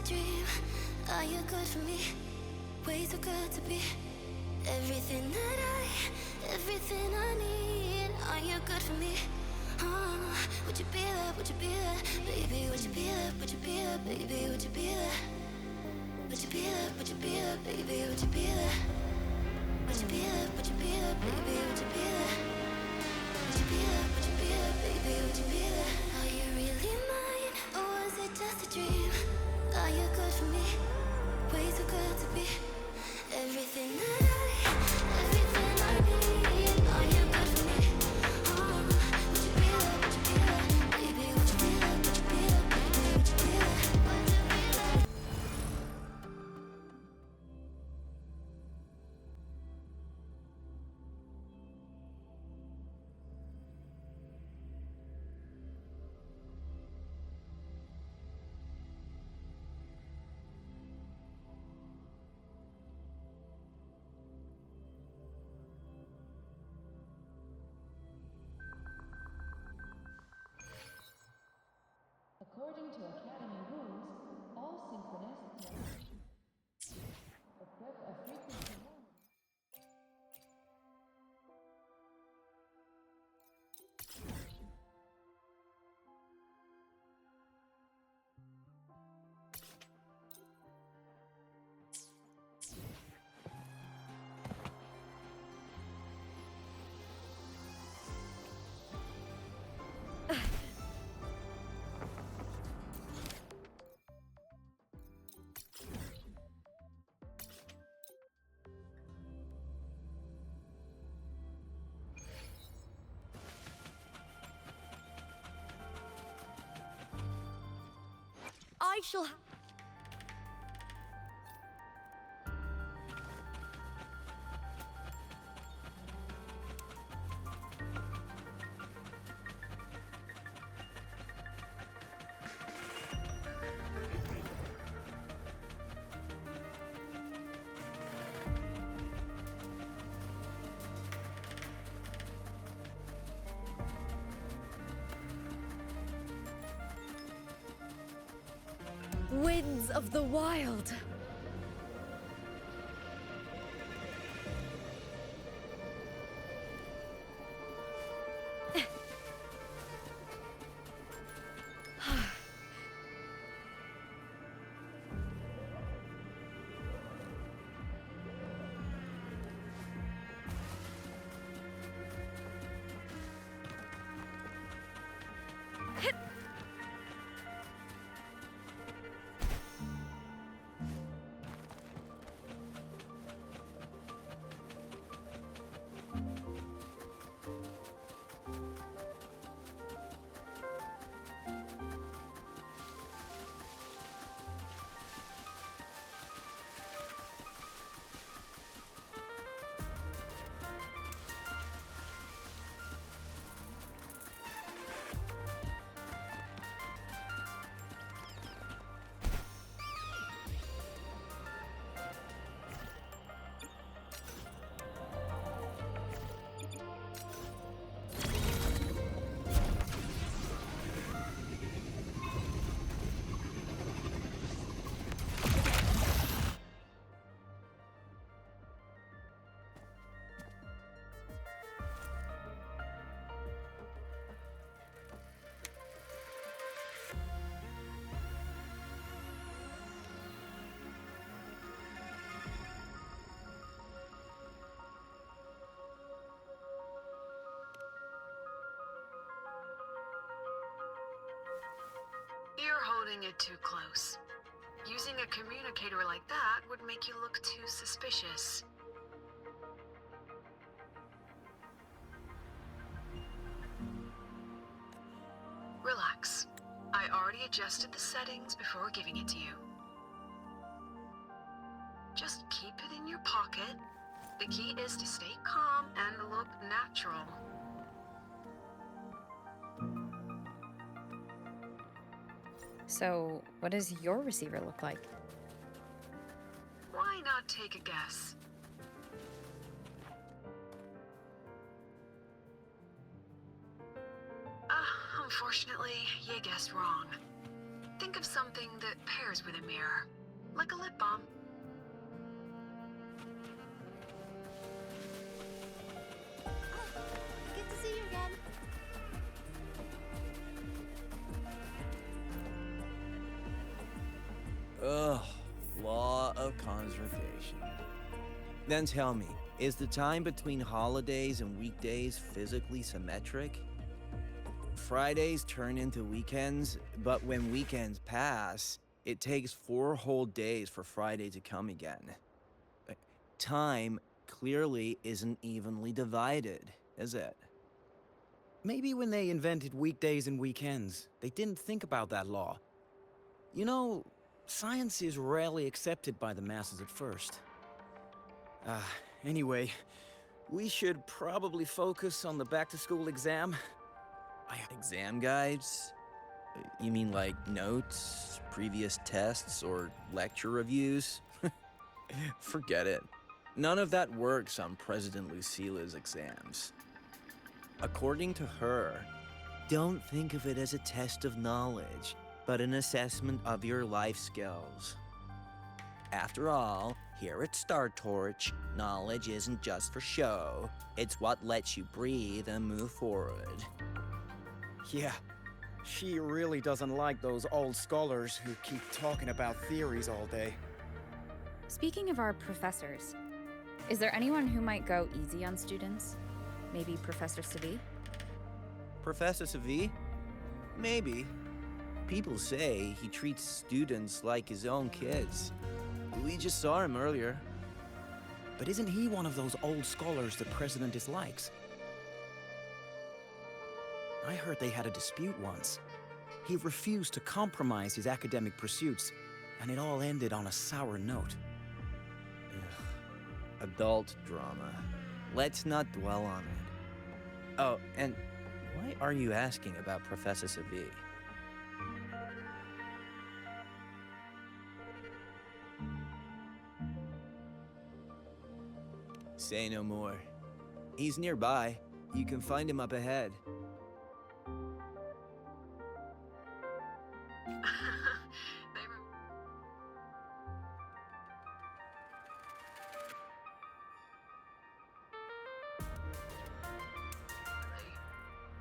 a dream? Are you good for me? Way too good to be everything I need. Are you good for me? Would you be there? Would you be there? Baby, would you be there? Would you be there? Baby, would you be there? Would you be there? Would you be there? Baby, would you be there? Would you be there? Would you be there? Baby, would you be there? Would you be there? Would you be there? Baby, would you be there? Are you really mine? Or was it just a dream? Are you good for me? Way too good to be everything I need. Are you good for me? Would you be there? Would you be there? Baby, would you be there? Would you be there? Baby, would you be there? Would you be there? According to Academy rules, all synchronous a frequency one. I shall. Winds of the wild. You're holding it too close. Using a communicator like that would make you look too suspicious. Relax. I already adjusted the settings before giving it to you. Just keep it in your pocket. The key is to stay calm and look natural. So, what does your receiver look like? Why not take a guess? Unfortunately, you guessed wrong. Think Think of something that pairs with a mirror, like a lip balm. Good to see you again. Ugh, law of conservation. Then tell me, is the time between holidays and weekdays physically symmetric? Fridays turn into weekends, but when weekends pass, it takes 4 whole days for Friday to come again. Time clearly isn't evenly divided, is it? Maybe when they invented weekdays and weekends, they didn't think about that law. You know, science is rarely accepted by the masses at first. Anyway, we should probably focus on the back-to-school exam. Exam guides? You mean like notes, previous tests, or lecture reviews? Forget it. None of that works on President Lucila's exams. According to her, don't think of it as a test of knowledge, but an assessment of your life skills. After all, here at Star Torch, knowledge isn't just for show. It's what lets you breathe and move forward. Yeah, she really doesn't like those old scholars who keep talking about theories all day. Speaking of our professors, is there anyone who might go easy on students? Maybe Professor Savi? Professor Savi? Maybe. People say he treats students like his own kids. We just saw him earlier. But isn't he one of those old scholars the president dislikes? I heard they had a dispute once. He refused to compromise his academic pursuits, and it all ended on a sour note. Ugh. Adult drama. Let's not dwell on it. Oh, and why are you asking about Professor Savi? Say no more. He's nearby. You can find him up ahead.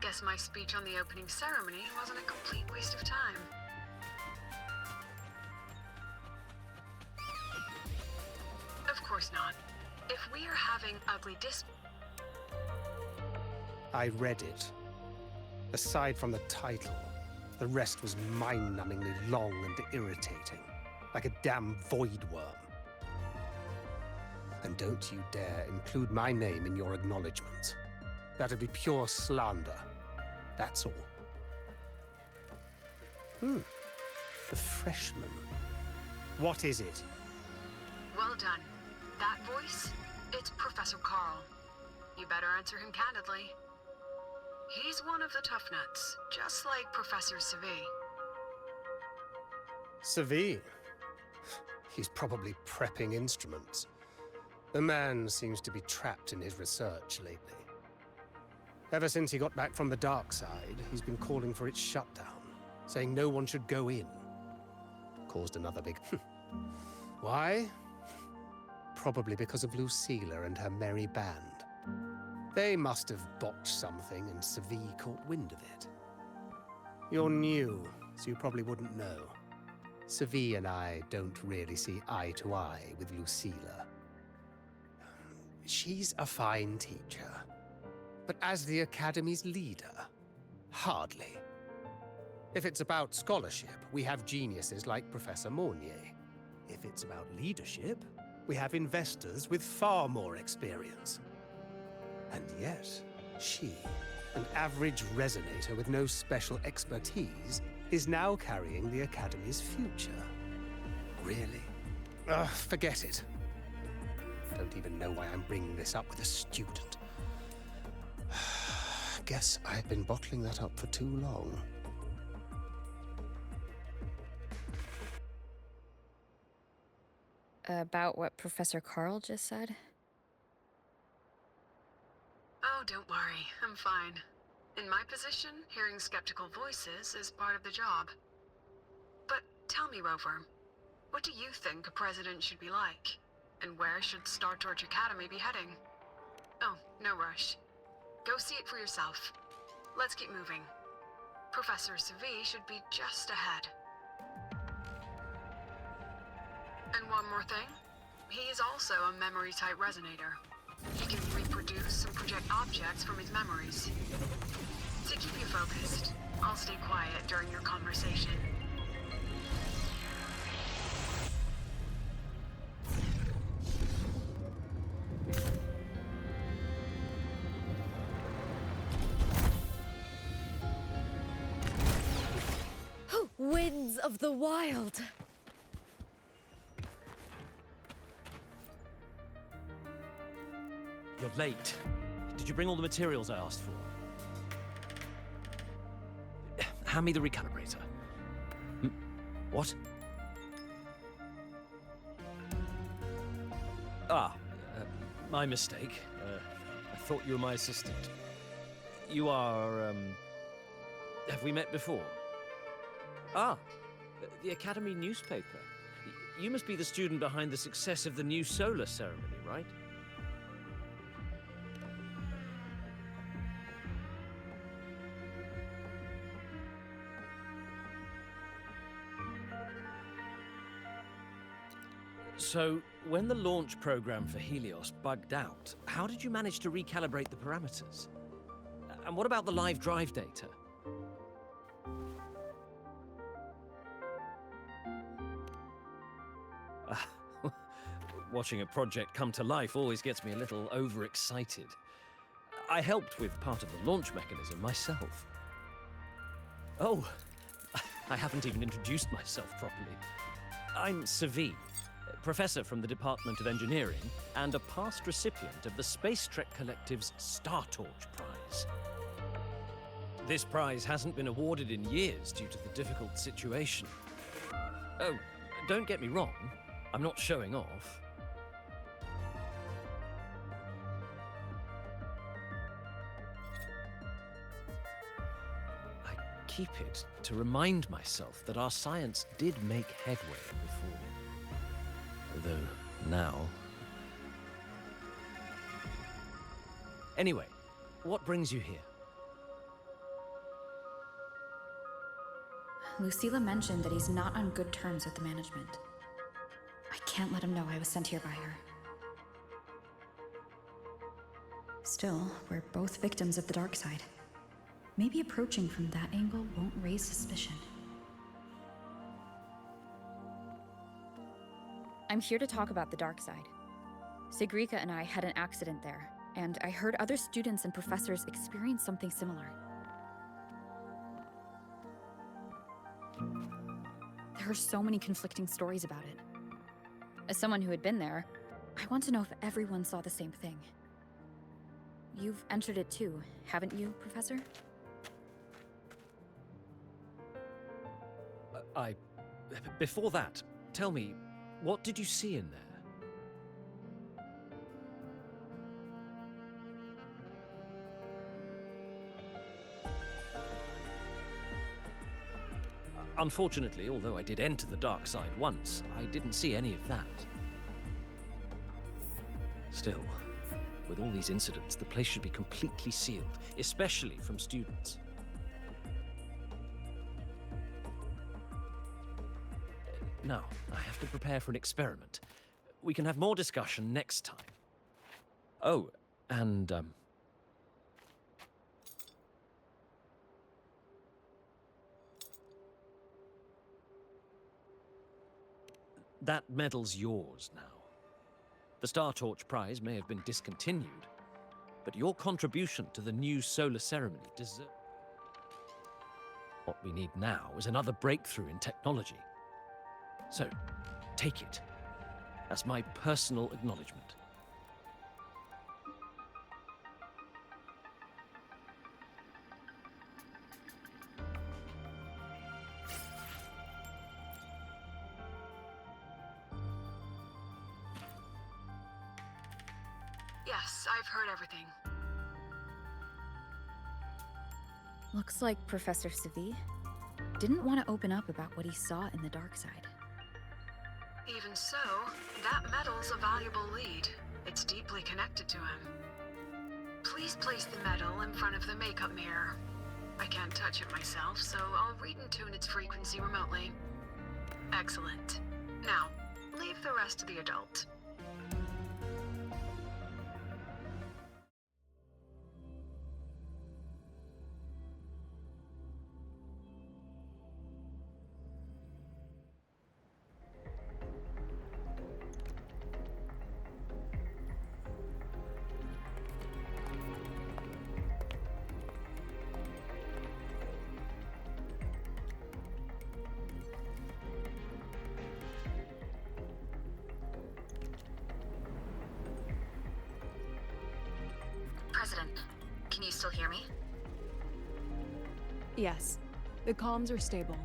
Guess my speech on the opening ceremony wasn't a complete waste of time. Of course not. If we are having ugly I read it. Aside from the title, the rest was mind-numbingly long and irritating, like a damn void worm. And don't you dare include my name in your acknowledgements. That'd be pure slander. That's all. The freshman. What is it? Well done. That voice, it's Professor Carl. You better answer him candidly. He's one of the tough nuts, just like Professor Savi. Savi? He's probably prepping instruments. The man seems to be trapped in his research lately. Ever since he got back from the dark side, he's been calling for its shutdown, saying no one should go in. Caused another big Why? Probably because of Lucila and her merry band. They must have botched something and Savi caught wind of it. You're new, so you probably wouldn't know. Savi and I don't really see eye to eye with Lucila. She's a fine teacher. But as the Academy's leader, hardly. If it's about scholarship, we have geniuses like Professor Mornier. If it's about leadership, we have investors with far more experience. And yet, she, an average resonator with no special expertise, is now carrying the Academy's future. Really? Ugh, forget it. Don't even know why I'm bringing this up with a student. Guess I've been bottling that up for too long. About what Professor Carl just said? Oh, don't worry. I'm fine. In my position, hearing skeptical voices is part of the job. But Tell me, Rover, what do you think a president should be like? And where should Star Torch Academy be heading? Oh, no rush. Go see it for yourself. Let's keep moving. Professor Savi should be just ahead. And one more thing. He is also a memory-type resonator. He can reproduce and project objects from his memories. To keep you focused, I'll stay quiet during your conversation. Winds of the wild! You're late. Did you bring all the materials I asked for? Hand me the recalibrator. What? My mistake. I thought you were my assistant. You are, Have we met before? The Academy newspaper. You must be the student behind the success of the new solar ceremony, right? So, when the launch program for Helios bugged out, how did you manage to recalibrate the parameters? And what about the live drive data? Watching a project come to life always gets me a little overexcited. I helped with part of the launch mechanism myself. Oh, I haven't even introduced myself properly. I'm Savi, professor from the Department of Engineering and a past recipient of the Space Trek Collective's Star Torch Prize. This prize hasn't been awarded in years due to the difficult situation. Oh, don't get me wrong, I'm not showing off. I keep it to remind myself that our science did make headway before. Though now... Anyway, what brings you here? Lucilla mentioned that he's not on good terms with the management. I can't let him know I was sent here by her. Still, we're both victims of the dark side. Maybe approaching from that angle won't raise suspicion. I'm here to talk about the dark side. Sigrika and I had an accident there, and I heard other students and professors experience something similar. There are so many conflicting stories about it. As someone who had been there, I want to know if everyone saw the same thing. You've entered it too, haven't you, Professor? Before that, tell me, what did you see in there? Unfortunately, although I did enter the dark side once, I didn't see any of that. Still, with all these incidents, the place should be completely sealed, especially from students. Now, I have to prepare for an experiment. We can have more discussion next time. Oh, and, that medal's yours now. The Star Torch Prize may have been discontinued, but your contribution to the new solar ceremony deserves... What we need now is another breakthrough in technology. So, take it as my personal acknowledgement. Yes, I've heard everything. Looks like Professor Savi. didn't want to open up about what he saw in the dark side. Even so, that medal's a valuable lead. It's deeply connected to him. Please place the medal in front of the makeup mirror. I can't touch it myself, so I'll read and tune its frequency remotely. Excellent. Now, leave the rest to the adult. President, can you still hear me? Yes. The comms are stable.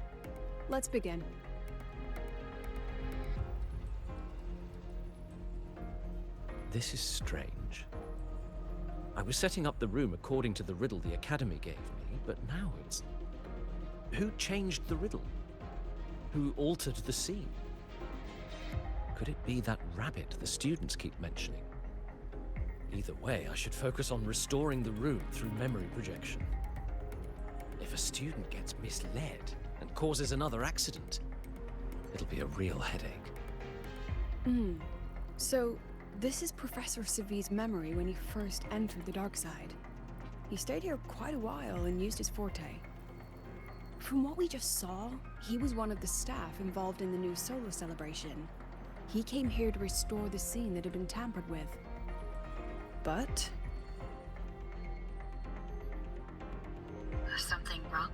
Let's begin. This is strange. I was setting up the room according to the riddle the Academy gave me, but now it's... Who changed the riddle? Who altered the scene? Could it be that rabbit the students keep mentioning? Either way, I should focus on restoring the room through memory projection. If a student gets misled and causes another accident, it'll be a real headache. So, this is Professor Savi's memory when he first entered the dark side. He stayed here quite a while and used his forte. From what we just saw, he was one of the staff involved in the new solo celebration. He came here to restore the scene that had been tampered with. But... Something wrong?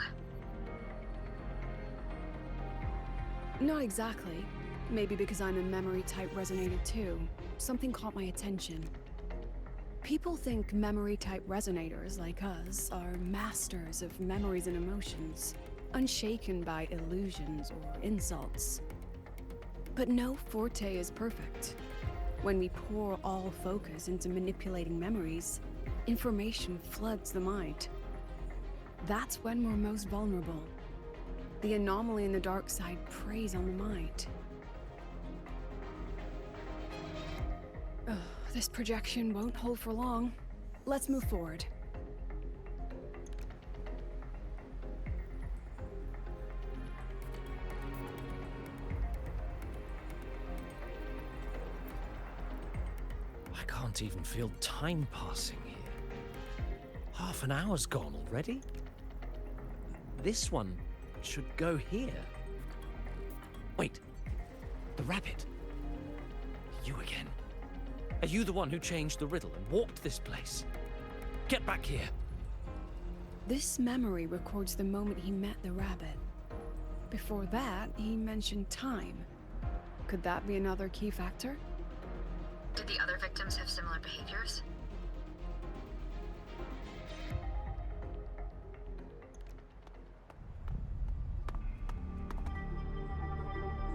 not exactly. Maybe because I'm a memory-type resonator too. Something caught my attention. People think memory-type resonators like us are masters of memories and emotions, unshaken by illusions or insults. But no forte is perfect. When we pour all focus into manipulating memories, information floods the mind. That's when we're most vulnerable. The anomaly in the dark side preys on the mind. Ugh, this projection won't hold for long. Let's move forward. I can't even feel time passing here. Half an hour's gone already? This one should go here. Wait, the rabbit. You again. Are you the one who changed the riddle and walked this place? Get back here. This memory records the moment he met the rabbit. Before that, he mentioned time. Could that be another key factor? Did the other victims have similar behaviors?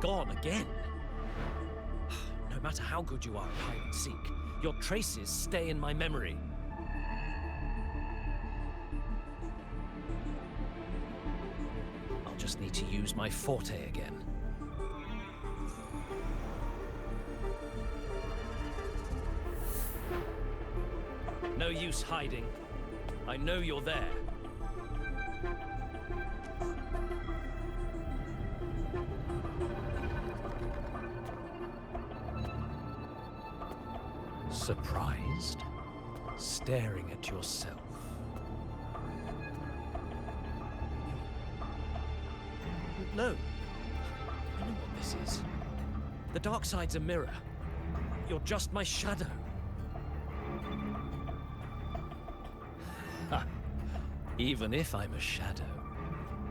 Gone again. No matter how good you are at hide and seek, your traces stay in my memory. I'll just need to use my forte again. No use hiding. I know you're there. Surprised? Staring at yourself. No. I know what this is. The dark side's a mirror. You're just my shadow. Ha! Even if I'm a shadow,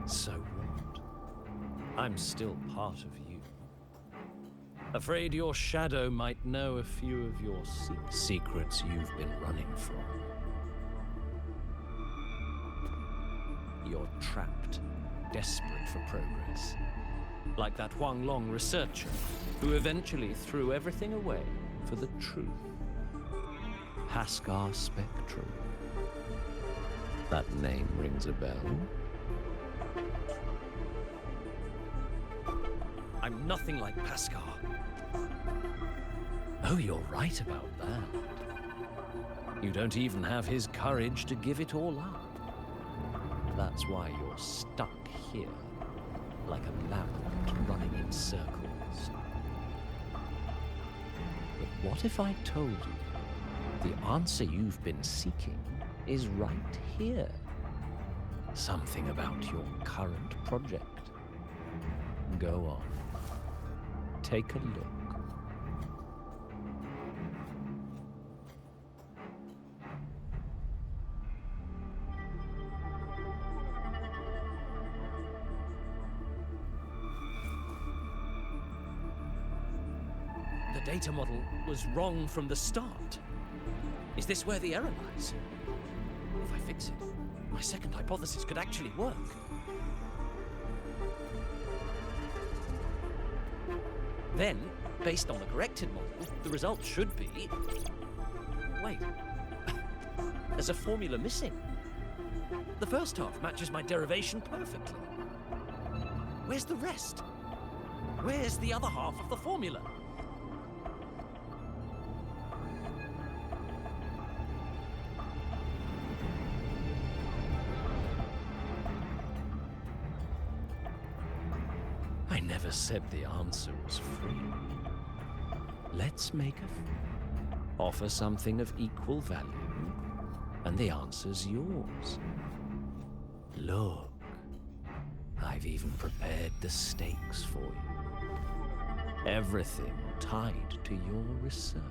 so what? I'm still part of you. Afraid your shadow might know a few of your secrets you've been running from. You're trapped, desperate for progress. Like that Huanglong researcher, who eventually threw everything away for the truth. Haskar Spectrum. That name rings a bell. I'm nothing like Paskar. Oh, you're right about that. You don't even have his courage to give it all up. That's why you're stuck here, like a labyrinth running in circles. But what if I told you the answer you've been seeking is right here? Something about your current project. Go on. Take a look. The data model was wrong from the start. Is this where the error lies? If I fix it, my second hypothesis could actually work. Then, based on the corrected model, the result should be... Wait. There's a formula missing. The first half matches my derivation perfectly. Where's the rest? Where's the other half of the formula? I never said the answer was free. Let's make offer something of equal value, and the answer's yours. Look, I've even prepared the stakes for you. Everything tied to your research.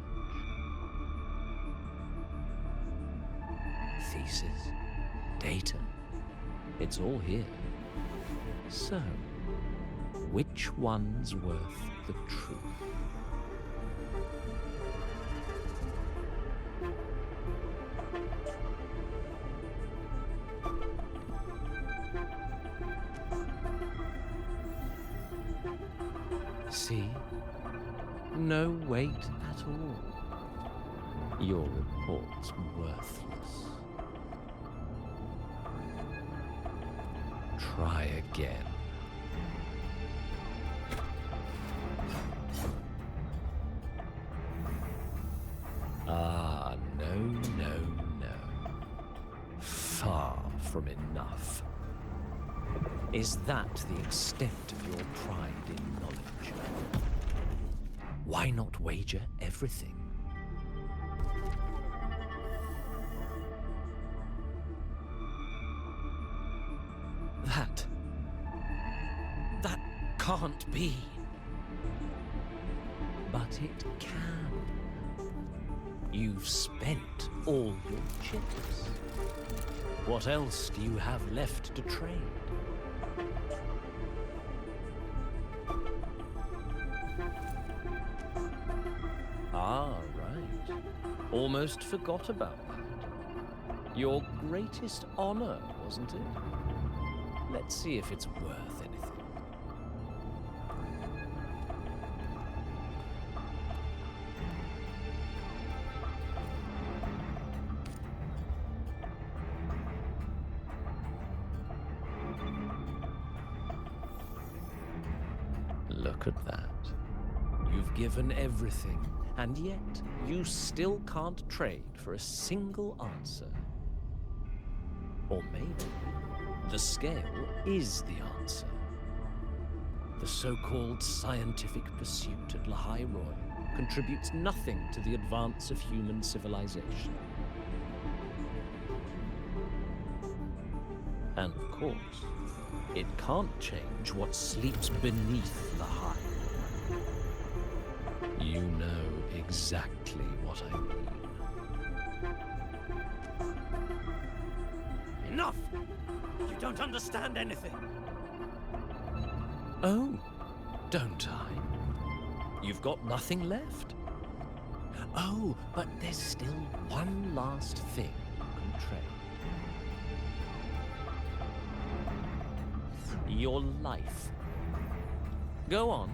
Thesis, data, it's all here. So, which one's worth the truth? See? No weight at all. Your report's worthless. Try again. Ah, no. Far from enough. Is that the extent of your pride in knowledge? Why not wager everything? That can't be. But it can. You've spent all your chips. What else do you have left to trade? Ah, right. Almost forgot about that. Your greatest honor, wasn't it? Let's see if it's worth anything. Look at that. You've given everything, and yet you still can't trade for a single answer. Or maybe the scale is the answer. The so-called scientific pursuit at Lahai-Roi contributes nothing to the advance of human civilization. And of course, it can't change what sleeps beneath Lahai. You know exactly what I mean. Enough! You don't understand anything. Oh, don't I? You've got nothing left. Oh, but there's still one last thing you can trade. Your life. Go on.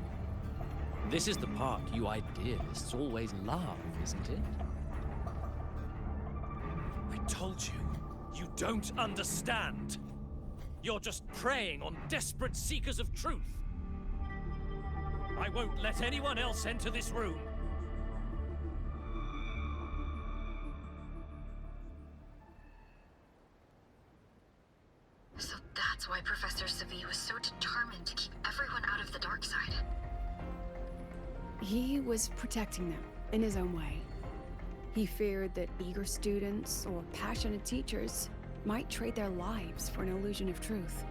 This is the part you idealists always love, isn't it? I told you, you don't understand. You're just preying on desperate seekers of truth. I won't let anyone else enter this room. So that's why Professor Savi was so determined to keep everyone out of the dark side. He was protecting them in his own way. He feared that eager students or passionate teachers might trade their lives for an illusion of truth.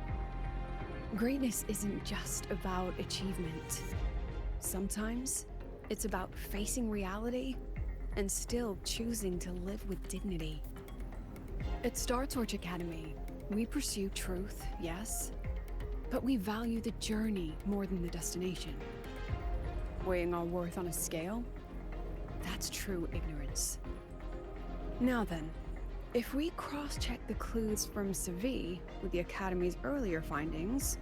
Greatness isn't just about achievement. Sometimes it's about facing reality and still choosing to live with dignity. At Star Torch Academy, we pursue truth, yes, but we value the journey more than the destination. Weighing our worth on a scale? That's true ignorance. Now then, if we cross-check the clues from Savi with the Academy's earlier findings,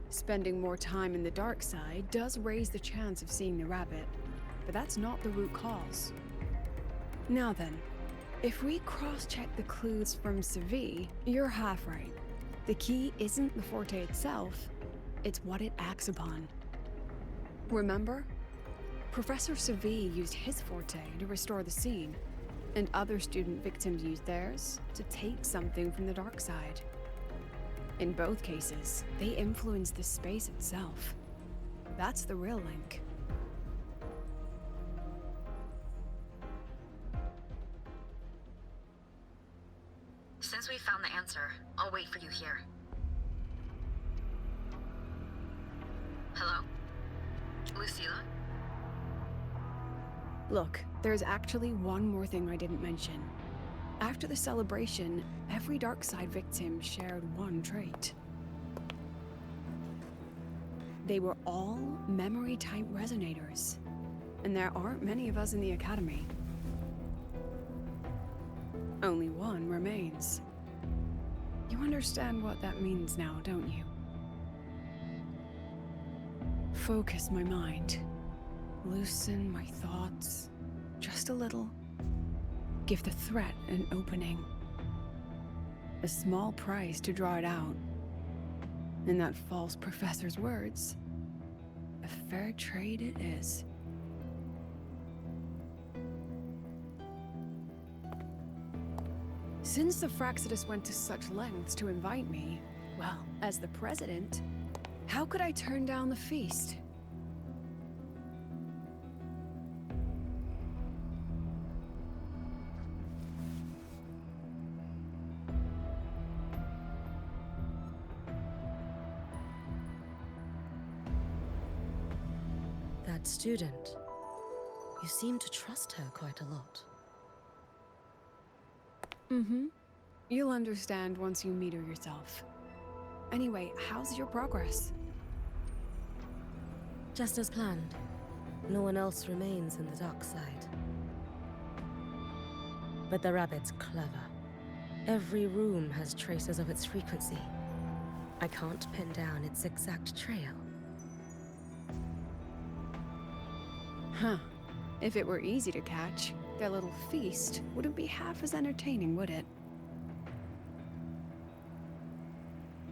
spending more time in the dark side does raise the chance of seeing the rabbit, but that's not the root cause. Now then, if we cross-check the clues from Savi, you're half right. The key isn't the forte itself, it's what it acts upon. Remember? Professor Savi used his forte to restore the scene, and other student victims used theirs to take something from the dark side. In both cases, they influenced the space itself. That's the real link. Since we found the answer, I'll wait for you here. Hello? Lucilla? Look, there's actually one more thing I didn't mention. After the celebration, every dark side victim shared one trait. They were all memory-type resonators, and there aren't many of us in the Academy. Only one remains. You understand what that means now, don't you? Focus my mind. Loosen my thoughts. Just a little. Give the threat an opening. A small price to draw it out. In that false professor's words, a fair trade it is. Since the Fraxidus went to such lengths to invite me, well, as the president, how could I turn down the feast? That student, you seem to trust her quite a lot. Mm-hmm. You'll understand once you meet her yourself. Anyway, how's your progress? Just as planned. No one else remains in the dark side. But the rabbit's clever. Every room has traces of its frequency. I can't pin down its exact trail. Huh. If it were easy to catch, their little feast wouldn't be half as entertaining, would it?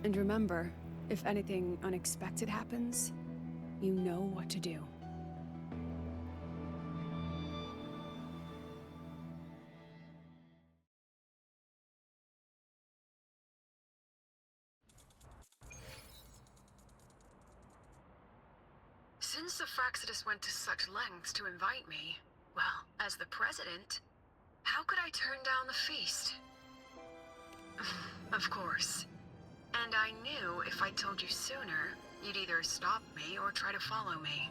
And remember, if anything unexpected happens, you know what to do. Since the Fraxidus went to such lengths to invite me, well, as the president, how could I turn down the feast? Of course. And I knew if I told you sooner, you'd either stop me or try to follow me.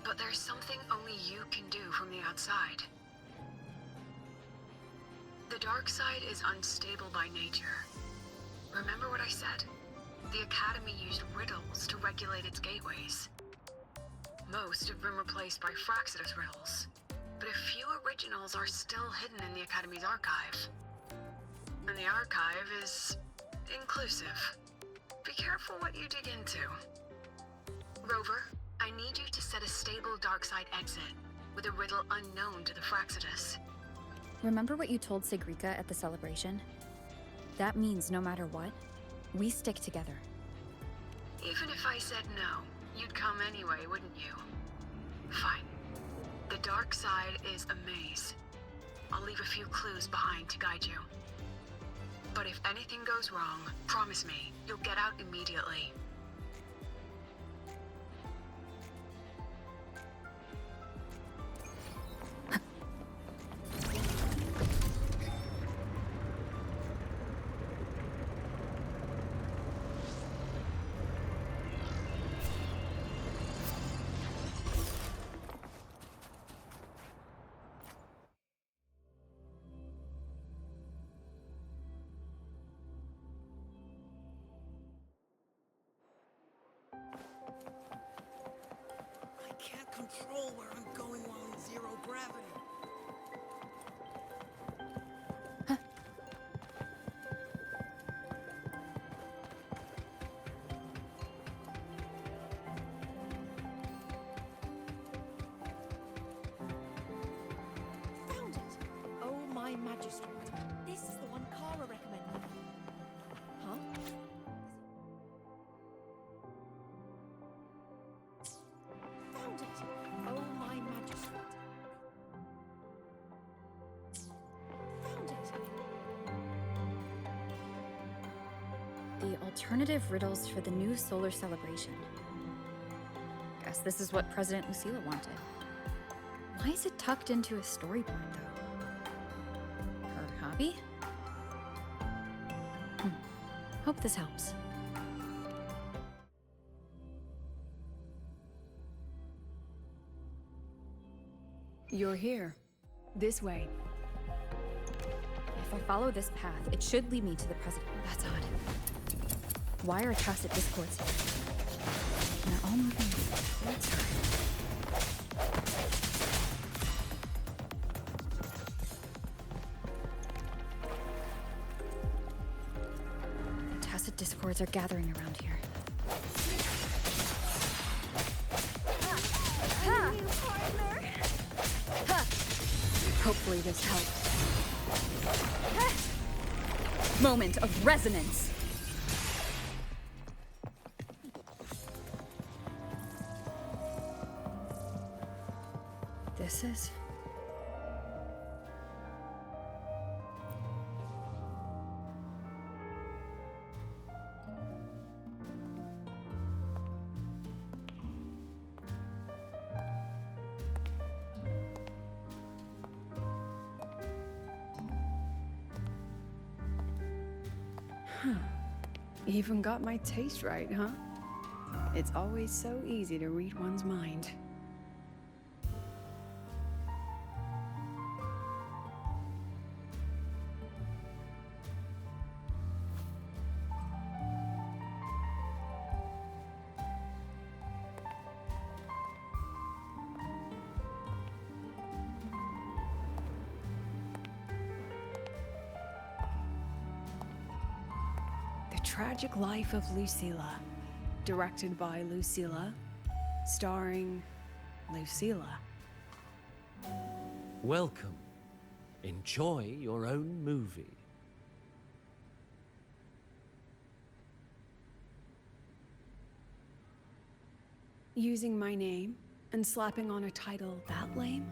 But there's something only you can do from the outside. The dark side is unstable by nature. Remember what I said? The Academy used riddles to regulate its gateways. Most have been replaced by Fraxidus riddles, but a few originals are still hidden in the Academy's archive. And the archive is inclusive. Be careful what you dig into. Rover, I need you to set a stable dark side exit with a riddle unknown to the Fraxidus. Remember what you told Sigrika at the celebration? That means no matter what, we stick together. Even if I said no, you'd come anyway, wouldn't you? Fine. The dark side is a maze. I'll leave a few clues behind to guide you. But if anything goes wrong, promise me, you'll get out immediately. I can't control where I'm going while in zero gravity. Found it! Oh, my magistrate. This is the one Kara recommended. Huh? Found it! Oh, my magistrate. Found it! The alternative riddles for the new solar celebration. Guess this is what President Lucilla wanted. Why is it tucked into a storyboard, though? Her hobby? Hope this helps. You're here. This way. If I follow this path, it should lead me to the president. That's odd. Why are tacit discords here? And they're all moving towards her. The tacit discords are gathering around here. Hopefully this helps. Moment of resonance. This is... Even got my taste right, huh? It's always so easy to read one's mind. Tragic Life of Lucilla, directed by Lucilla, starring Lucilla. Welcome. Enjoy your own movie. Using my name and slapping on a title that lame?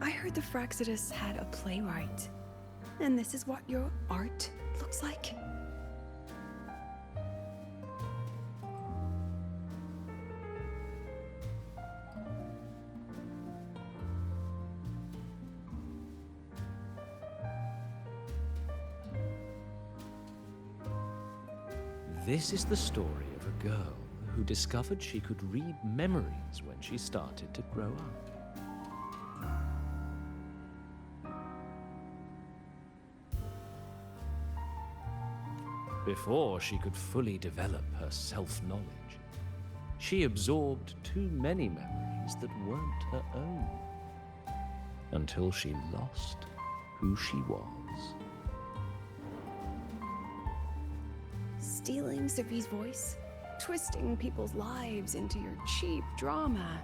I heard the Fraxidus had a playwright. And this is what your art looks like? This is the story of a girl who discovered she could read memories when she started to grow up. before she could fully develop her self-knowledge. She absorbed too many memories that weren't her own, until she lost who she was. Stealing Sophie's voice? Twisting people's lives into your cheap drama?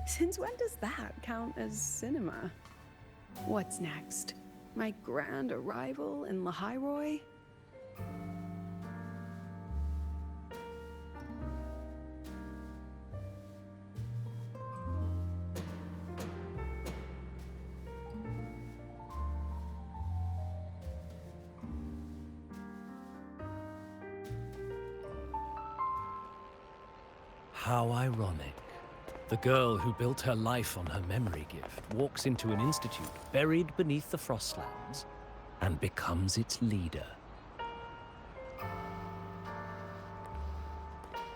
Since when does that count as cinema? What's next? My grand arrival in Lahai-Roi? How ironic. The girl who built her life on her memory gift walks into an institute buried beneath the Frostlands and becomes its leader.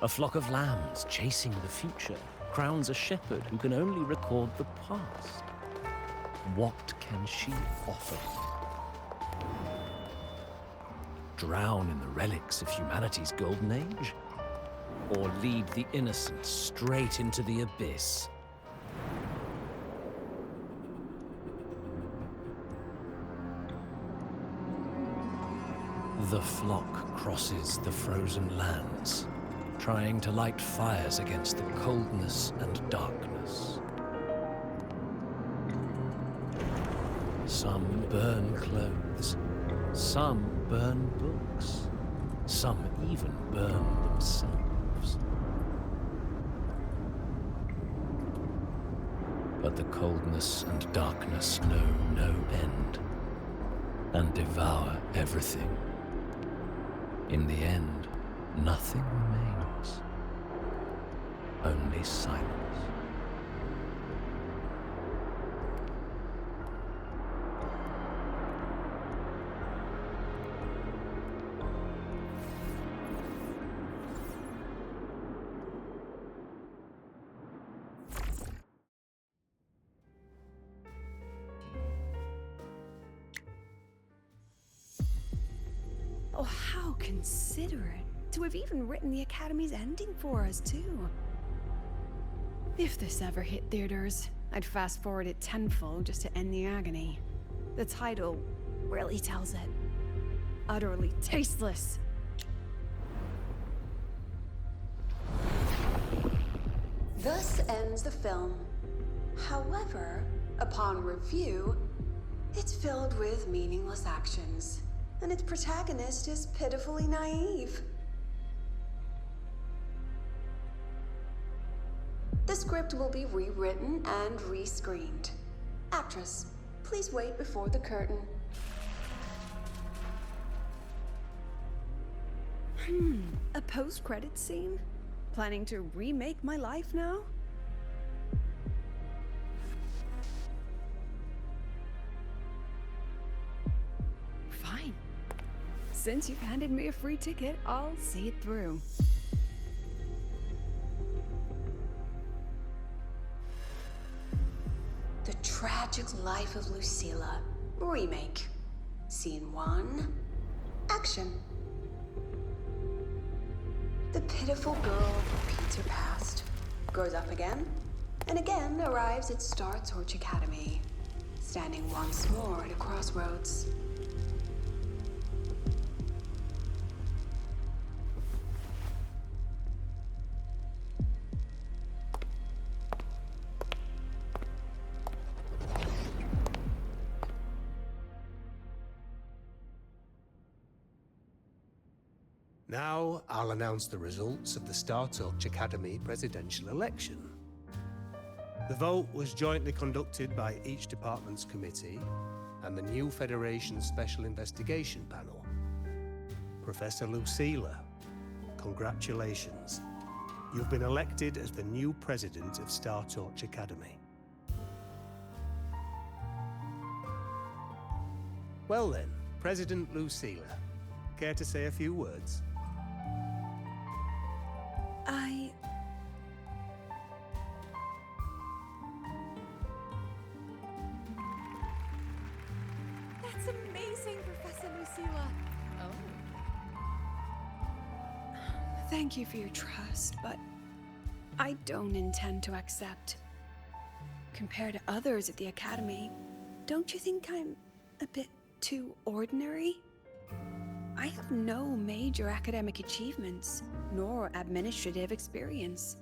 A flock of lambs chasing the future crowns a shepherd who can only record the past. What can she offer? Drown in the relics of humanity's golden age? Or lead the innocent straight into the abyss? The flock crosses the frozen lands, trying to light fires against the coldness and darkness. Some burn clothes, some burn books, some even burn themselves. But the coldness and darkness know no end, and devour everything. In the end, nothing remains, only silence. Oh, how considerate to have even written the Academy's ending for us, too. If this ever hit theaters, I'd fast forward it tenfold just to end the agony. The title really tells it. Utterly tasteless. Thus ends the film. However, upon review, it's filled with meaningless actions, and its protagonist is pitifully naive. The script will be rewritten and rescreened. Actress, please wait before the curtain. A post-credits scene? Planning to remake my life now? Fine. Since you've handed me a free ticket, I'll see it through. The Tragic Life of Lucilla. Remake. Scene 1. Action. The pitiful girl repeats her past, grows up again, and again arrives at Star Torch Academy, standing once more at a crossroads. Now, I'll announce the results of the Star Torch Academy presidential election. The vote was jointly conducted by each department's committee and the new Federation's Special Investigation Panel. Professor Lucilla, congratulations. You've been elected as the new president of Star Torch Academy. Well then, President Lucilla, care to say a few words? That's That's amazing, Professor Lucilla. Thank you for your trust, but I don't intend to accept. Compared to others at the Academy, don't you think I'm a bit too ordinary? I have no major academic achievements, nor administrative experience.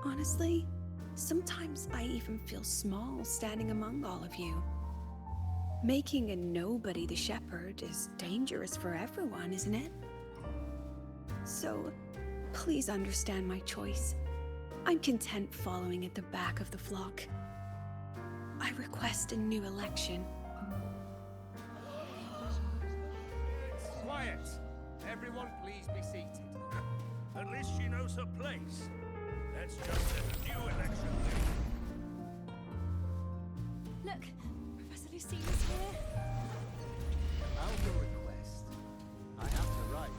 Honestly, sometimes I even feel small standing among all of you. Making a nobody the shepherd is dangerous for everyone, isn't it? So, please understand my choice. I'm content following at the back of the flock. I request a new election. Quiet! Everyone please be seated. At least she knows her place. Let's just let a new election win. Look, Professor Lucilla's here. About your request, I have the right.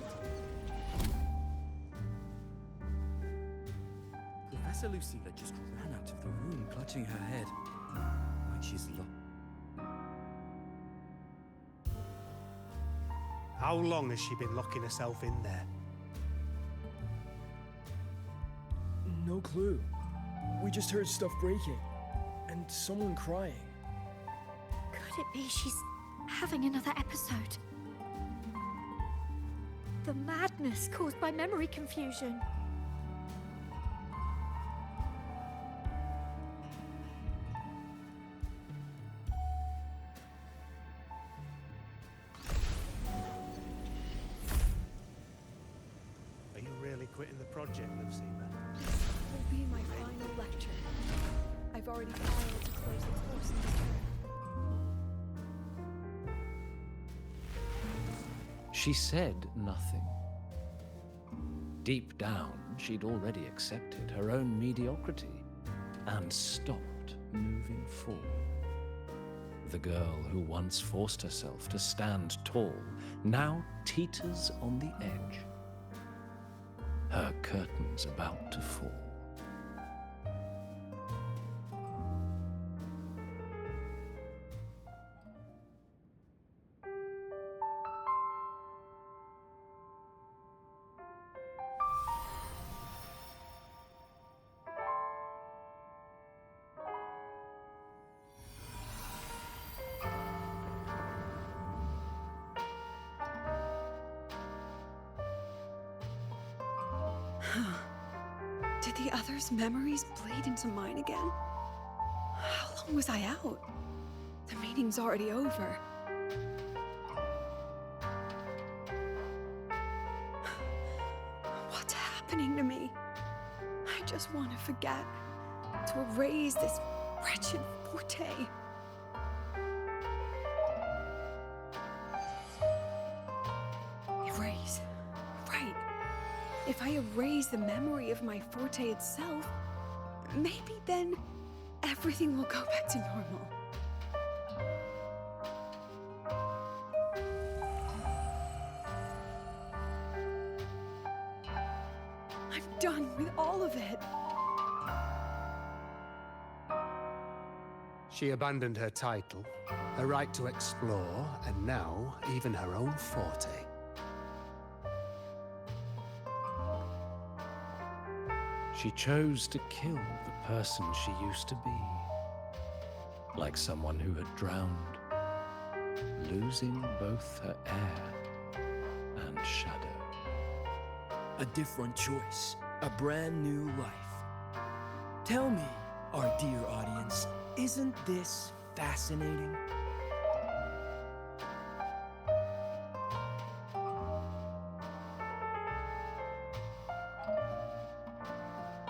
Professor Lucilla just ran out of the room, clutching her head, like she's lost. How long has she been locking herself in there? No clue. We just heard stuff breaking, and someone crying. Could it be she's having another episode? The madness caused by memory confusion. Are you really quitting the project, Lucilla? Will be my final lecture. I've already filed to close the course in this term. She said nothing. Deep down, she'd already accepted her own mediocrity and stopped moving forward. The girl who once forced herself to stand tall now teeters on the edge. Her curtains about to fall. Did the others' memories bleed into mine again? How long was I out? The meeting's already over. What's happening to me? I just want to forget, to erase this wretched forte. Erase. Right. If I erase the memory of my forte itself, maybe then everything will go back to normal. I'm done with all of it. She abandoned her title, her right to explore, and now even her own forte. She chose to kill the person she used to be. Like someone who had drowned, losing both her air and shadow. A different choice, a brand new life. Tell me, our dear audience, isn't this fascinating?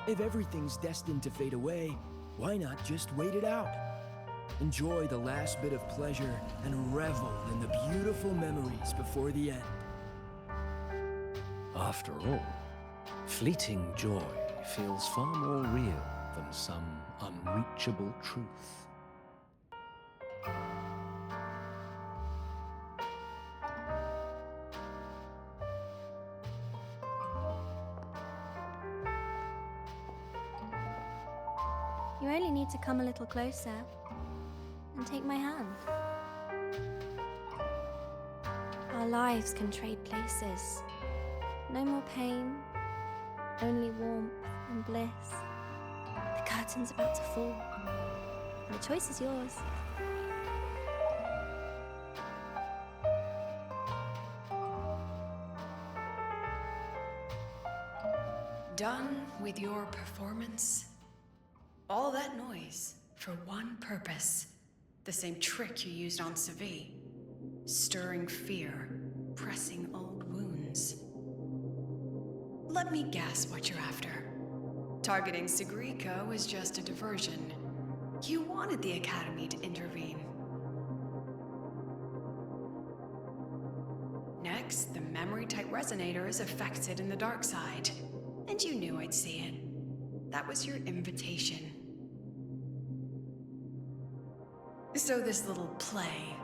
If everything's destined to fade away, why not just wait it out? Enjoy the last bit of pleasure and revel in the beautiful memories before the end. After all, fleeting joy feels far more real than some unreachable truth. You only need to come a little closer and take my hand. Our lives can trade places. No more pain, only warmth and bliss. The curtain's about to fall, and the choice is yours. Done with your performance? All that noise for one purpose. The same trick you used on Savi. Stirring fear, pressing old wounds. Let me guess what you're after. Targeting Sigrika was just a diversion. You wanted the Academy to intervene. Next, the memory-type resonator is affected in the dark side. And you knew I'd see it. That was your invitation. So this little play,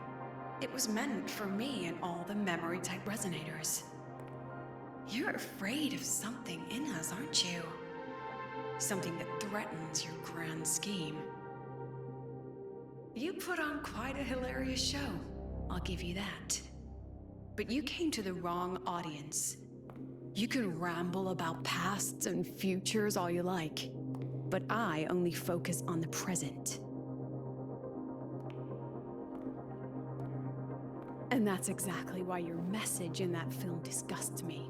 it was meant for me and all the memory-type resonators. You're afraid of something in us, aren't you? Something that threatens your grand scheme. You put on quite a hilarious show, I'll give you that. But you came to the wrong audience. You can ramble about pasts and futures all you like, but I only focus on the present. And that's exactly why your message in that film disgusts me.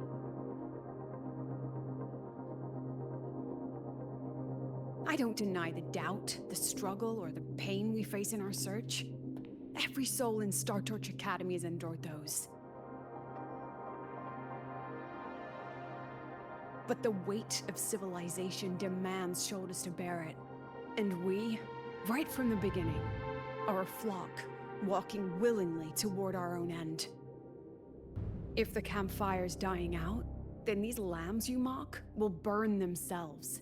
I don't deny the doubt, the struggle, or the pain we face in our search. Every soul in Star Torch Academy has endured those. But the weight of civilization demands shoulders to bear it. And we, right from the beginning, are a flock, walking willingly toward our own end. If the campfire's dying out, then these lambs you mock will burn themselves,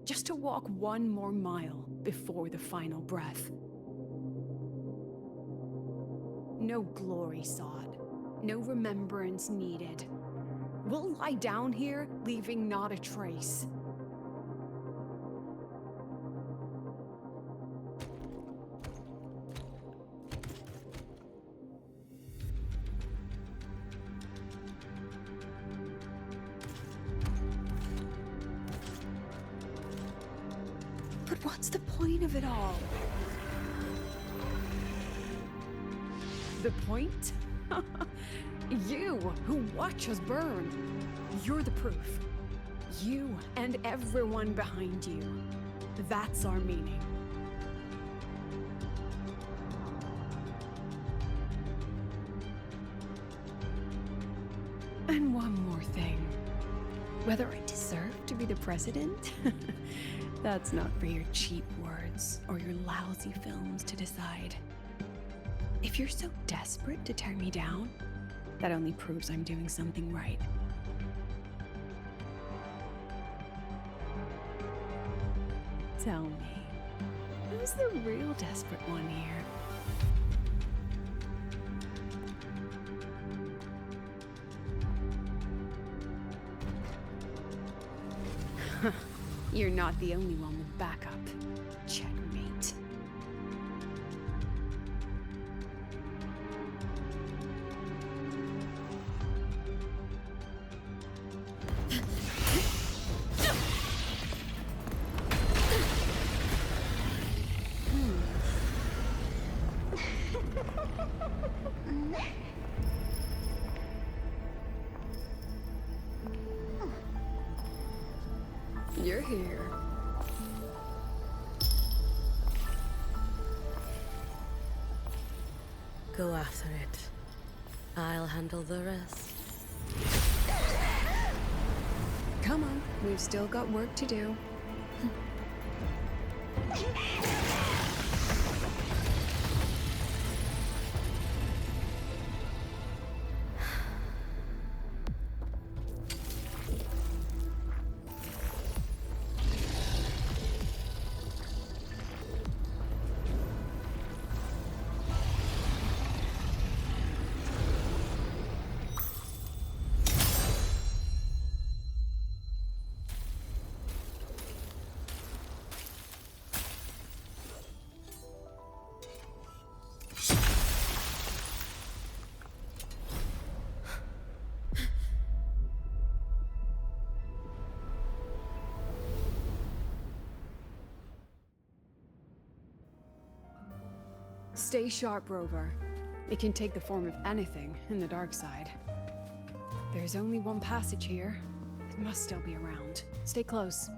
just to walk one more mile before the final breath. No glory sought, no remembrance needed. We'll lie down here, leaving not a trace. But what's the point of it all? The point? You, who watch us burn. You're the proof. You and everyone behind you. That's our meaning. And one more thing. Whether I deserve to be the president? That's not for your cheap words or your lousy films to decide. If you're so desperate to tear me down, that only proves I'm doing something right. Tell me, who's the real desperate one here? You're not the only one with backup. Checkmate. You're here. Go after it. I'll handle the rest. Come on, we've still got work to do. Stay sharp, Rover. It can take the form of anything in the dark side. There's only one passage here. It must still be around. Stay close.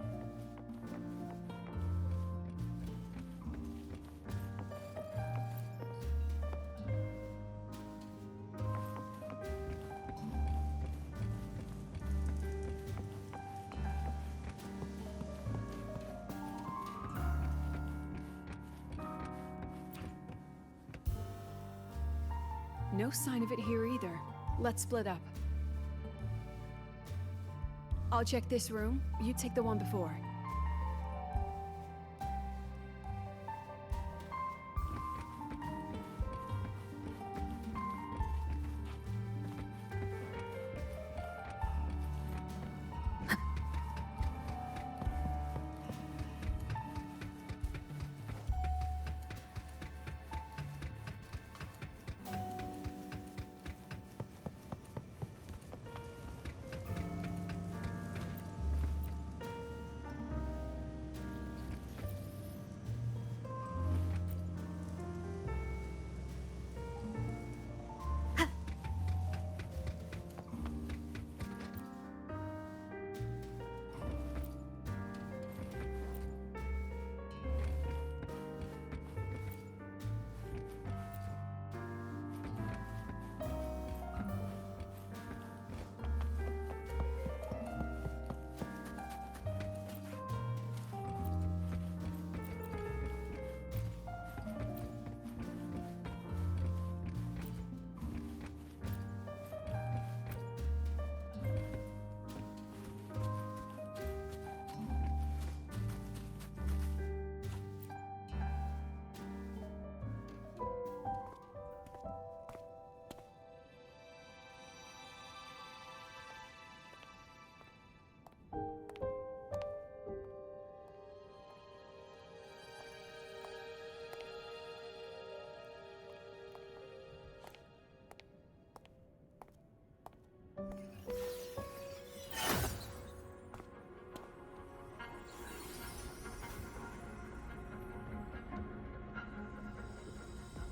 No sign of it here either. Let's split up. I'll check this room. You take the one before.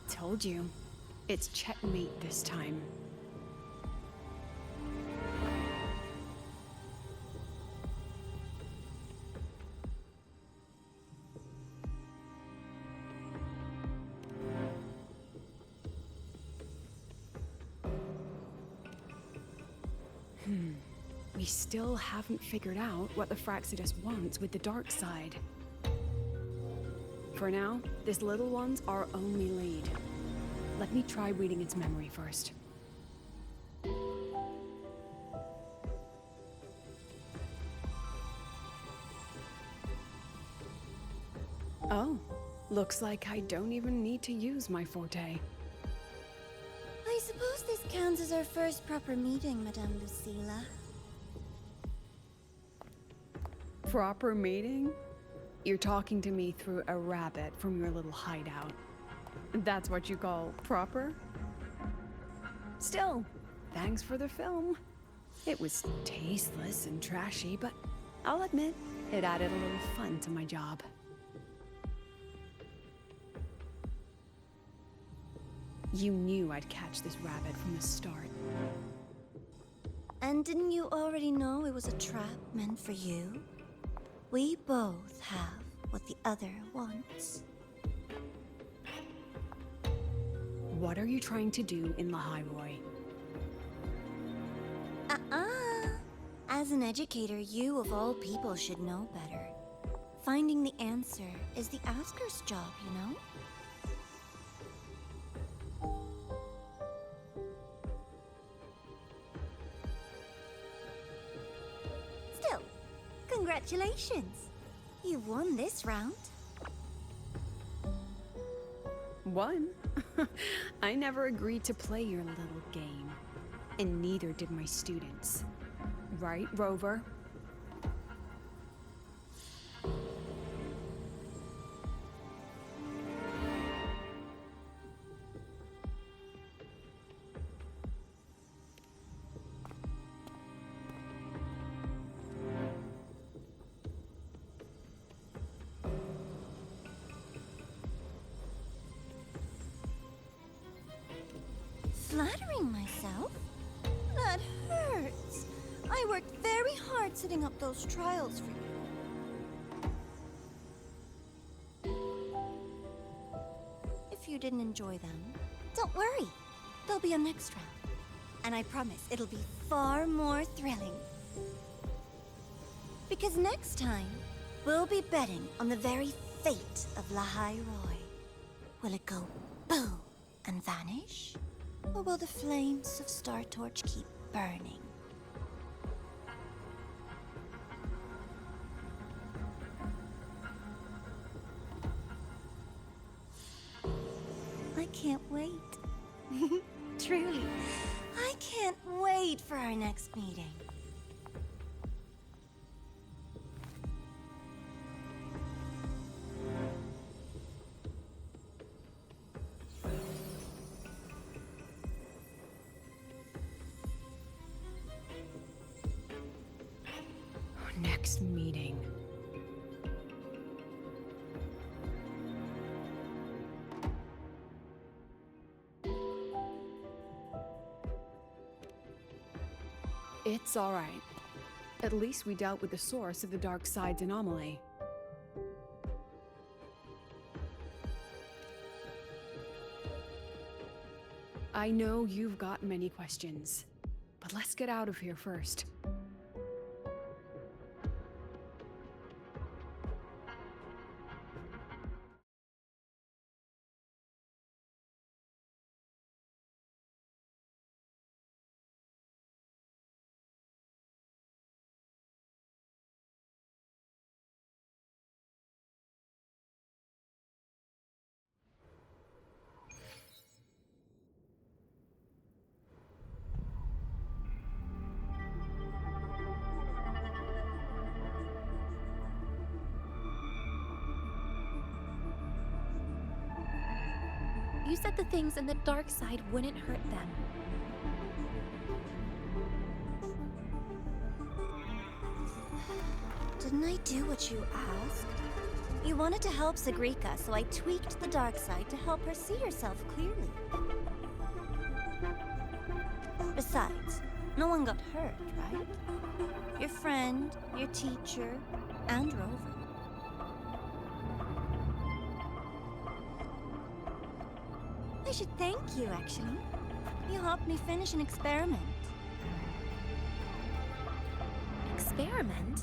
Told you. It's checkmate this time. We still haven't figured out what the Fraxidus wants with the dark side. For now, this little one's our only lead. Let me try reading its memory first. Oh, looks like I don't even need to use my forte. I suppose this counts as our first proper meeting, Madame Lucilla. Proper meeting? You're talking to me through a rabbit from your little hideout. That's what you call proper? Still, thanks for the film. It was tasteless and trashy, but I'll admit, it added a little fun to my job. You knew I'd catch this rabbit from the start. And didn't you already know it was a trap meant for you? We both have what the other wants. What are you trying to do in Lahai-Roi? As an educator, you of all people should know better. Finding the answer is the asker's job, you know? Still, congratulations! You won this round. Won? I never agreed to play your little game. And neither did my students. Right, Rover? flattering myself? That hurts. I worked very hard setting up those trials for you. If you didn't enjoy them, don't worry. There'll be a next round. And I promise it'll be far more thrilling. Because next time, we'll be betting on the very fate of Lahai-Roi. Will it go boom and vanish? Or will the flames of Star Torch keep burning? I can't wait. Truly, I can't wait for our next meeting. Next meeting. It's all right. At least we dealt with the source of the dark side's anomaly. I know you've got many questions, but let's get out of here first. You said the things in the dark side wouldn't hurt them. Didn't I do what you asked? You wanted to help Sagrika, so I tweaked the dark side to help her see herself clearly. Besides, no one got hurt, right? Your friend, your teacher, and Rover. I should thank you, actually. You helped me finish an experiment. Experiment?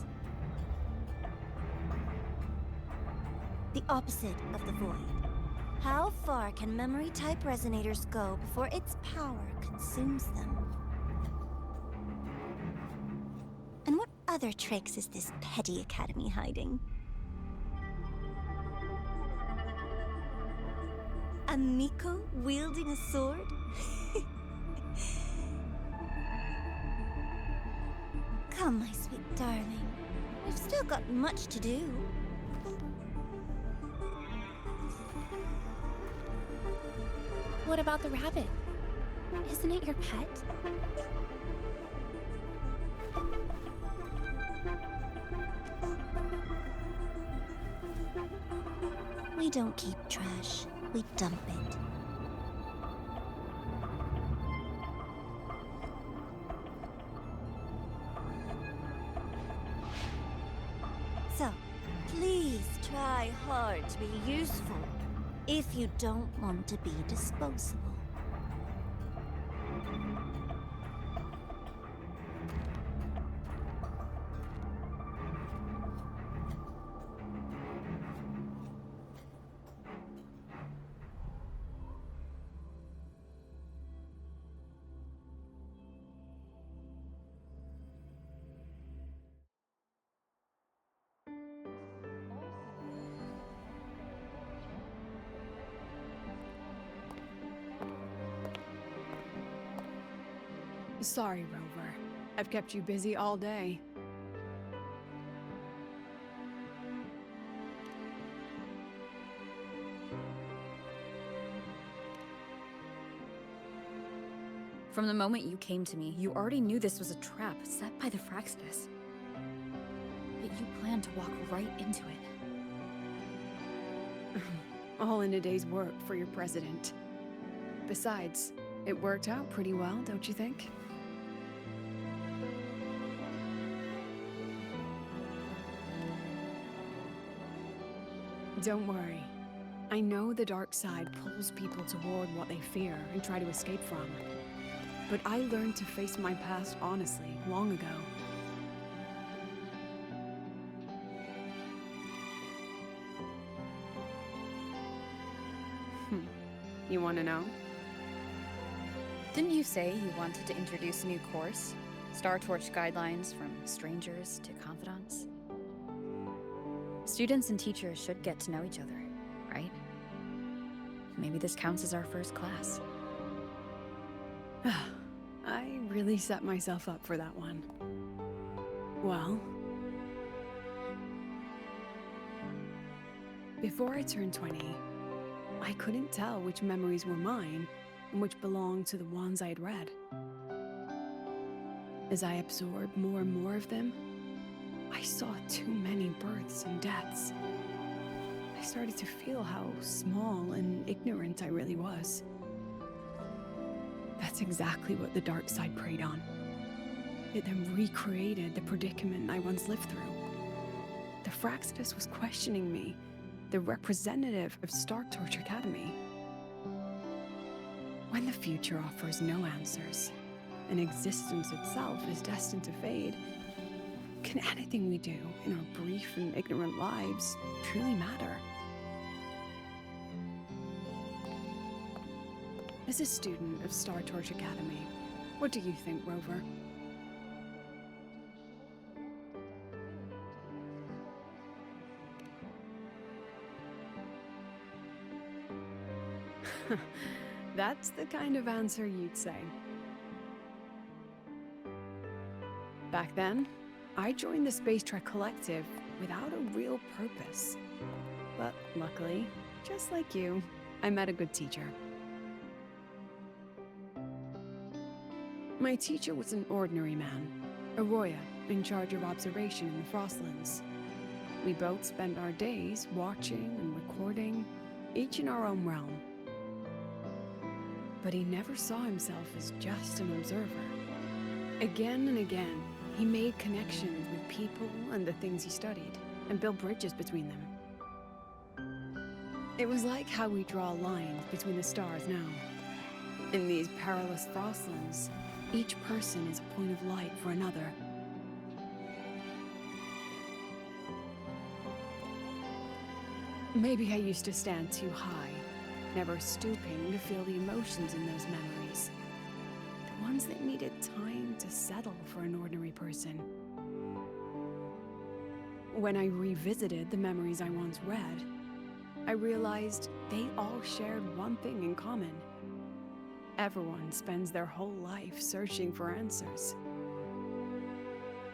The opposite of the void. How far can memory-type resonators go before its power consumes them? And what other tricks is this petty academy hiding? A Miko wielding a sword? Come, my sweet darling. We've still got much to do. What about the rabbit? Isn't it your pet? We don't keep trash. We dump it. So, please try hard to be useful if you don't want to be disposable. Sorry, Rover. I've kept you busy all day. From the moment you came to me, you already knew this was a trap set by the Fraxidus. Yet you planned to walk right into it. All in a day's work for your president. Besides, It worked out pretty well, don't you think? Don't worry. I know the dark side pulls people toward what they fear and try to escape from. But I learned to face my past honestly long ago. You want to know? Didn't you say you wanted to introduce a new course? Star Torch guidelines from strangers to confidants? Students and teachers should get to know each other, right? Maybe this counts as our first class. I really set myself up for that one. Well, before I turned 20, I couldn't tell which memories were mine and which belonged to the ones I had read. As I absorbed more and more of them, I saw too many births and deaths. I started to feel how small and ignorant I really was. That's exactly what the dark side preyed on. It then recreated the predicament I once lived through. The Fraxidus was questioning me, the representative of Star Torch Academy. When the future offers no answers, and existence itself is destined to fade, can anything we do in our brief and ignorant lives truly matter? As a student of Star Torch Academy, what do you think, Rover? That's the kind of answer you'd say. Back then, I joined the Space Trek Collective without a real purpose. But luckily, just like you, I met a good teacher. My teacher was an ordinary man, Arroya, in charge of observation in the Frostlands. We both spent our days watching and recording, each in our own realm. But he never saw himself as just an observer. Again and again, he made connections with people and the things he studied, and built bridges between them. It was like how we draw lines between the stars now. In these perilous Frostlands, each person is a point of light for another. Maybe I used to stand too high, never stooping to feel the emotions in those memories. The ones that needed time to settle for an ordinary person. When I revisited the memories I once read, I realized they all shared one thing in common. Everyone spends their whole life searching for answers.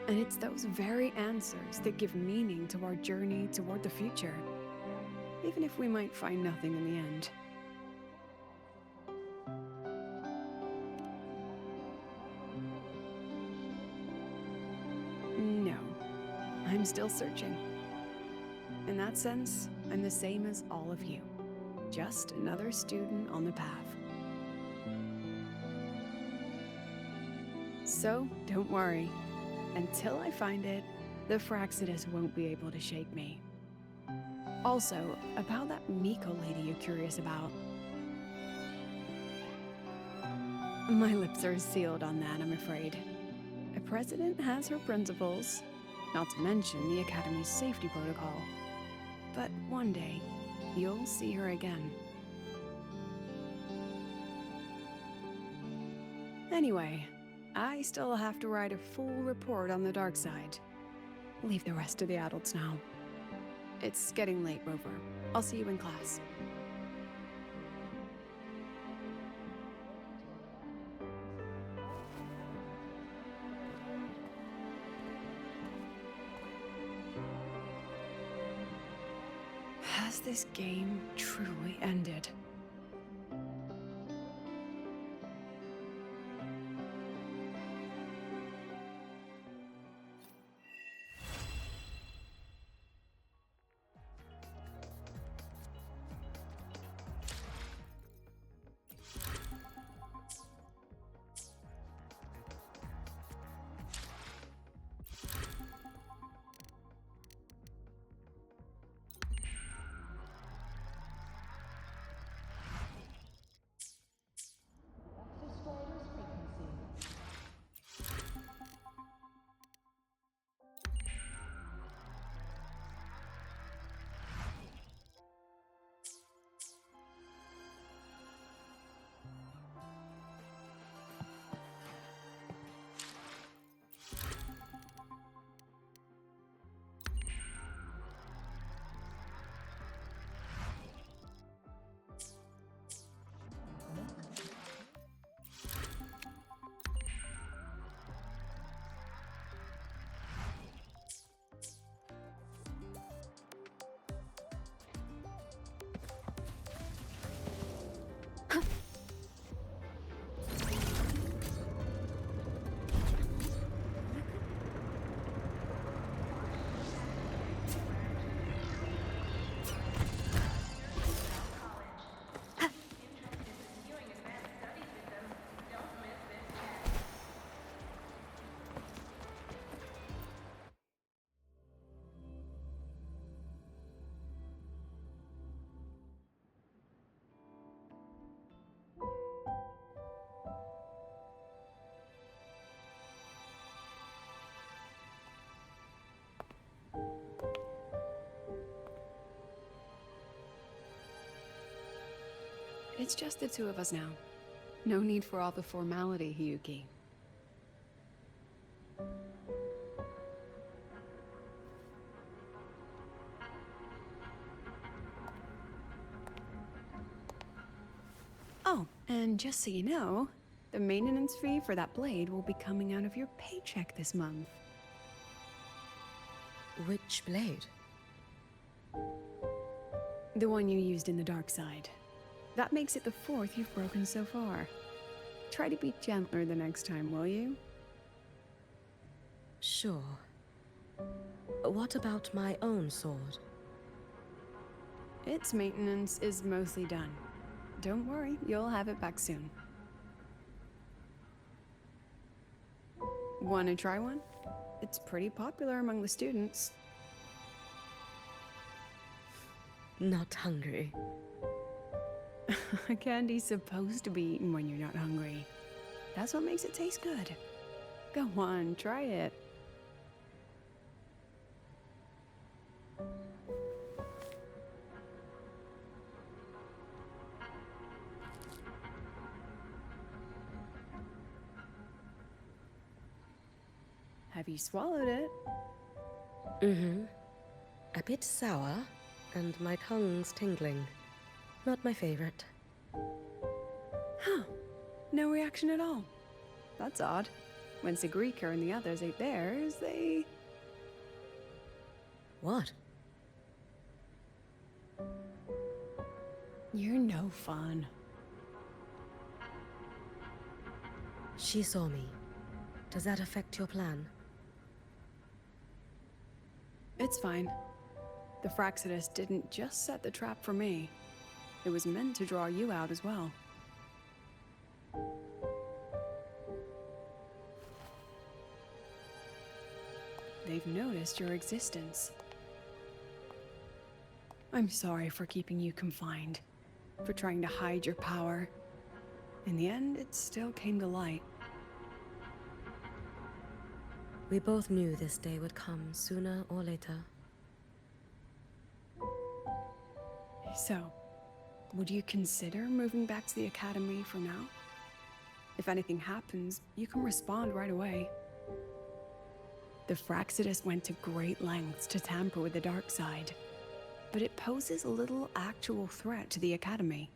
And it's those very answers that give meaning to our journey toward the future, even if we might find nothing in the end. No, I'm still searching. In that sense, I'm the same as all of you. Just another student on the path. So, don't worry. Until I find it, the Fraxidus won't be able to shake me. Also, about that Miko lady you're curious about. My lips are sealed on that, I'm afraid. A president has her principles, not to mention the Academy's safety protocol. But one day, you'll see her again. Anyway, I still have to write a full report on the dark side. Leave the rest to the adults now. It's getting late, Rover. I'll see you in class. Has this game truly ended? It's just the two of us now. No need for all the formality, Hyuki. Oh, and just so you know, the maintenance fee for that blade will be coming out of your paycheck this month. Which blade? The one you used in the dark side. That makes it the fourth you've broken so far. Try to be gentler the next time, will you? Sure. What about my own sword? Its maintenance is mostly done. Don't worry, you'll have it back soon. Wanna try one? It's pretty popular among the students. Not hungry. Candy's supposed to be eaten when you're not hungry. That's what makes it taste good. Go on, try it. Have you swallowed it? Mm-hmm. A bit sour, and my tongue's tingling. Not my favorite. Huh. No reaction at all. That's odd. When Sigrika and the others ate theirs, they... What? You're no fun. She saw me. Does that affect your plan? It's fine. The Fraxidus didn't just set the trap for me. It was meant to draw you out as well. They've noticed your existence. I'm sorry for keeping you confined, for trying to hide your power. In the end, it still came to light. We both knew this day would come sooner or later. So, would you consider moving back to the academy for now? If anything happens, you can respond right away. The Fraxidus went to great lengths to tamper with the dark side, but it poses a little actual threat to the academy.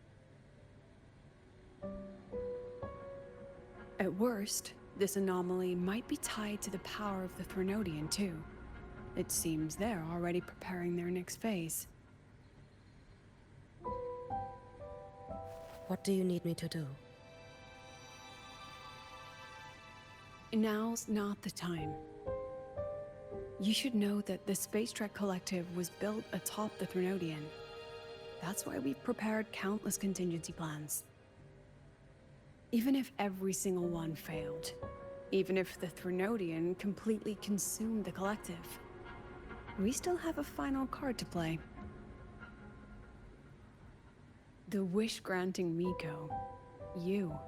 At worst, this anomaly might be tied to the power of the Threnodian too. It seems they're already preparing their next phase. What do you need me to do? Now's not the time. You should know that the Space Trek Collective was built atop the Threnodian. That's why we've prepared countless contingency plans. Even if every single one failed, even if the Threnodian completely consumed the Collective, we still have a final card to play. The wish-granting Miko. You.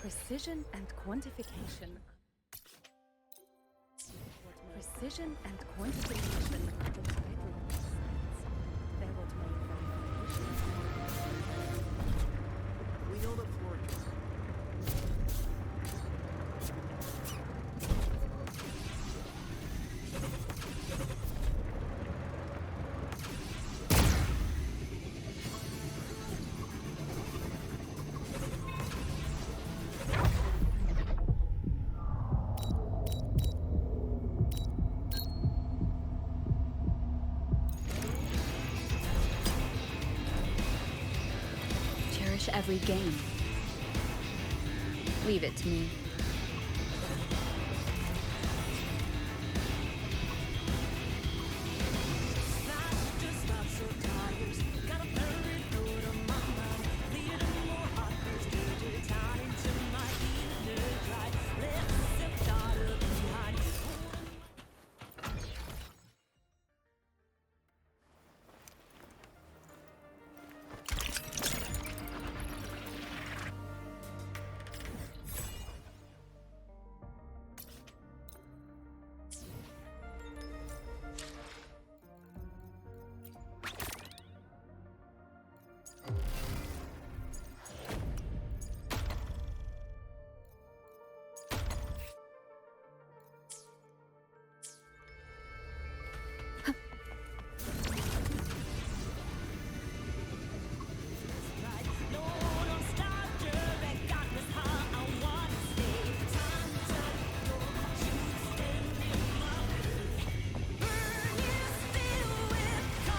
Precision and quantification. Precision and quantification are the bedrock of science. They're what make verification. We know that's working. Cherish every game. Leave it to me.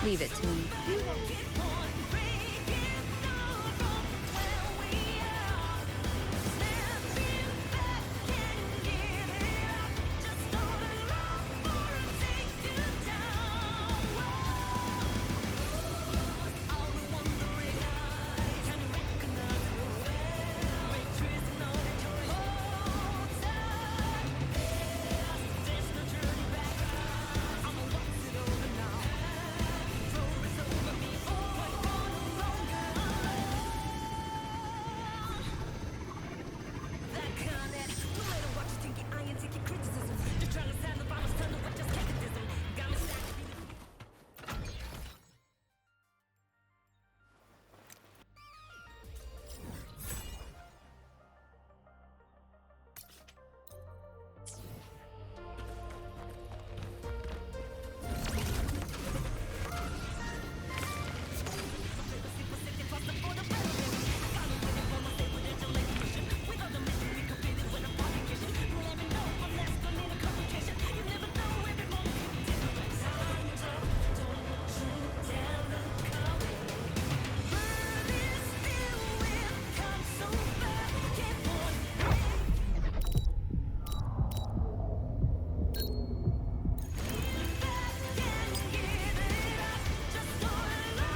Leave it to me.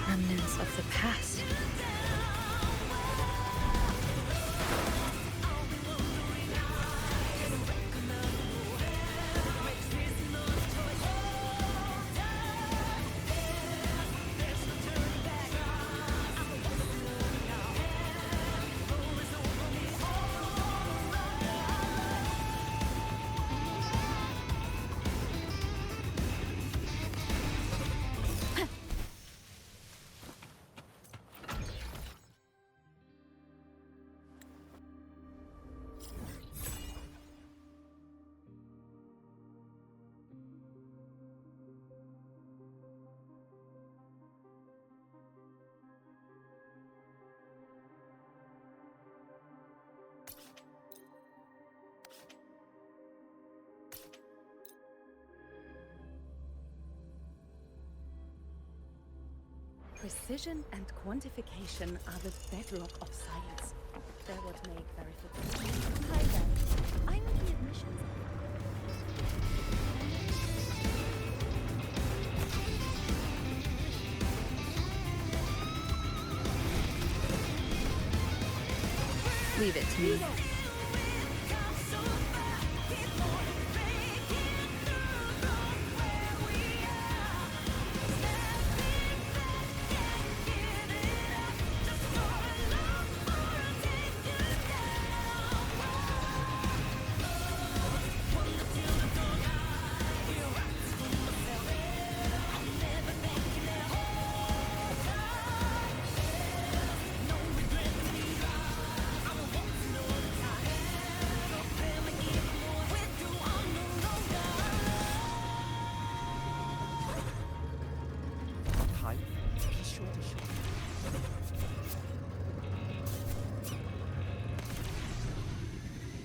Remnants of the past. Precision and quantification are the bedrock of science. They're what make verification. Hi there. I'm the admissions. Leave it to me.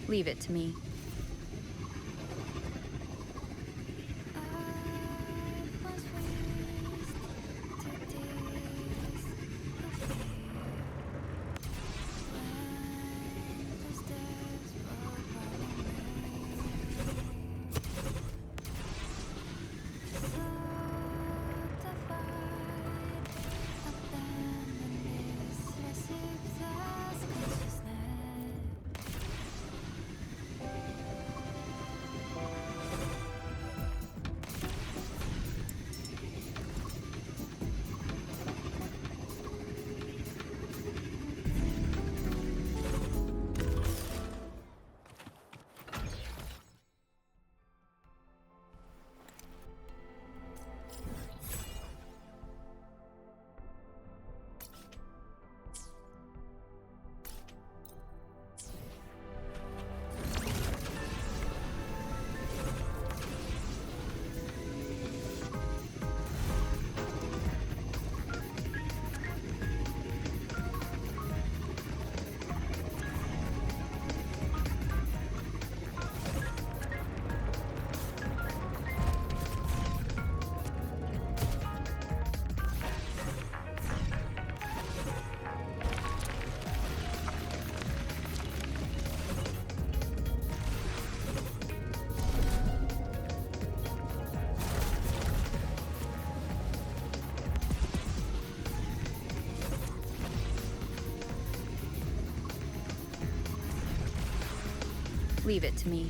Leave it to me. Leave it to me.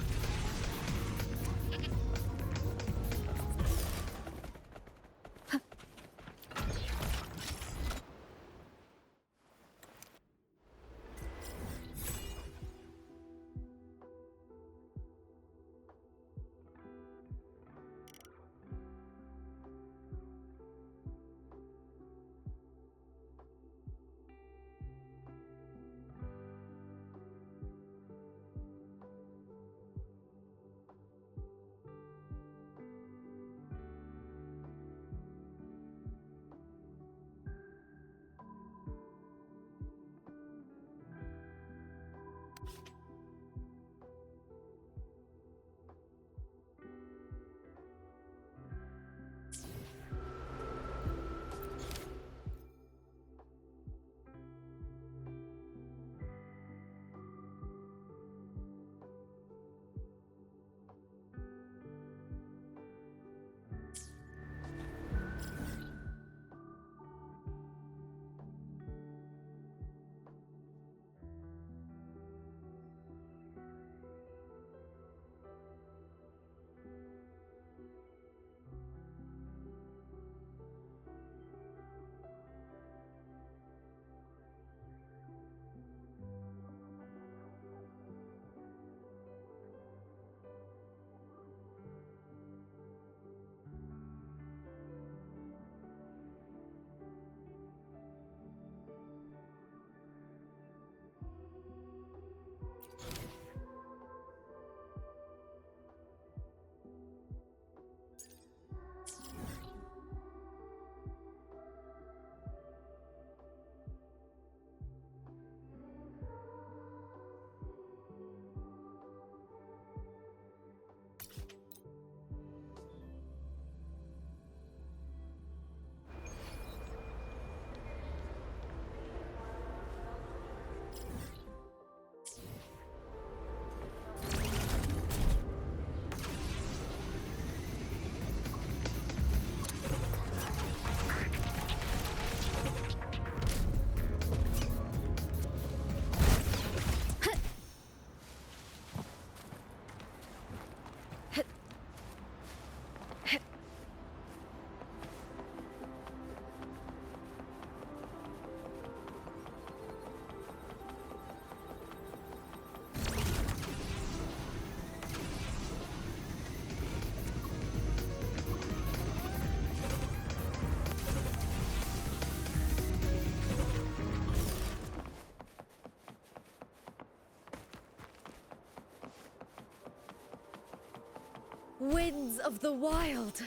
Winds of the wild.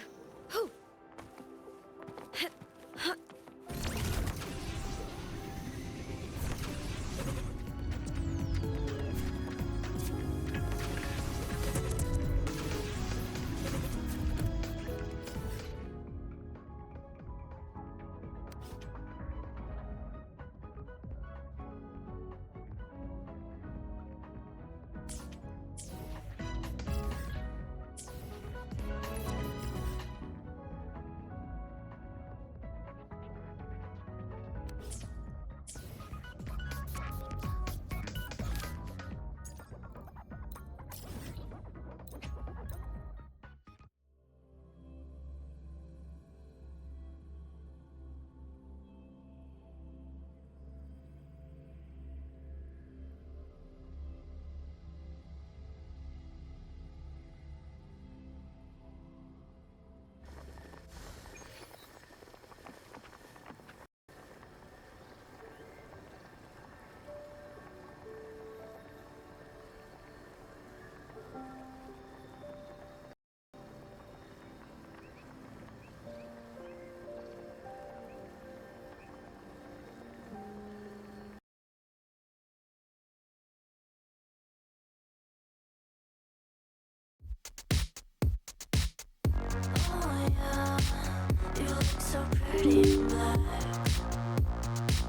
so pretty in black.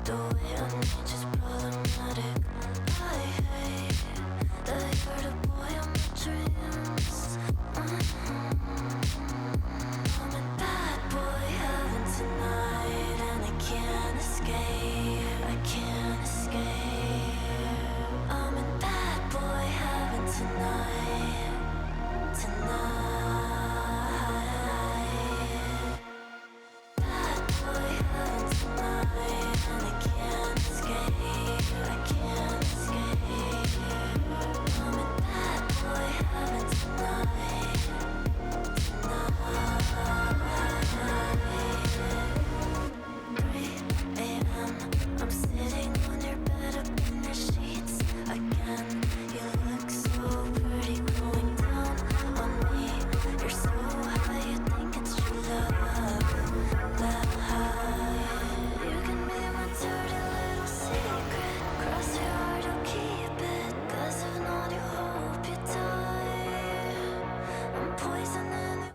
The way I need is problematic. I hate that you're the boy of my dreams. I'm a bad boy having tonight, and I can't escape. I can't escape. I'm a bad boy having tonight. Bad boy having tonight, and I can't escape. I can't escape. I'm a bad boy having tonight. 3 a.m. I'm sitting on your bed up in the sheets again. You look so pretty going down on me. You're so high, you think it's true love. That high. You can be my dirty little secret. Cross your heart, I'll keep it. 'Cause if not, you hope you die. I'm poisoning you.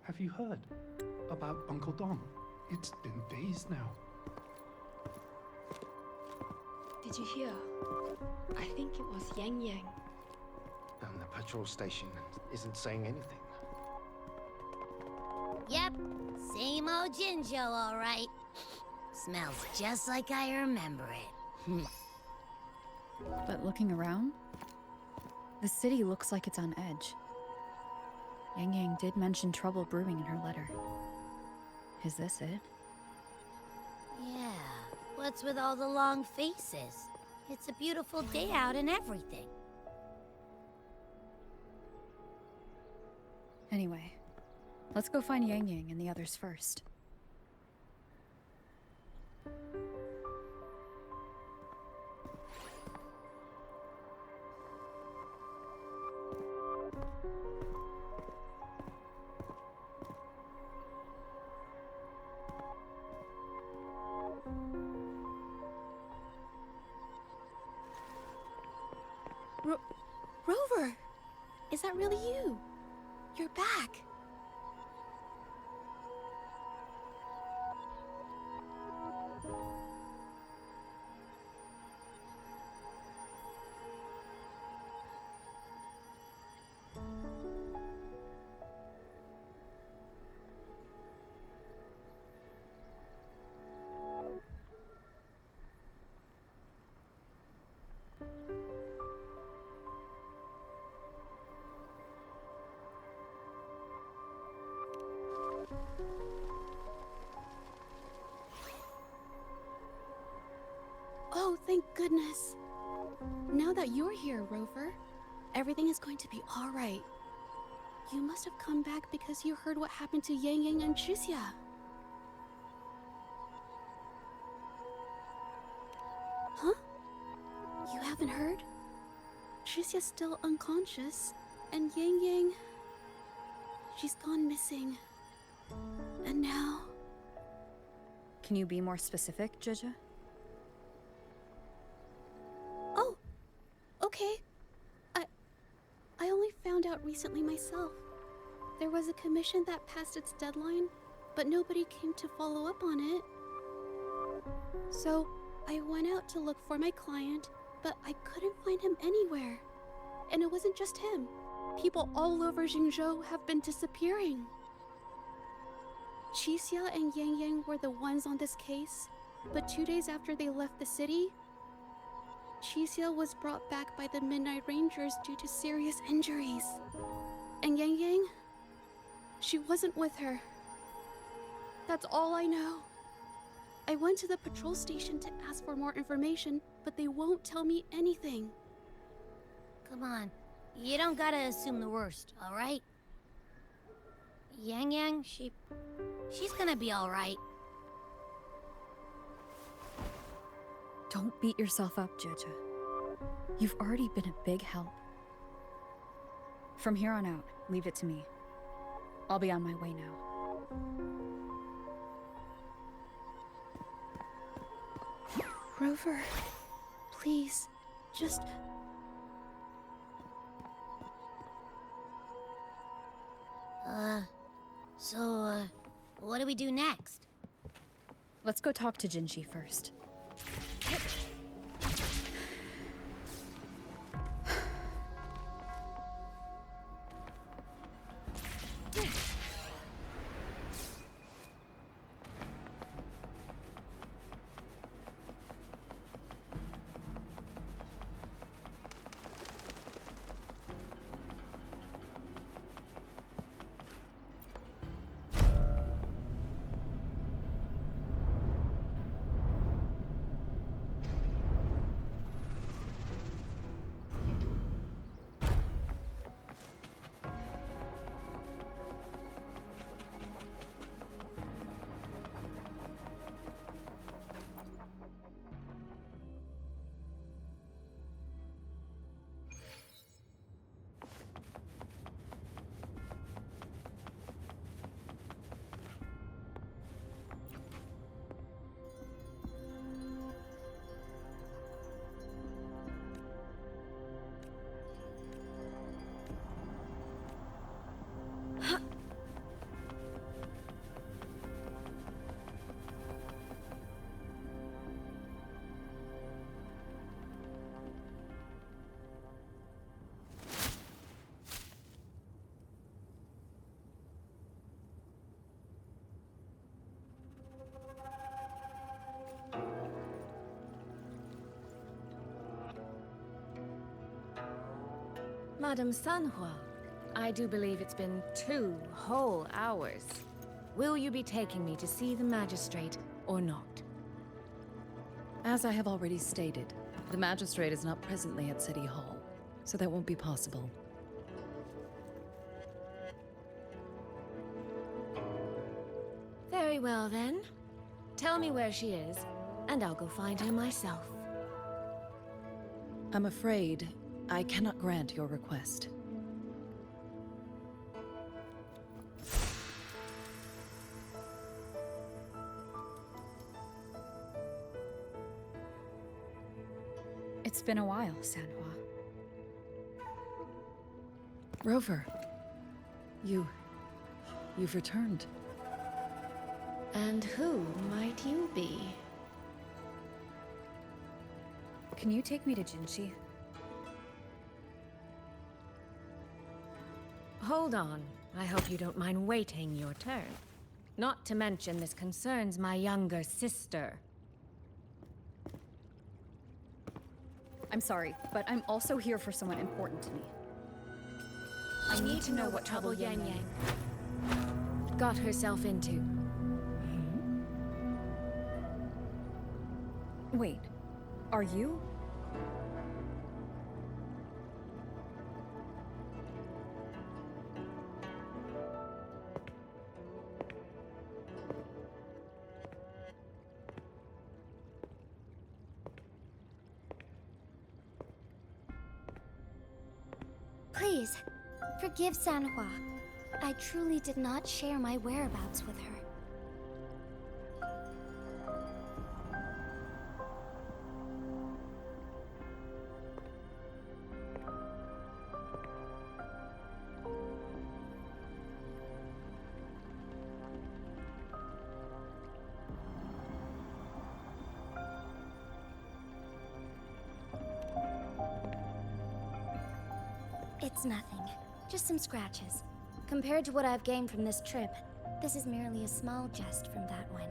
Have you heard about Uncle Dom? It's been days now. Did you hear? I think it was Yang Yang. And the patrol station isn't saying anything. Yep, same old Jinzhou, all right. Smells just like I remember it. But looking around, the city looks like it's on edge. Yang Yang did mention trouble brewing in her letter. Is this it? Yeah, what's with all the long faces? It's a beautiful day out and everything. Anyway, let's go find Yang Yang and the others first. Rover! Is that really you? You're back. Oh, thank goodness. Now that you're here, Rover, everything is going to be all right. You must have come back because you heard what happened to Yang Yang and Chixia. Huh? You haven't heard? Chixia's still unconscious, and Yang Yang... she's gone missing. And now... Can you be more specific, Jija? Oh, okay. I only found out recently myself. There was a commission that passed its deadline, but nobody came to follow up on it. So, I went out to look for my client, but I couldn't find him anywhere. And it wasn't just him. People all over Mengzhou have been disappearing. Chixia and Yang Yang were the ones on this case, but 2 days after they left the city, Chixia was brought back by the Midnight Rangers due to serious injuries. And Yang Yang? She wasn't with her. That's all I know. I went to the patrol station to ask for more information, but they won't tell me anything. Come on, You don't gotta assume the worst, alright? Yang Yang, she's gonna be alright. Don't beat yourself up, Jojo. You've already been a big help. From here on out, leave it to me. I'll be on my way now. Rover, please, just... So, what do we do next? Let's go talk to Jinshi first. Madame Sanhua, I do believe it's been 2 whole hours. Will you be taking me to see the magistrate or not? As I have already stated, the magistrate is not presently at City Hall, so that won't be possible. Very well then. Tell me where she is, and I'll go find her myself. I'm afraid I cannot grant your request. It's been a while, Sanhua. Rover, you've returned. And who might you be? Can you take me to Jinshi? Hold on. I hope you don't mind waiting your turn. Not to mention this concerns my younger sister. I'm sorry, but I'm also here for someone important to me. I need to know what trouble Yang Yang got herself into. Wait, are you? Please, forgive Sanhua. I truly did not share my whereabouts with her. It's nothing. Just some scratches. Compared to what I've gained from this trip, this is merely a small jest from that one.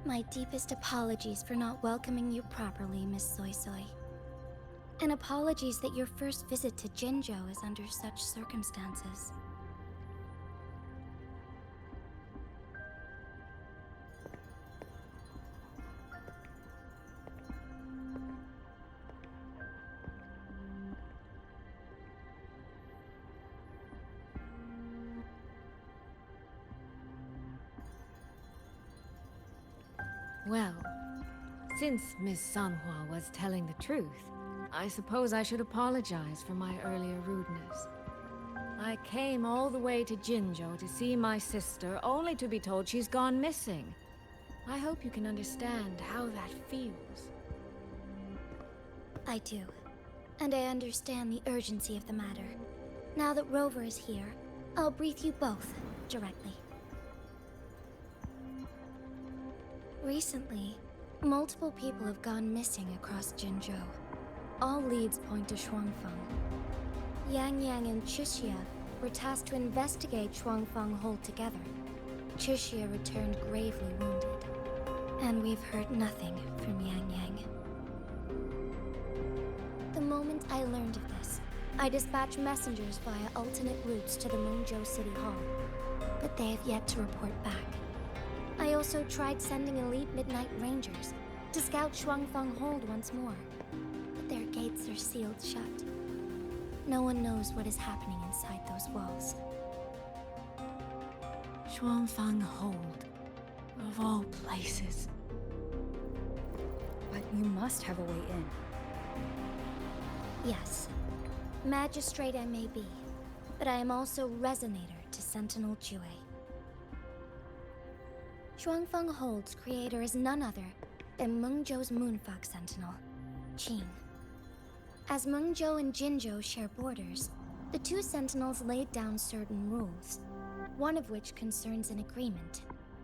My deepest apologies for not welcoming you properly, Miss Soy Soy. And apologies that your first visit to Jinzhou is under such circumstances. Well, since Miss Sanhua was telling the truth, I suppose I should apologize for my earlier rudeness. I came all the way to Jinzhou to see my sister, only to be told she's gone missing. I hope you can understand how that feels. I do. And I understand the urgency of the matter. Now that Rover is here, I'll brief you both directly. Recently, multiple people have gone missing across Jinzhou. All leads point to Shuangfeng. Yang Yang and Chixia were tasked to investigate Shuangfeng Hold together. Chixia returned gravely wounded, and we've heard nothing from Yang Yang. The moment I learned of this, I dispatched messengers via alternate routes to the Mengzhou City Hall, but they have yet to report back. I also tried sending elite Midnight Rangers to scout Shuangfeng Hold once more, but their gates are sealed shut. No one knows what is happening inside those walls. Shuangfeng Hold, of all places. But you must have a way in. Yes. Magistrate I may be, but I am also Resonator to Sentinel Jue. Shuangfeng Hold's creator is none other than Mengzhou's Moonfox Sentinel, Qing. As Mengzhou and Jinzhou share borders, the two Sentinels laid down certain rules, one of which concerns an agreement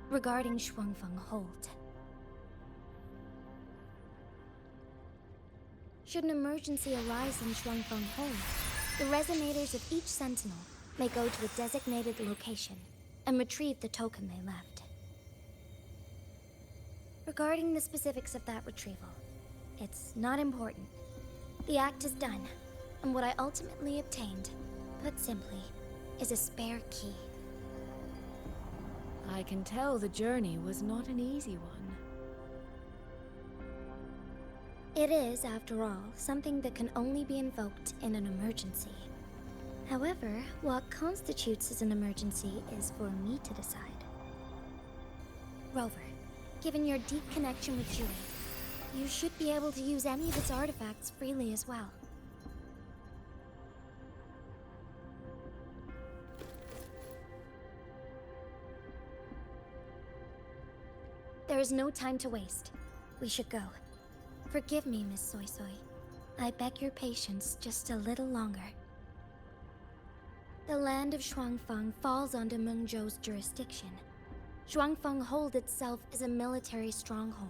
regarding Shuangfeng Hold. Should an emergency arise in Shuangfeng Hold, the resonators of each Sentinel may go to a designated location and retrieve the token they left. Regarding the specifics of that retrieval, it's not important. The act is done, and what I ultimately obtained, put simply, is a spare key. I can tell the journey was not an easy one. It is, after all, something that can only be invoked in an emergency. However, what constitutes as an emergency is for me to decide. Rover, given your deep connection with Jue, you should be able to use any of its artifacts freely as well. There is no time to waste. We should go. Forgive me, Miss Soy Soy. I beg your patience just a little longer. The land of Shuangfeng falls under Mengzhou's jurisdiction. Shuangfeng Hold itself is a military stronghold.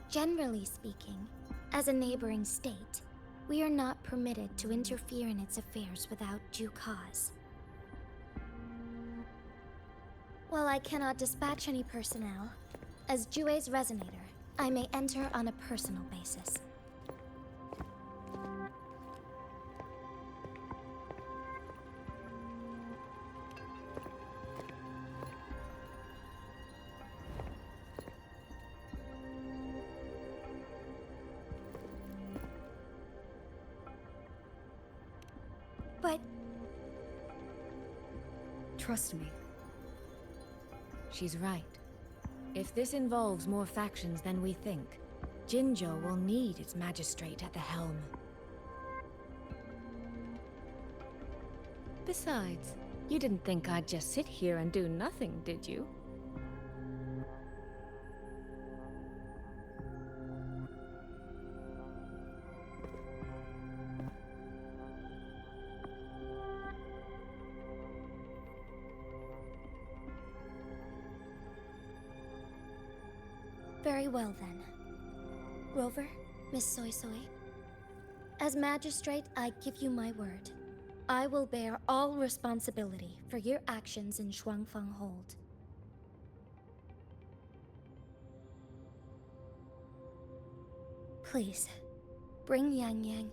Generally speaking, as a neighboring state, we are not permitted to interfere in its affairs without due cause. While I cannot dispatch any personnel, as Jue's Resonator, I may enter on a personal basis. But... Trust me. She's right. If this involves more factions than we think, Jinzhou will need its magistrate at the helm. Besides, you didn't think I'd just sit here and do nothing, did you? Very well then. Rover, Miss Soy Soy. As magistrate, I give you my word. I will bear all responsibility for your actions in Shuangfeng Hold. Please, bring Yang Yang.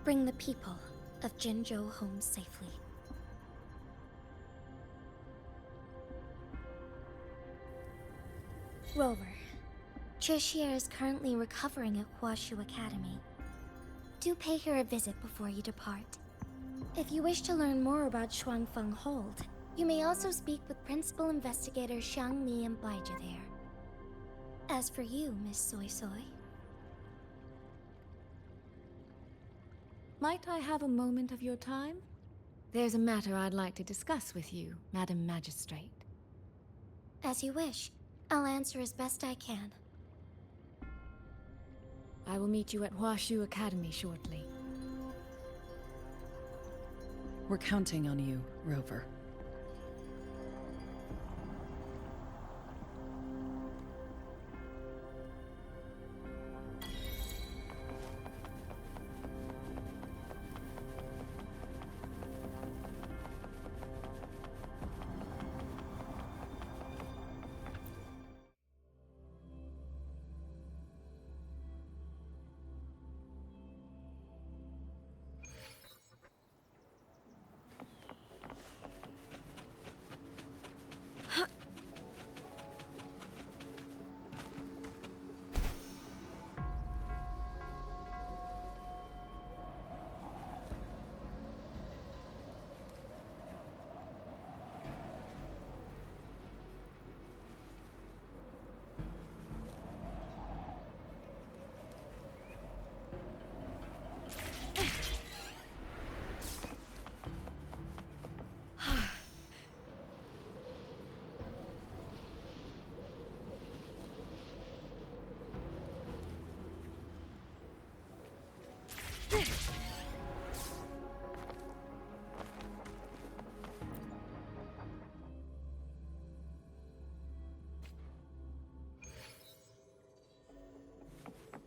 Bring the people of Jinzhou home safely. Rover, Chixia is currently recovering at Huashu Academy. Do pay her a visit before you depart. If you wish to learn more about Shuangfeng Hold, you may also speak with Principal Investigator Xiang Li and Baizhi there. As for you, Miss Soy Soy, Might I have a moment of your time? There's a matter I'd like to discuss with you, Madam Magistrate. as you wish. I'll answer as best I can. I will meet you at Huashu Academy shortly. We're counting on you, Rover.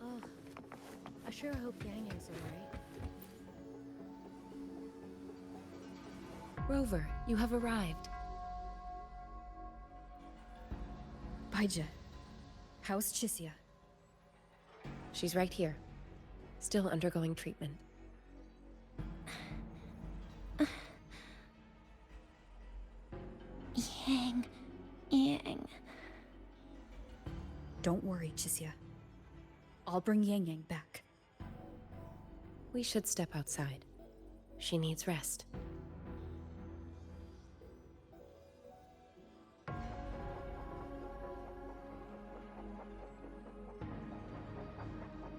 Oh, I sure hope Yang Yang's alright. Rover, you have arrived. Baija, how's Chisia? She's right here, still undergoing treatment. Yang. Don't worry, Chisia. I'll bring Yang Yang back. We should step outside. She needs rest.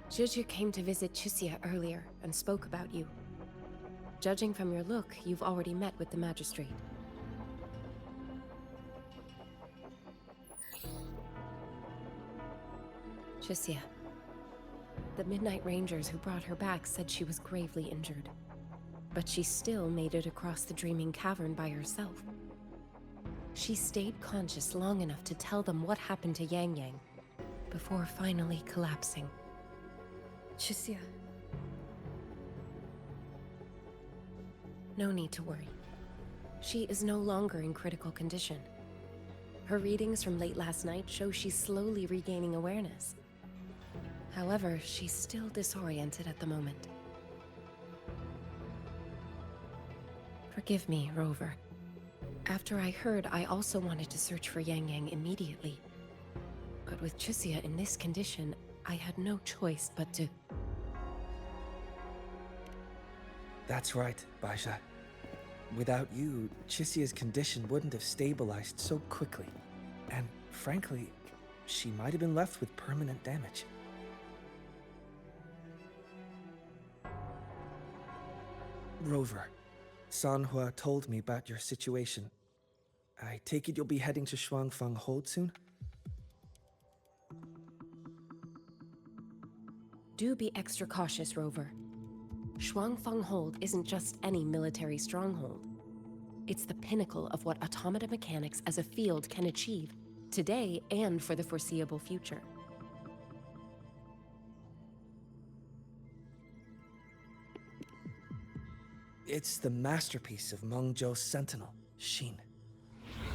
Juju came to visit Chisia earlier and spoke about you. Judging from your look, you've already met with the magistrate. Chisia. The Midnight Rangers who brought her back said she was gravely injured. But she still made it across the Dreaming Cavern by herself. She stayed conscious long enough to tell them what happened to Yang Yang, before finally collapsing. Chisia. No need to worry. She is no longer in critical condition. Her readings from late last night show she's slowly regaining awareness. However, she's still disoriented at the moment. Forgive me, Rover. After I heard, I also wanted to search for Yang Yang immediately. But with Chisia in this condition, I had no choice but to... That's right, Baija. Without you, Chisia's condition wouldn't have stabilized so quickly. And frankly, she might have been left with permanent damage. Rover, Sanhua told me about your situation. I take it you'll be heading to Shuangfang Hold soon? Do be extra cautious, Rover. Shuangfang Hold isn't just any military stronghold. It's the pinnacle of what automata mechanics as a field can achieve, today and for the foreseeable future. It's the masterpiece of Mengzhou's sentinel, Xin.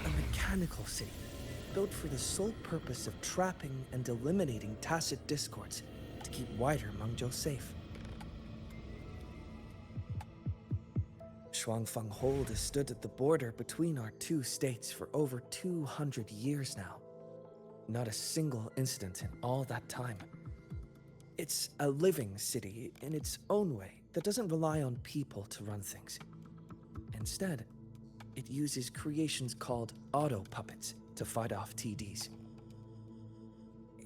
A mechanical city, built for the sole purpose of trapping and eliminating tacit discords to keep wider Mengzhou safe. Shuangfang Hold has stood at the border between our two states for over 200 years now. Not a single incident in all that time. It's a living city in its own way that doesn't rely on people to run things. Instead, it uses creations called auto-puppets to fight off TDs.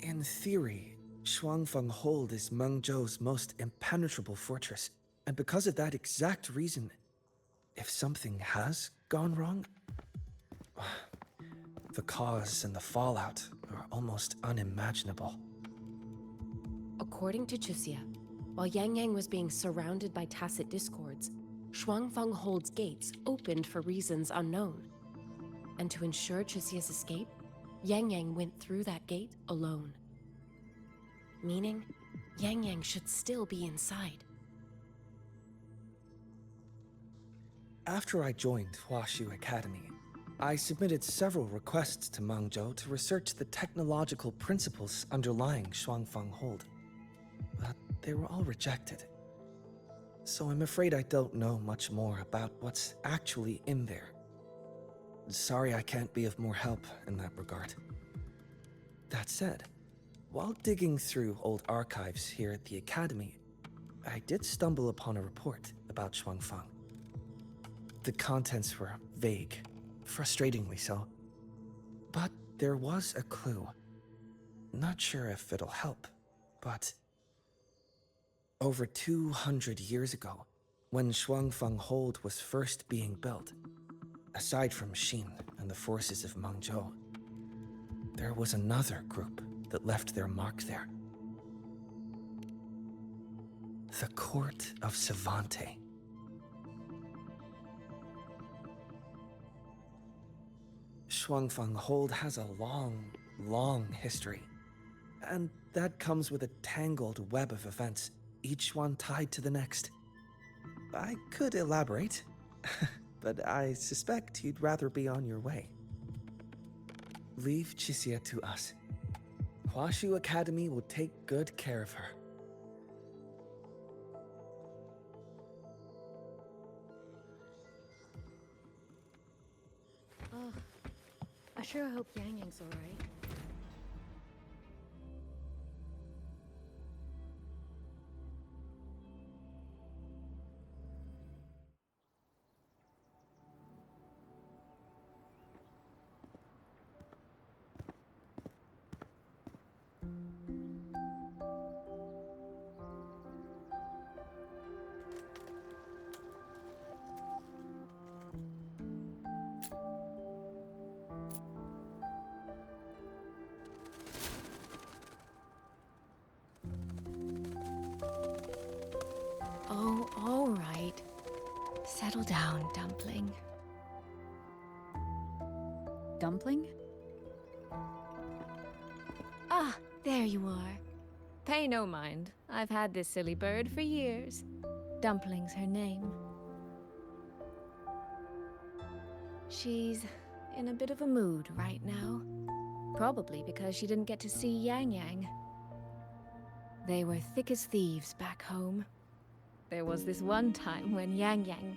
In theory, Shuangfeng Hold is Mengzhou's most impenetrable fortress, and because of that exact reason, if something has gone wrong, the cause and the fallout are almost unimaginable. According to Chuxia, while Yang Yang was being surrounded by tacit discords, Shuangfeng Hold's gates opened for reasons unknown. And to ensure Chuxia's escape, Yang Yang went through that gate alone. Meaning, Yang Yang should still be inside. After I joined Huaxu Academy, I submitted several requests to Mengzhou to research the technological principles underlying Shuangfeng Hold, but they were all rejected. So I'm afraid I don't know much more about what's actually in there. Sorry I can't be of more help in that regard. That said, while digging through old archives here at the Academy, I did stumble upon a report about Shuangfeng. The contents were vague, frustratingly so. But there was a clue. Not sure if it'll help, but over 200 years ago, when Shuangfeng Hold was first being built, aside from Xin and the forces of Mengzhou, there was another group that left their mark there. The Court of Savante. Shuangfeng Hold has a long history, and that comes with a tangled web of events, each one tied to the next. I could elaborate, but I suspect you'd rather be on your way. Leave Chixia to us. Huaxu Academy will take good care of her. Oh, I sure hope Yang Yang's alright. Oh, all right. Settle down, Dumpling. Dumpling? Ah, there you are. Pay no mind. I've had this silly bird for years. Dumpling's her name. She's in a bit of a mood right now. Probably because she didn't get to see Yang Yang. They were thick as thieves back home. There was this one time when Yang Yang...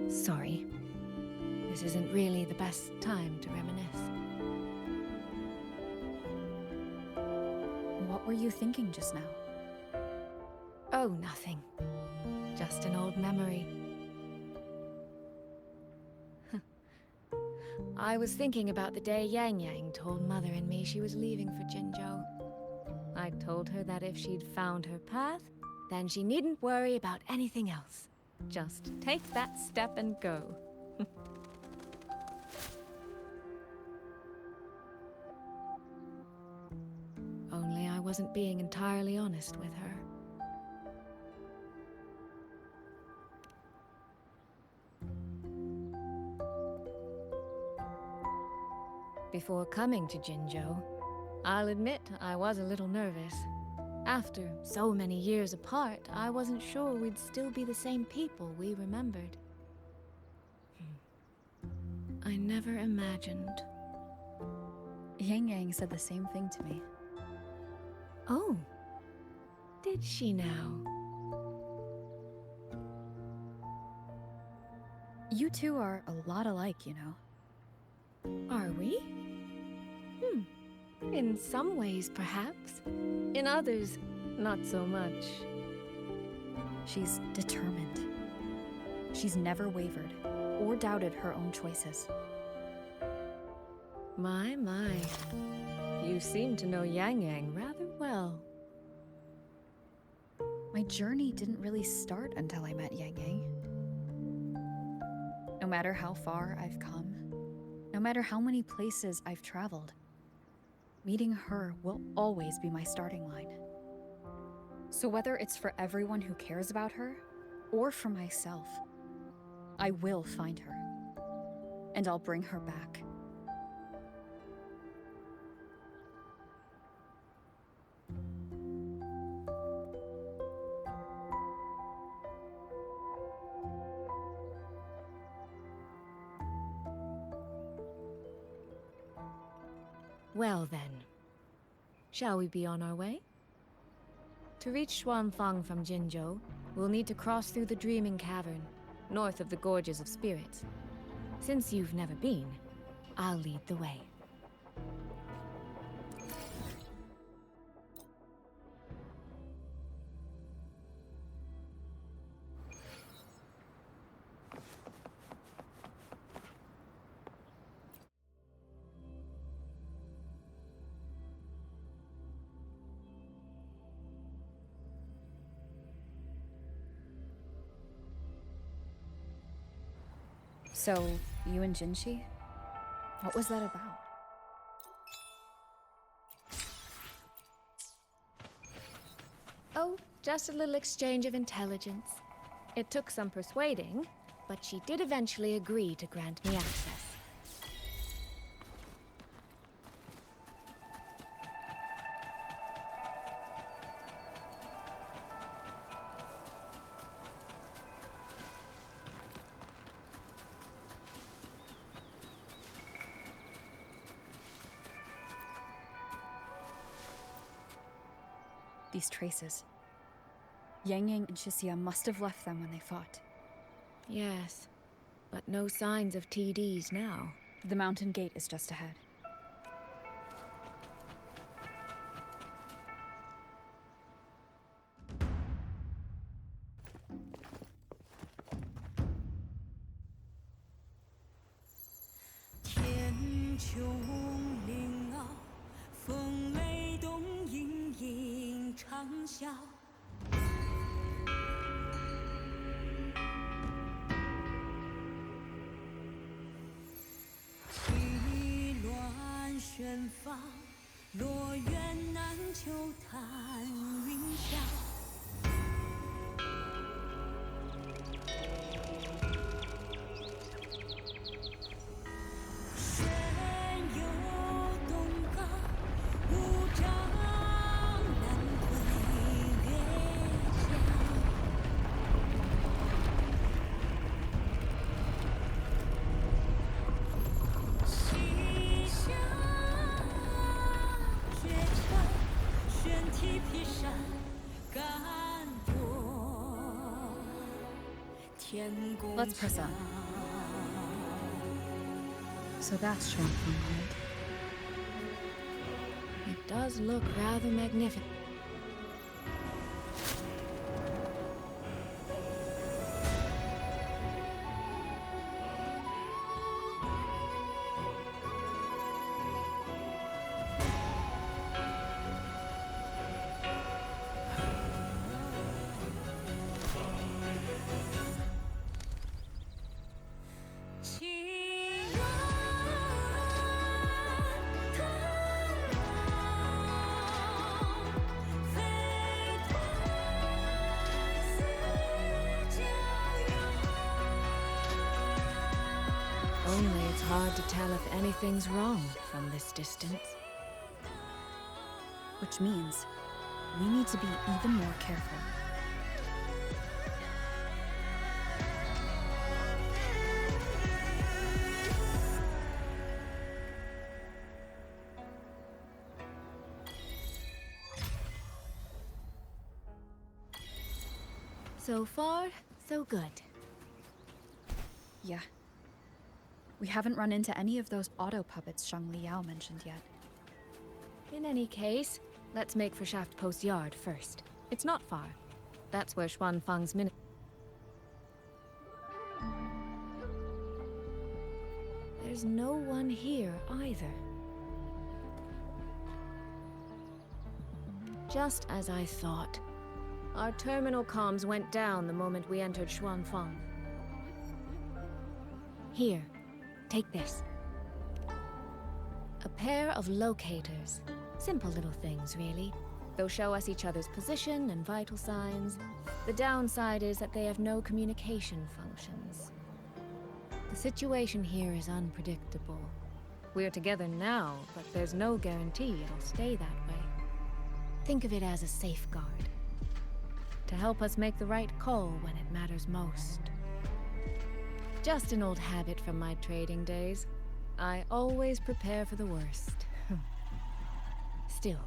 Sorry. This isn't really the best time to reminisce. What were you thinking just now? Oh, nothing. Just an old memory. I was thinking about the day Yang Yang told Mother and me she was leaving for Jinzhou. I told her that if she'd found her path, then she needn't worry about anything else. Just take that step and go. Only I wasn't being entirely honest with her. Before coming to Jinzhou, I'll admit I was a little nervous. After so many years apart, I wasn't sure we'd still be the same people we remembered. I never imagined. Yang Yang said the same thing to me. Oh, did she now? You two are a lot alike, you know. Are we? In some ways, perhaps. In others, not so much. She's determined. She's never wavered or doubted her own choices. My, my. You seem to know Yang Yang rather well. My journey didn't really start until I met Yang Yang. No matter how far I've come, no matter how many places I've traveled, meeting her will always be my starting line. So whether it's for everyone who cares about her, or for myself, I will find her. And I'll bring her back. Well then, shall we be on our way? To reach Xuanfang from Jinzhou, we'll need to cross through the Dreaming Cavern, north of the Gorges of Spirits. Since you've never been, I'll lead the way. So, you and Jinshi? What was that about? Oh, just a little exchange of intelligence. It took some persuading, but she did eventually agree to grant me access. These traces. Yang Yang and Shixia must have left them when they fought. Yes, but no signs of TDs now. The mountain gate is just ahead. Let's press on. So that's Xuanfang, right? It does look rather magnificent. Only it's hard to tell if anything's wrong from this distance. Which means we need to be even more careful. So far, so good. Yeah. We haven't run into any of those auto puppets Shang Liao mentioned yet. In any case, let's make for Shaft Post Yard first. It's not far. That's where Xuanfang's minute. There's no one here either. Just as I thought. Our terminal comms went down the moment we entered Xuanfeng. Here, take this. A pair of locators. Simple little things, really. They'll show us each other's position and vital signs. The downside is that they have no communication functions. The situation here is unpredictable. We're together now, but there's no guarantee it'll stay that way. Think of it as a safeguard. To help us make the right call when it matters most. Just an old habit from my trading days. I always prepare for the worst. Still,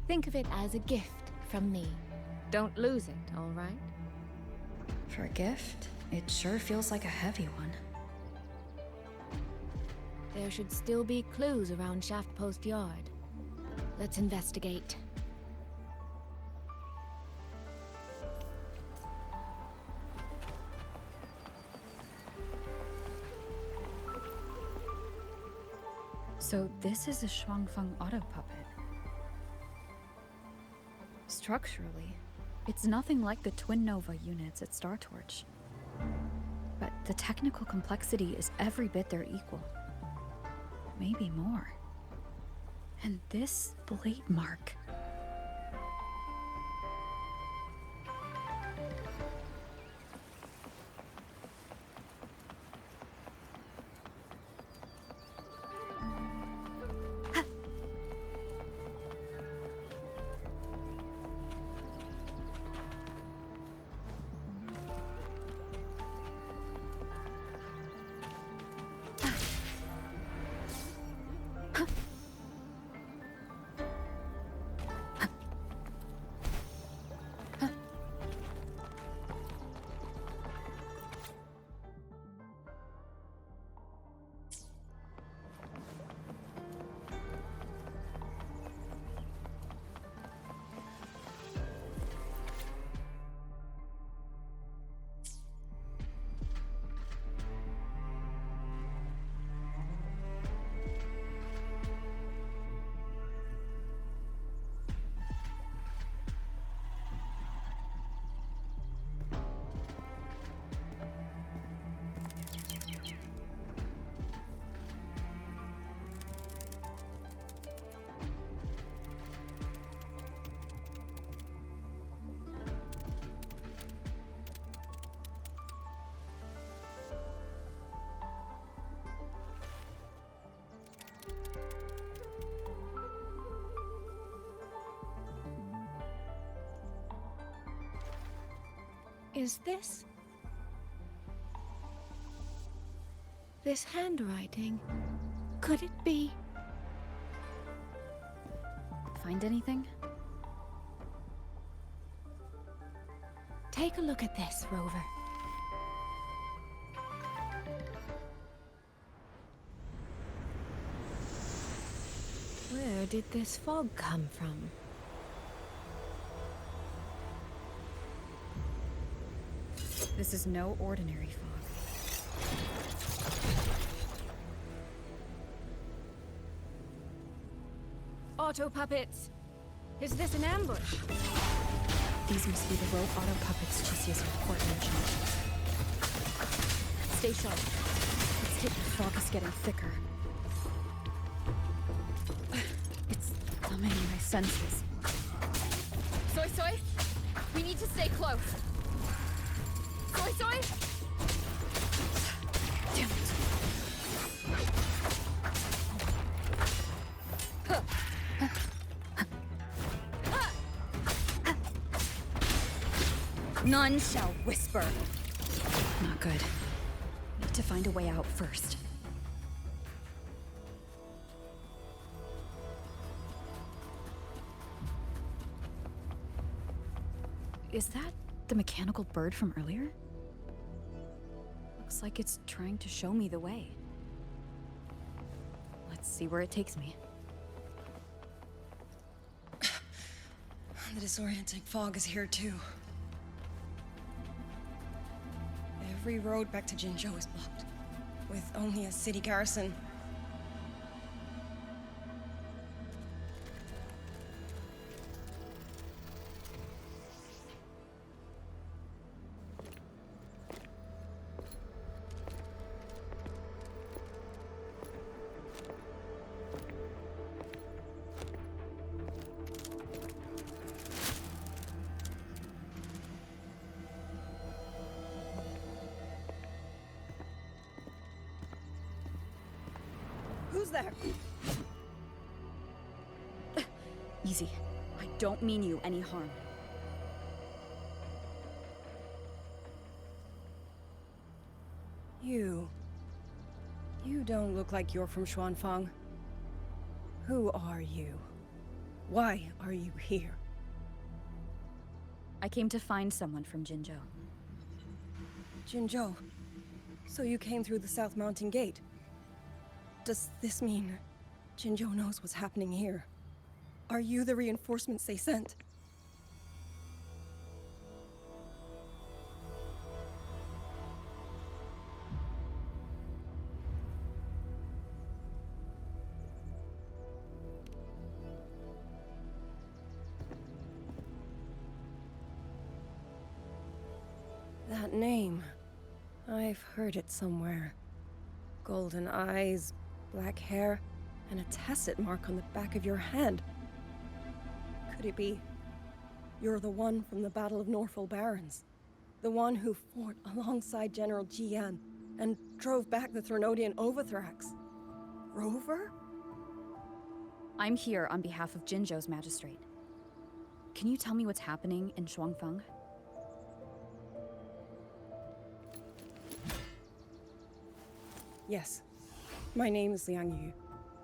think of it as a gift from me. Don't lose it, all right? For a gift, it sure feels like a heavy one. There should still be clues around Shaft Post Yard. Let's investigate. So this is a Xuanfeng auto puppet. Structurally, it's nothing like the Twin Nova units at Star Torch. But the technical complexity is every bit their equal. Maybe more. And this blade mark. Is this... this handwriting? Could it be... Find anything? Take a look at this, Rover. Where did this fog come from? This is no ordinary fog. Auto puppets! Is this an ambush? These must be the rogue auto puppets Chisia's report mentioned. Stay sharp. Let's hit the fog is getting thicker. It's numbing my senses. Soy, we need to stay close. Soy! Damn it. None shall whisper. Not good. Need to find a way out first. Is that the mechanical bird from earlier? Looks like it's trying to show me the way. Let's see where it takes me. The disorienting fog is here too. Every road back to Jinzhou is blocked, with only a city garrison. Who's there? Easy. I don't mean you any harm. You don't look like you're from Xuanfang. Who are you? Why are you here? I came to find someone from Jinzhou. Jinzhou. So you came through the South Mountain Gate. Does this mean Jinzhou knows what's happening here? Are you the reinforcements they sent? That name. I've heard it somewhere. Golden eyes, black hair, and a tacit mark on the back of your hand. Could it be you're the one from the Battle of Norfolk Barrens? The one who fought alongside General Jian and drove back the Threnodian Overthrax? Rover? I'm here on behalf of Jinzhou's magistrate. Can you tell me what's happening in Xuanfang? Yes. My name is Liang Yu,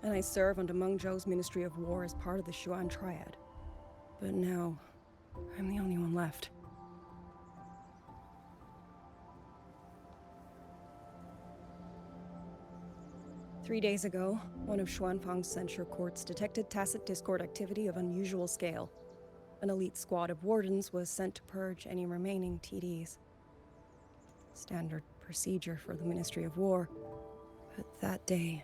and I serve under Mengzhou's Ministry of War as part of the Xuan Triad. But now, I'm the only one left. Three days ago, one of Xuanfang's censure courts detected tacit discord activity of unusual scale. An elite squad of wardens was sent to purge any remaining TDs. Standard procedure for the Ministry of War. But that day,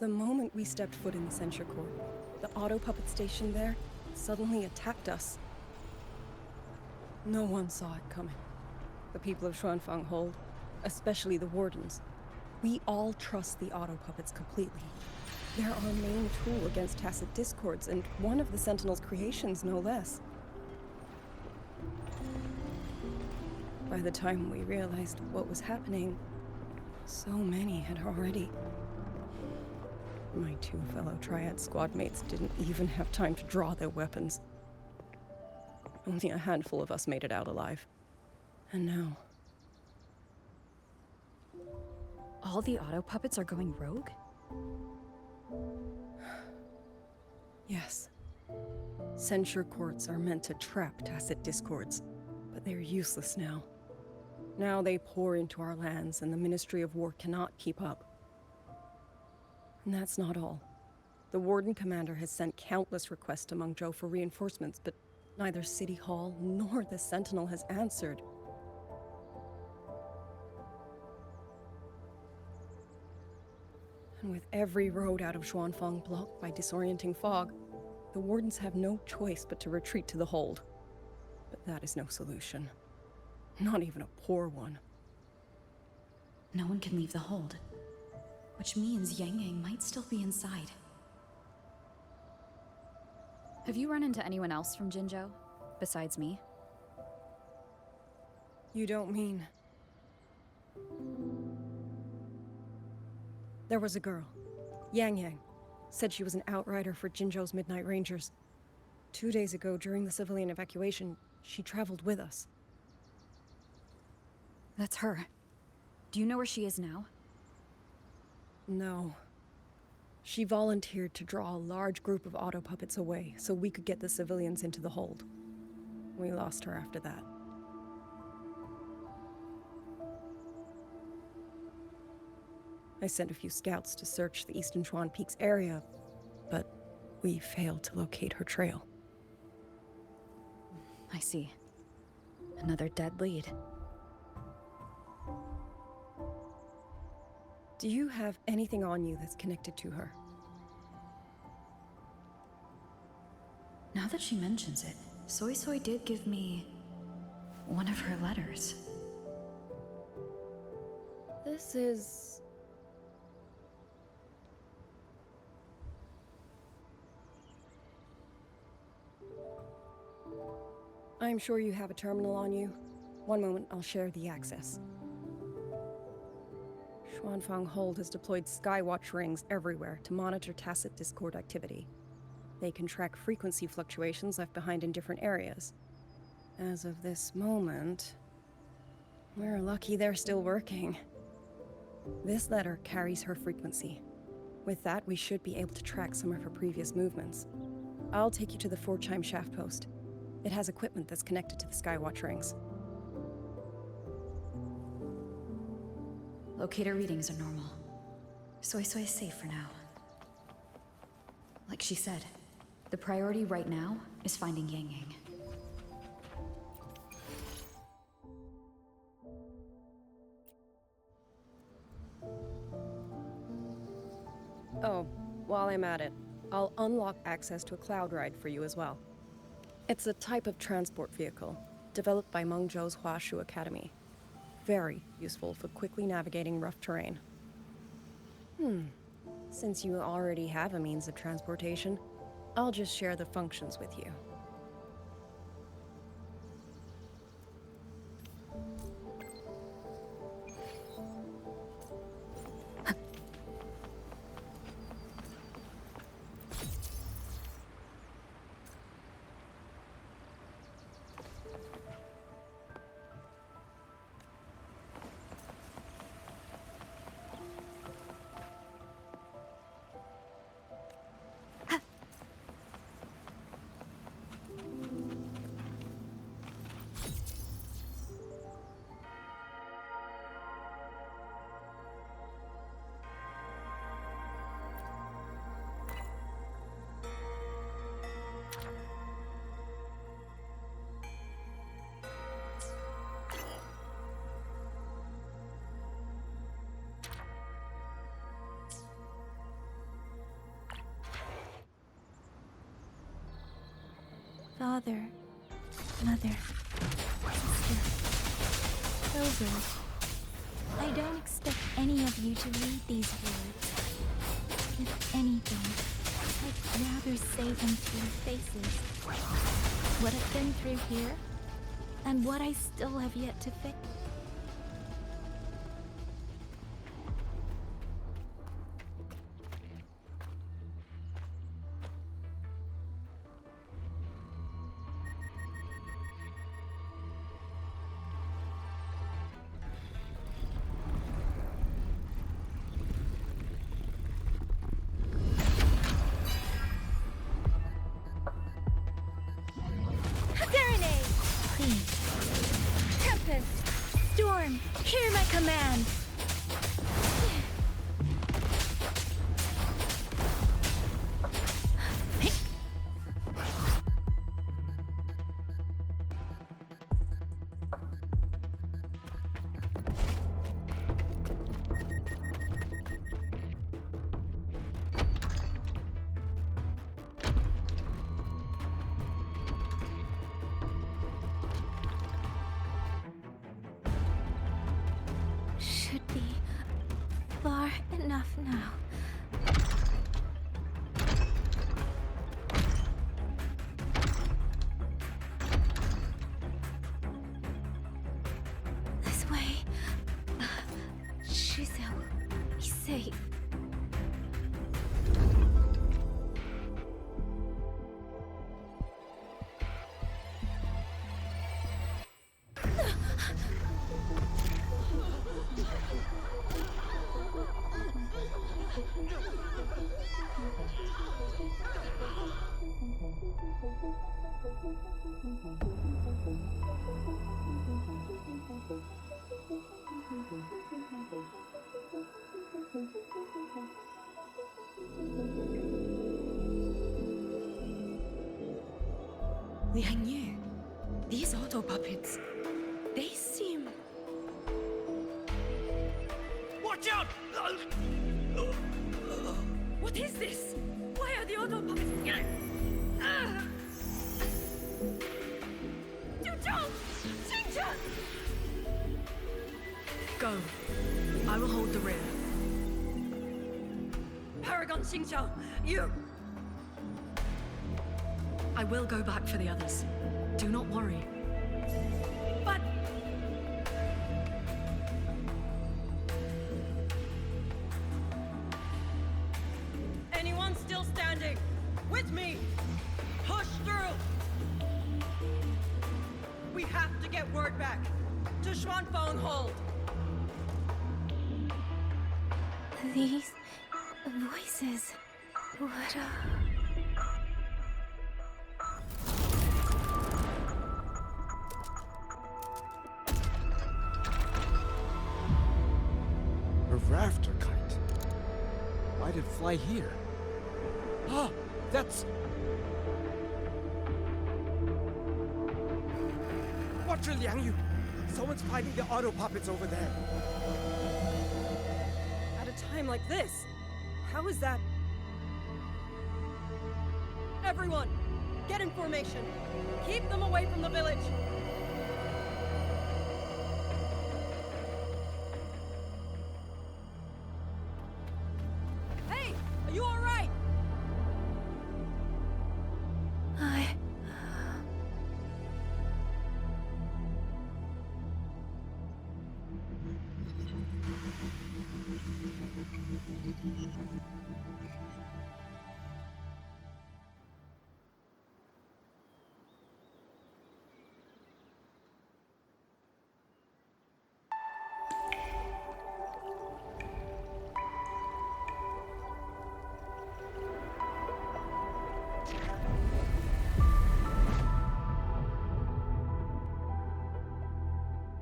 the moment we stepped foot in the censure court, the auto puppet station there suddenly attacked us. No one saw it coming. The people of Xuanfang hold, especially the wardens. We all trust the auto puppets completely. They're our main tool against tacit discords, and one of the Sentinel's creations, no less. By the time we realized what was happening, so many had already. My two fellow Triad squad mates didn't even have time to draw their weapons. Only a handful of us made it out alive. And now... All the auto puppets are going rogue? Yes. Censure courts are meant to trap tacit discords, but they're useless now. Now they pour into our lands, and the Ministry of War cannot keep up. And that's not all. The Warden Commander has sent countless requests to Mengzhou for reinforcements, but neither City Hall nor the Sentinel has answered. And with every road out of Xuanfang blocked by disorienting fog, the Wardens have no choice but to retreat to the hold. But that is no solution. Not even a poor one. No one can leave the hold. Which means Yang Yang might still be inside. Have you run into anyone else from Jinzhou, besides me? You don't mean... There was a girl, Yang Yang. Said she was an outrider for Jinzhou's Midnight Rangers. 2 days ago, during the civilian evacuation, she traveled with us. That's her. Do you know where she is now? No. She volunteered to draw a large group of auto puppets away so we could get the civilians into the hold. We lost her after that. I sent a few scouts to search the Eastern Chuan Peaks area, but we failed to locate her trail. I see. Another dead lead. Do you have anything on you that's connected to her? Now that she mentions it, Soy Soy did give me one of her letters. This is... I'm sure you have a terminal on you. One moment, I'll share the access. Xuanfang Hold has deployed Skywatch rings everywhere to monitor Tacit Discord activity. They can track frequency fluctuations left behind in different areas. As of this moment, we're lucky they're still working. This letter carries her frequency. With that, we should be able to track some of her previous movements. I'll take you to the 4-chime shaft post. It has equipment that's connected to the Skywatch rings. Locator readings are normal. Soy is safe for now. Like she said, the priority right now is finding Yang Yang. Oh, while I'm at it, I'll unlock access to a cloud ride for you as well. It's a type of transport vehicle, developed by Mengzhou's Huashu Academy. Very useful for quickly navigating rough terrain. Since you already have a means of transportation, I'll just share the functions with you. Father, Mother, Sister, Children, I don't expect any of you to read these words. If anything, I'd rather say them to your faces. What I've been through here, and what I still have yet to fix. Storm, hear my command! Should be far enough now. This way. Shizu, he's safe. Liang Yu, these auto puppets, they seem... Watch out! What is this? Why are the auto puppets... Go. I will hold the rear. Paragon Xingqiao, you... I will go back for the others. Do not worry. But... We have to get word back to Xuanfeng Hold. These voices. What A rafter kite. Why'd it fly here? Ah, that's... Watch your Liang Yu! Someone's fighting the auto puppets over there. At a time like this, how is that? Everyone, get in formation. Keep them away from the village. Hey, are you all right?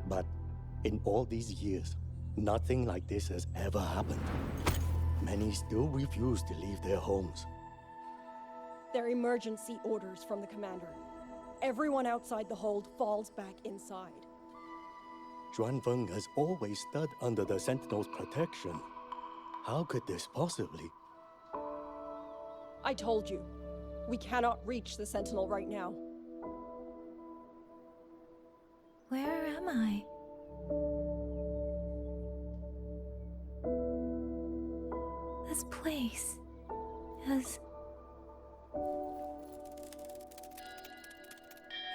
But in all these years, nothing like this has ever happened. Many still refuse to leave their homes. They're emergency orders from the commander. Everyone outside the hold falls back inside. Xuanfeng has always stood under the Sentinel's protection. How could this possibly? I told you, we cannot reach the Sentinel right now. Where am I? This place is...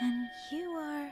And you are...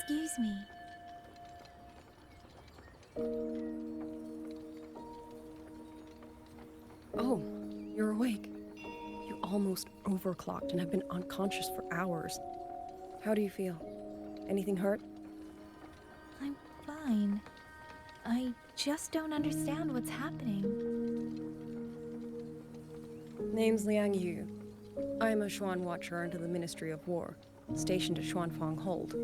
Excuse me. Oh, you're awake. You almost overclocked and have been unconscious for hours. How do you feel? Anything hurt? I'm fine. I just don't understand what's happening. Name's Liang Yu. I'm a Xuan Watcher under the Ministry of War, stationed at Xuanfeng Hold.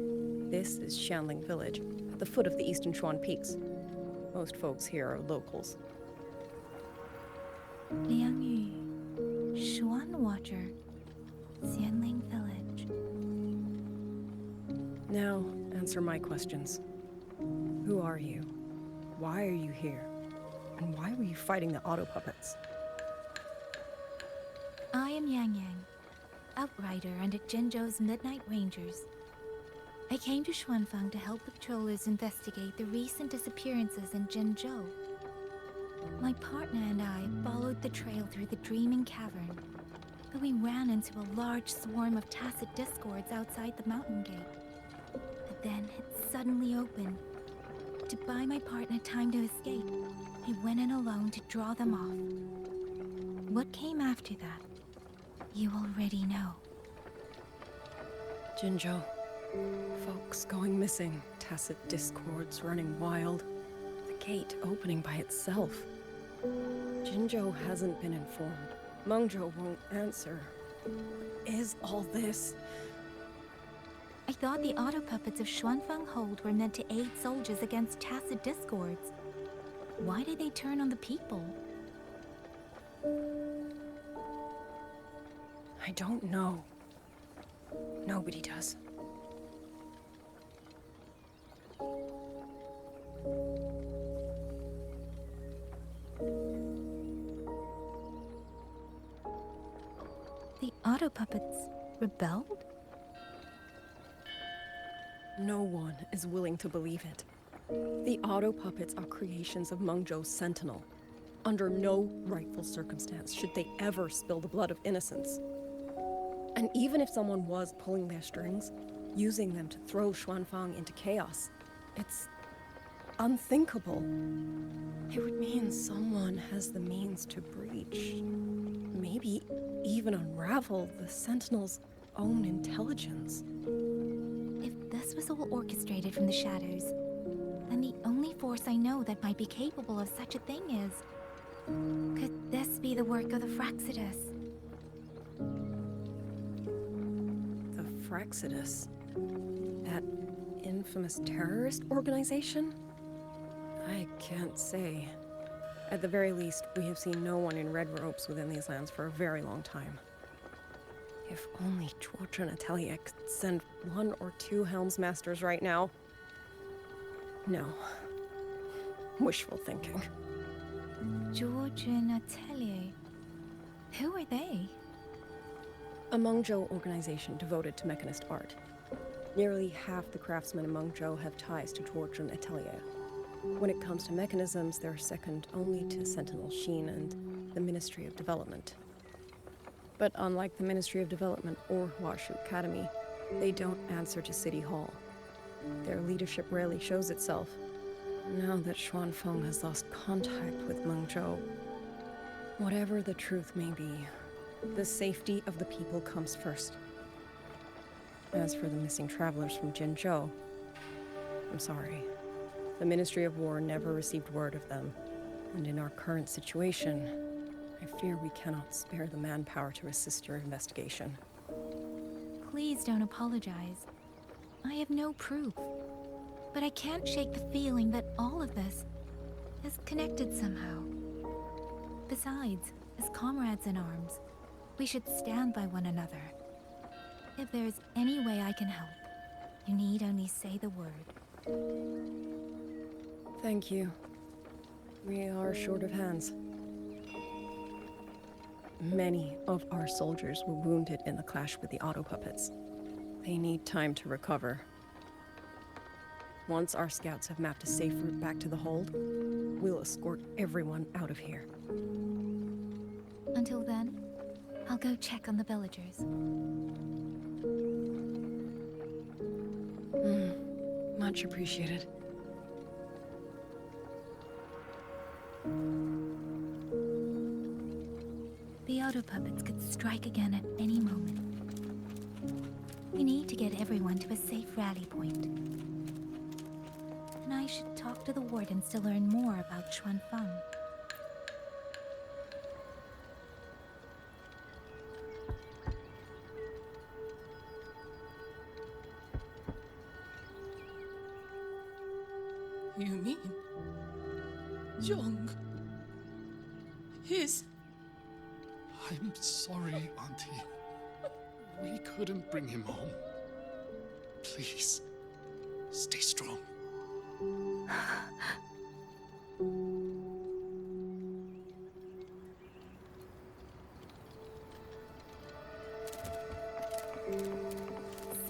This is Xianling Village, at the foot of the Eastern Xuan Peaks. Most folks here are locals. Liang Yu, Xuan Watcher, Xianling Village. Now, answer my questions. Who are you? Why are you here? And why were you fighting the auto puppets? I am Yang Yang, outrider under Jinzhou's Midnight Rangers. I came to Xuanfeng to help patrollers investigate the recent disappearances in Jinzhou. My partner and I followed the trail through the Dreaming Cavern, but we ran into a large swarm of tacit discords outside the mountain gate. But then it suddenly opened. To buy my partner time to escape, I went in alone to draw them off. What came after that, you already know. Jinzhou. Folks going missing, tacit discords running wild, the gate opening by itself. Jinzhou hasn't been informed. Mengzhou won't answer. What is all this? I I thought the auto puppets of Xuanfeng Hold were meant to aid soldiers against tacit discords. Why did they turn on the people? I don't know. Nobody does. The auto puppets rebelled? No one is willing to believe it. The auto puppets are creations of Mengzhou's sentinel. Under no rightful circumstance should they ever spill the blood of innocents. And even if someone was pulling their strings, using them to throw Xuanfang into chaos, it's unthinkable. It would mean someone has the means to breach, maybe even unravel the Sentinel's own intelligence. If this was all orchestrated from the shadows, then the only force I know that might be capable of such a thing is... Could this be the work of the Fraxidus? The Fraxidus? That infamous terrorist organization? I can't say. At the very least, we have seen no one in red robes within these lands for a very long time. If only George and Atelier could send 1 or 2 Helmsmasters right now. No. Wishful thinking. George and Atelier. Who are they? A Mengzhou organization devoted to mechanist art. Nearly half the craftsmen in Mengzhou have ties to George and Atelier. When it comes to mechanisms, they're second only to Sentinel Sheen and the Ministry of Development. But unlike the Ministry of Development or Huashu Academy, they don't answer to City Hall. Their leadership rarely shows itself. Now that Xuanfeng has lost contact with Mengzhou, whatever the truth may be, the safety of the people comes first. As for the missing travelers from Jinzhou, I'm sorry. The Ministry of War never received word of them, and in our current situation, I fear we cannot spare the manpower to assist your investigation. Please don't apologize. I have no proof. But I can't shake the feeling that all of this is connected somehow. Besides, as comrades in arms, we should stand by one another. If there's any way I can help, you need only say the word. Thank you. We are short of hands. Many of our soldiers were wounded in the clash with the auto puppets. They need time to recover. Once our scouts have mapped a safe route back to the hold, we'll escort everyone out of here. Until then, I'll go check on the villagers. Much appreciated. The auto puppets could strike again at any moment. We need to get everyone to a safe rally point. And I should talk to the wardens to learn more about Xuanfeng. You mean... Young? His... I'm sorry, Auntie. We couldn't bring him home. Please, stay strong.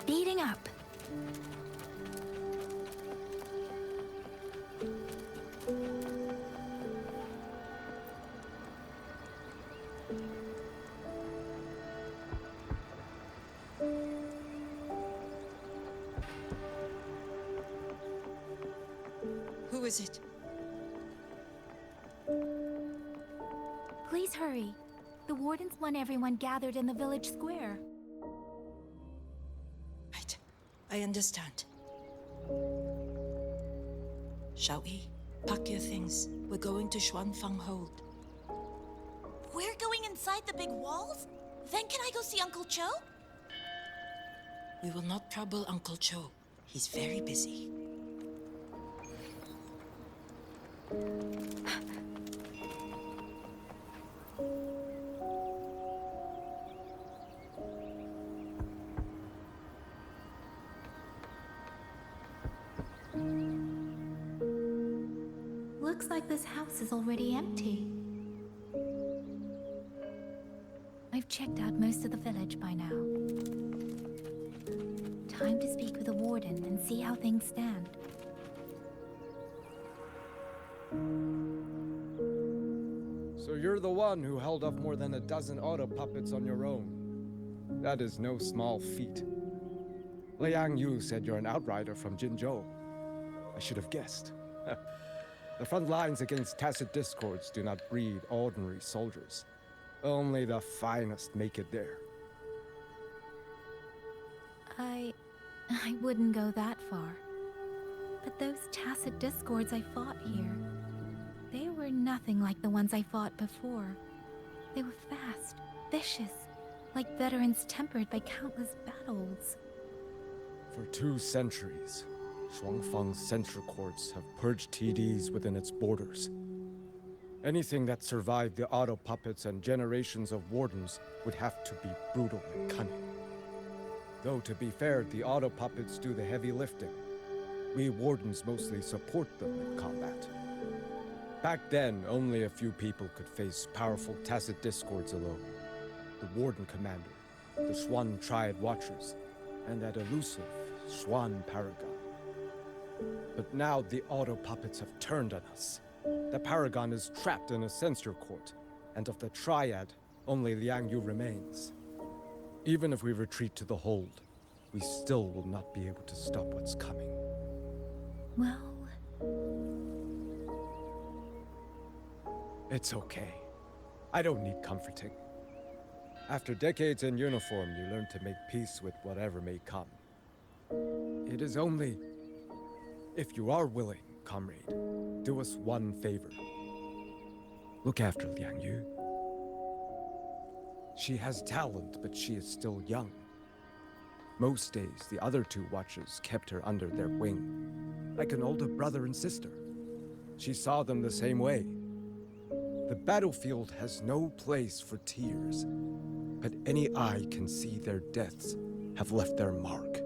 Speeding up. Who is it? Please hurry. The wardens want everyone gathered in the village square. Right. I understand. Shall we? Pack your things. We're going to Xuanfeng Hold. We're going inside the big walls? Then can I go see Uncle Cho? We will not trouble Uncle Cho. He's very busy. Looks like this house is already empty. I've checked out most of the village by now. Time to speak with the warden and see how things stand. So you're the one who held up more than a dozen auto puppets on your own. That is no small feat. Liang Yu said you're an outrider from Jinzhou. I should have guessed. The front lines against tacit discords do not breed ordinary soldiers. Only the finest make it there. I wouldn't go that far. But those tacit discords I fought here, they were nothing like the ones I fought before. They were fast, vicious, like veterans tempered by countless battles. For 2 centuries, Shuangfang's central courts have purged TDs within its borders. Anything that survived the auto puppets and generations of wardens would have to be brutal and cunning. Though to be fair, the auto puppets do the heavy lifting. We wardens mostly support them in combat. Back then, only a few people could face powerful tacit discords alone. The warden commander, the Swan Triad Watchers, and that elusive Swan Paragon. But now the auto puppets have turned on us. The Paragon is trapped in a censor court, and of the Triad, only Liang Yu remains. Even if we retreat to the hold, we still will not be able to stop what's coming. Well... It's okay. I don't need comforting. After decades in uniform, you learn to make peace with whatever may come. It is only... If you are willing, comrade, do us one favor. Look after Liang Yu. She has talent, but she is still young. Most days, the other 2 watchers kept her under their wing, like an older brother and sister. She saw them the same way. The battlefield has no place for tears, but any eye can see their deaths have left their mark.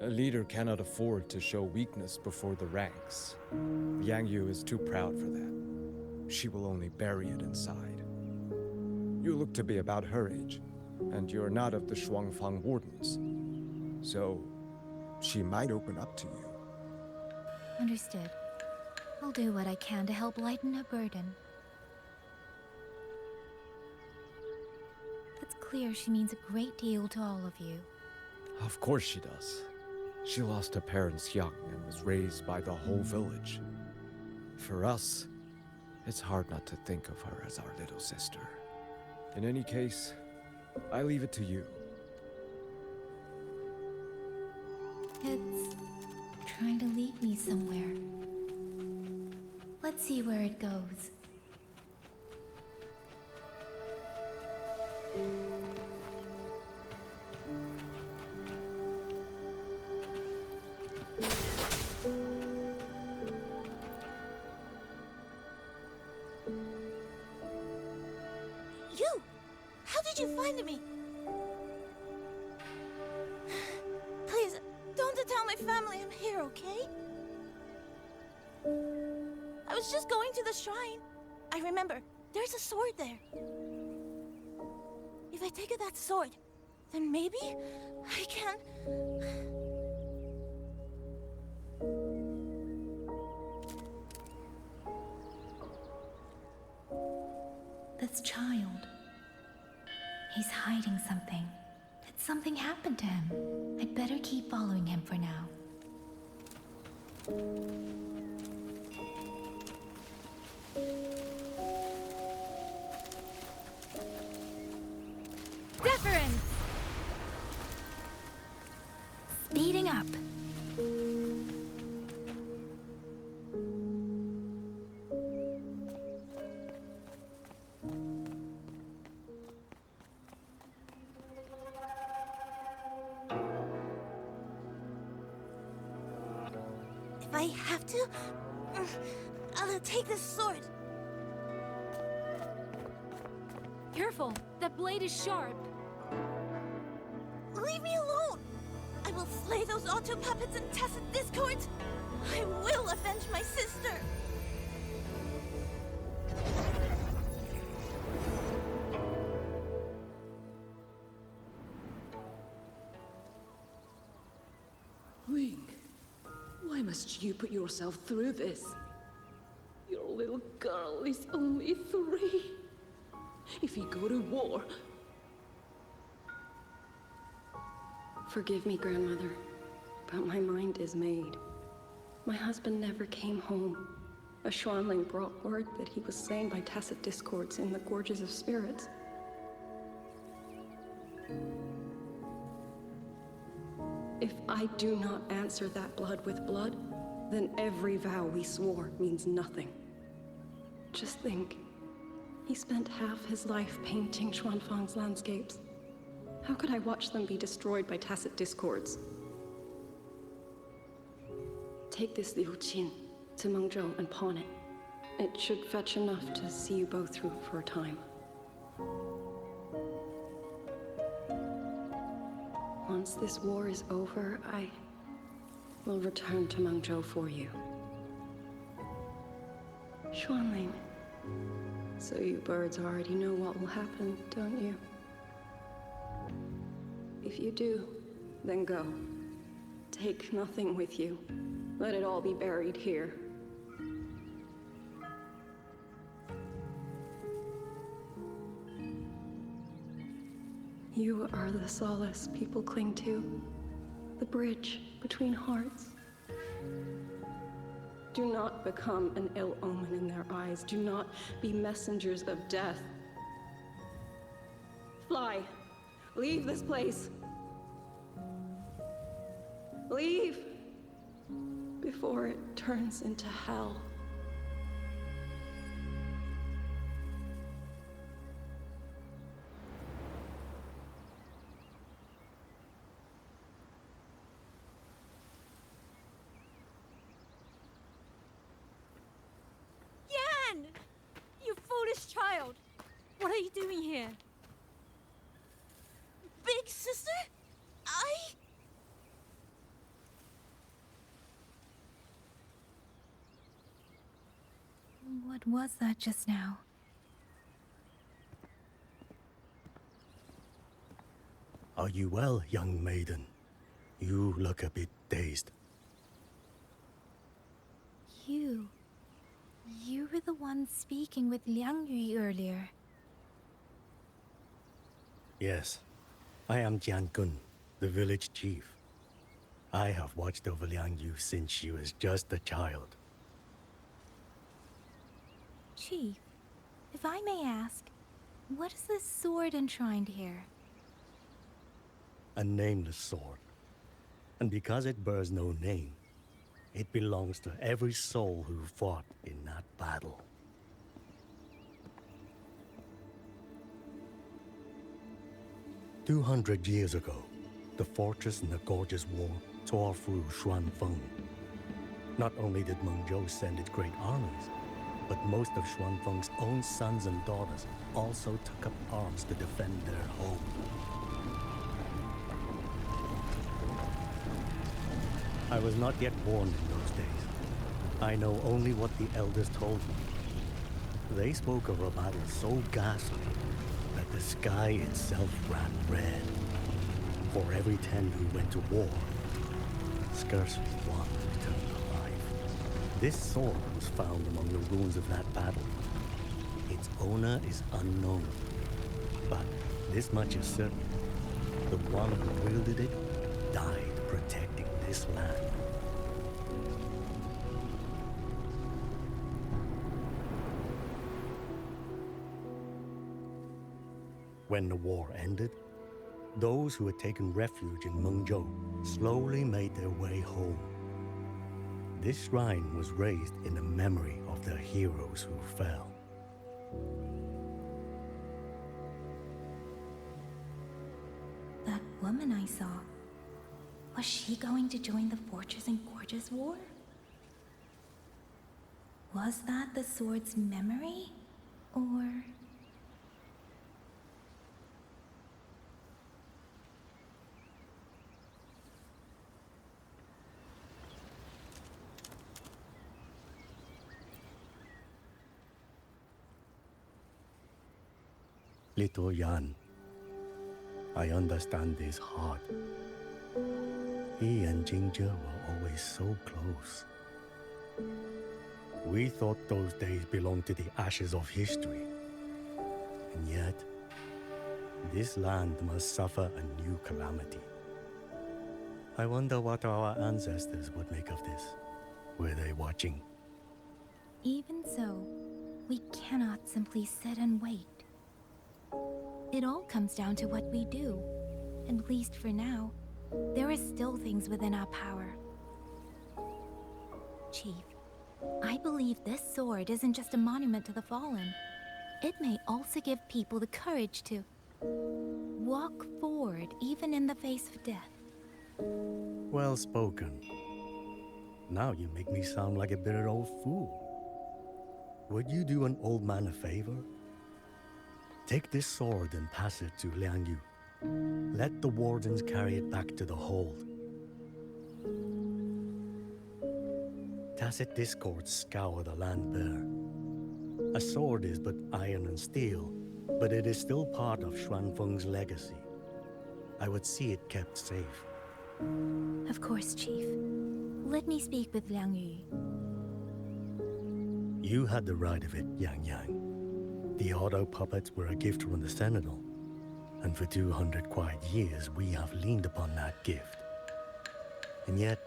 A leader cannot afford to show weakness before the ranks. Liang Yu is too proud for that. She will only bury it inside. You look to be about her age, and you're not of the Shuangfang Wardens. So, she might open up to you. Understood. I'll do what I can to help lighten her burden. It's clear she means a great deal to all of you. Of course she does. She lost her parents young and was raised by the whole village. For us, it's hard not to think of her as our little sister. In any case, I leave it to you. It's trying to lead me somewhere. Let's see where it goes. You! How did you find me? Please, don't tell my family I'm here, okay? I was just going to the shrine. I remember, there's a sword there. If I take that sword, then maybe I can... This child. He's hiding something. Did something happen to him? I'd better keep following him for now. Deference! Speeding up. I have to, I'll take this sword. Careful! That blade is sharp! Leave me alone! I will slay those auto puppets and tacit discords! I will avenge my sister! Wing, why must you put yourself through this? Your little girl is only 3. If you go to war... Forgive me, Grandmother, but my mind is made. My husband never came home. A Xuanling brought word that he was slain by tacit discords in the Gorges of Spirits. If I do not answer that blood with blood, then every vow we swore means nothing. Just think, he spent half his life painting Xuanfang's landscapes. How could I watch them be destroyed by tacit discords? Take this Liu Qin to Mengzhou and pawn it. It should fetch enough to see you both through for a time. Once this war is over, I will return to Mengzhou for you. Xuanling. So you birds already know what will happen, don't you? If you do, then go. Take nothing with you. Let it all be buried here. You are the solace people cling to, the bridge between hearts. Do not become an ill omen in their eyes. Do not be messengers of death. Fly. Leave this place. Leave before it turns into hell. Yan! You foolish child! What are you doing here? Big sister? What was that just now? Are you well, young maiden? You look a bit dazed. You were the one speaking with Liang Yu earlier. Yes, I am Jian Gun, the village chief. I have watched over Liang Yu since she was just a child. Chief, if I may ask, what is this sword enshrined here? A nameless sword. And because it bears no name, it belongs to every soul who fought in that battle. "200 years ago, the fortress in the Gorgeous War tore through Xuanfeng. Not only did Mengzhou send its great armies, but most of Xuanfeng's own sons and daughters also took up arms to defend their home. I was not yet born in those days. I know only what the elders told me. They spoke of a battle so ghastly that the sky itself ran red. For every 10 who went to war, scarcely one returned alive. This sword was found among the ruins of that battle. Its owner is unknown, but this much is certain. The one who wielded it died protecting this land. When the war ended, those who had taken refuge in Mengzhou slowly made their way home. This shrine was raised in the memory of the heroes who fell. That woman I saw, was she going to join the Fortress and Gorges War? Was that the sword's memory? Or... Little Yan, I understand his heart. He and Jinja were always so close. We thought those days belonged to the ashes of history. And yet, this land must suffer a new calamity. I wonder what our ancestors would make of this. Were they watching? Even so, we cannot simply sit and wait. It all comes down to what we do. At least for now, there are still things within our power. Chief, I believe this sword isn't just a monument to the fallen. It may also give people the courage to walk forward even in the face of death. Well spoken. Now you make me sound like a bitter old fool. Would you do an old man a favor? Take this sword and pass it to Liang Yu. Let the wardens carry it back to the hold. Tacit discords scour the land bare. A sword is but iron and steel, but it is still part of Xuanfeng's legacy. I would see it kept safe. Of course, Chief. Let me speak with Liang Yu. You had the right of it, Yang Yang. The auto puppets were a gift from the Sentinel, and for 200 quiet years we have leaned upon that gift. And yet,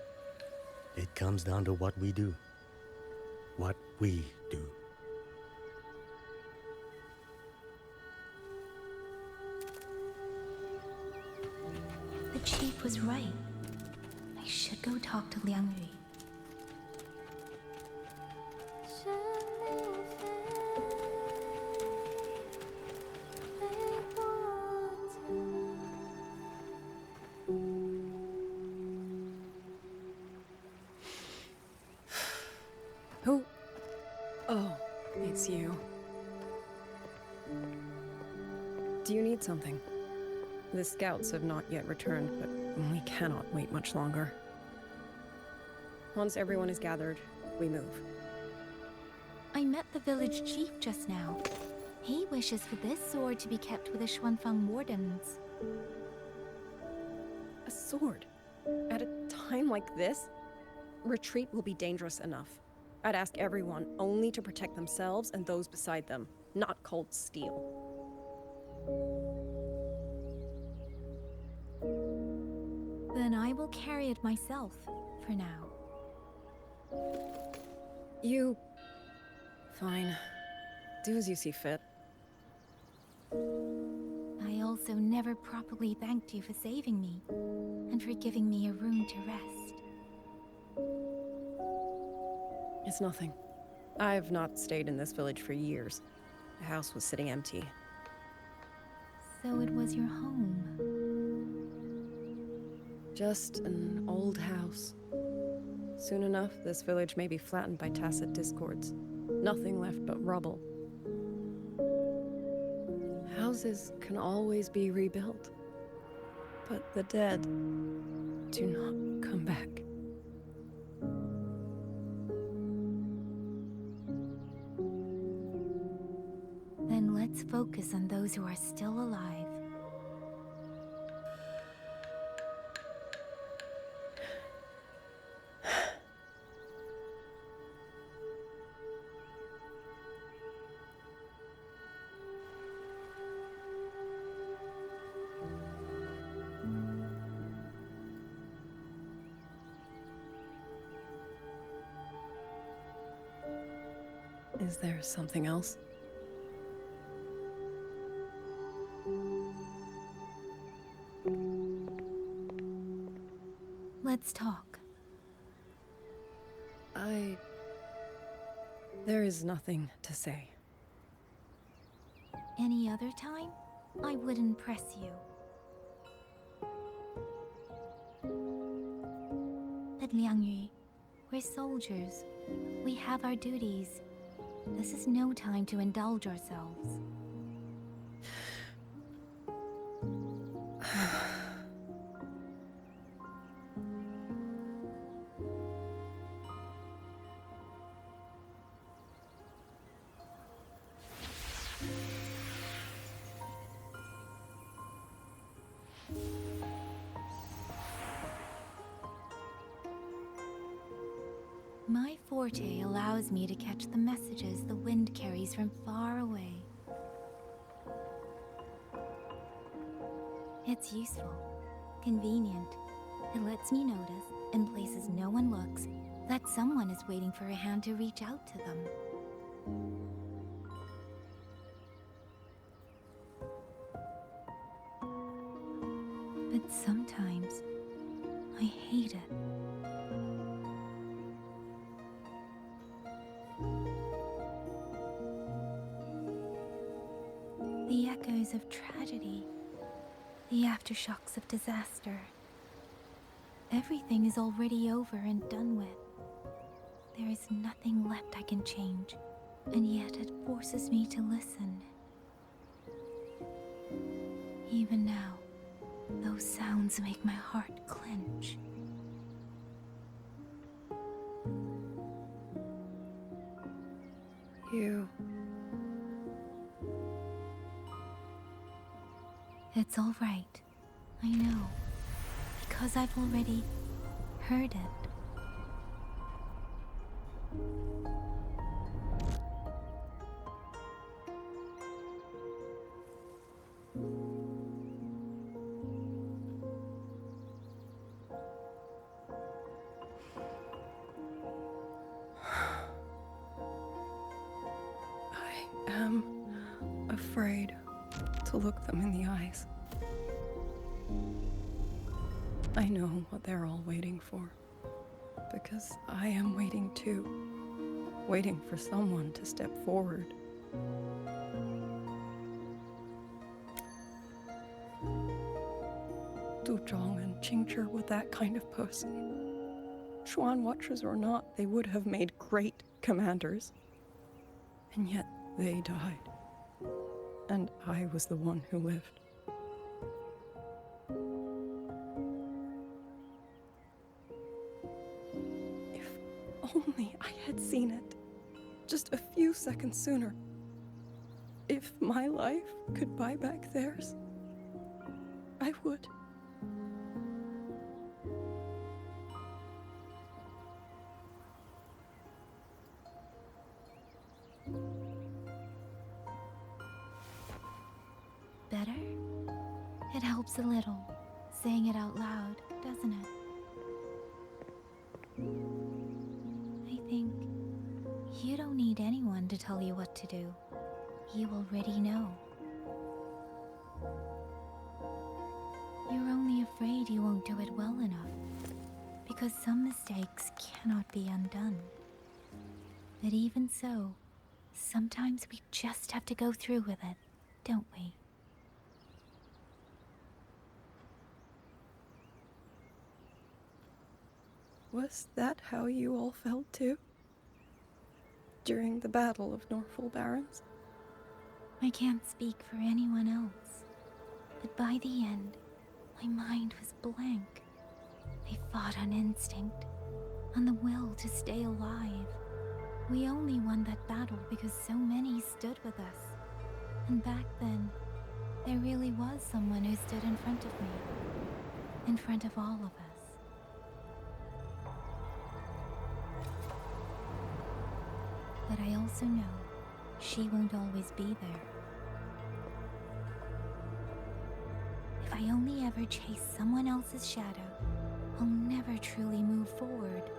it comes down to what we do. What we do. The Chief was right. I should go talk to Liang Yu. Who? Oh, it's you. Do you need something? The scouts have not yet returned, but we cannot wait much longer. Once everyone is gathered, we move. I met the village chief just now. He wishes for this sword to be kept with the Xuanfang wardens. A sword? At a time like this? Retreat will be dangerous enough. I'd ask everyone only to protect themselves and those beside them, not cold steel. Then I will carry it myself, for now. You... Fine. Do as you see fit. I also never properly thanked you for saving me, and for giving me a room to rest. It's nothing. I've not stayed in this village for years. The house was sitting empty. So it was your home. Just an old house. Soon enough, this village may be flattened by tacit discords. Nothing left but rubble. Houses can always be rebuilt. But the dead do not come back. Then let's focus on those who are still alive. Is there something else? Let's talk. There is nothing to say. Any other time, I wouldn't press you. But Liang Yu, We're soldiers. We have our duties. This is no time to indulge ourselves. My forte allows me to catch the messages the wind carries from far away. It's useful, convenient. It lets me notice, in places no one looks, that someone is waiting for a hand to reach out to them. But sometimes, I hate it. The echoes of tragedy, the aftershocks of disaster. Everything is already over and done with. There is nothing left I can change, and yet it forces me to listen. Even now, those sounds make my heart clench. You... It's all right. I know. Because I've already heard it. I am afraid to look them in the eyes. I know what they're all waiting for, because I am waiting too. Waiting for someone to step forward. Du Zhong and Qingzhi were that kind of person. Xuan Watchers or not, they would have made great commanders. And yet they died. And I was the one who lived. If only I had seen it. Just a few seconds sooner. If my life could buy back theirs, I would. Better? It helps a little, saying it out loud, doesn't it? I think you don't need anyone to tell you what to do. You already know. You're only afraid you won't do it well enough, because some mistakes cannot be undone. But even so, sometimes we just have to go through with it, don't we? Was that how you all felt too? During the Battle of Norfolk Barrens? I can't speak for anyone else, but by the end, my mind was blank. I fought on instinct, on the will to stay alive. We only won that battle because so many stood with us. And back then, there really was someone who stood in front of me, in front of all of us. But I also know she won't always be there. If I only ever chase someone else's shadow, I'll never truly move forward.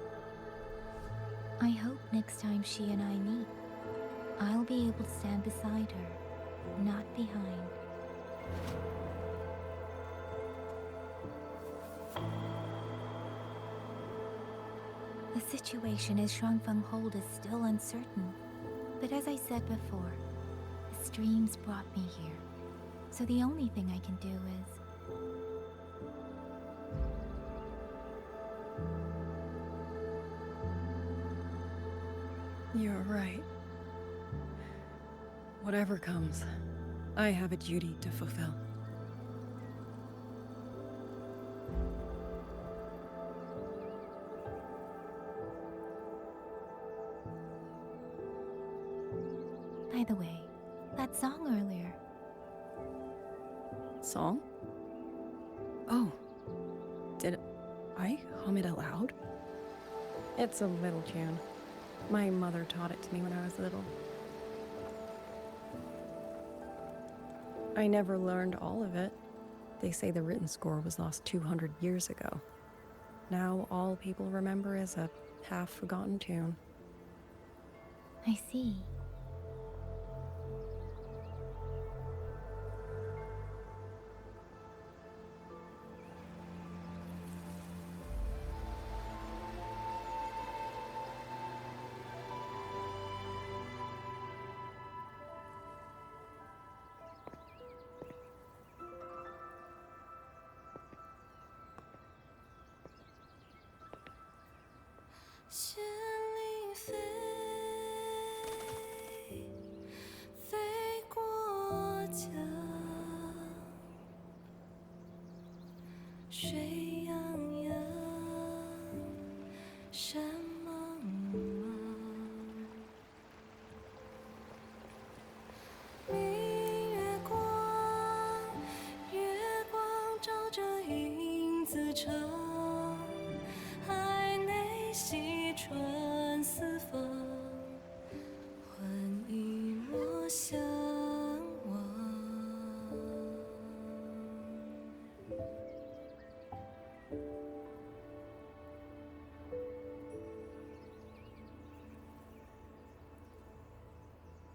I hope next time she and I meet, I'll be able to stand beside her, not behind. The situation as Shuangfeng hold is still uncertain, but as I said before, the streams brought me here, so the only thing I can do is... You're right. Whatever comes, I have a duty to fulfill. By the way, that song earlier. Song? Oh. Did I hum it aloud? It's a little tune. My mother taught it to me when I was little. I never learned all of it. They say the written score was lost 200 years ago. Now all people remember is a half-forgotten tune. I see.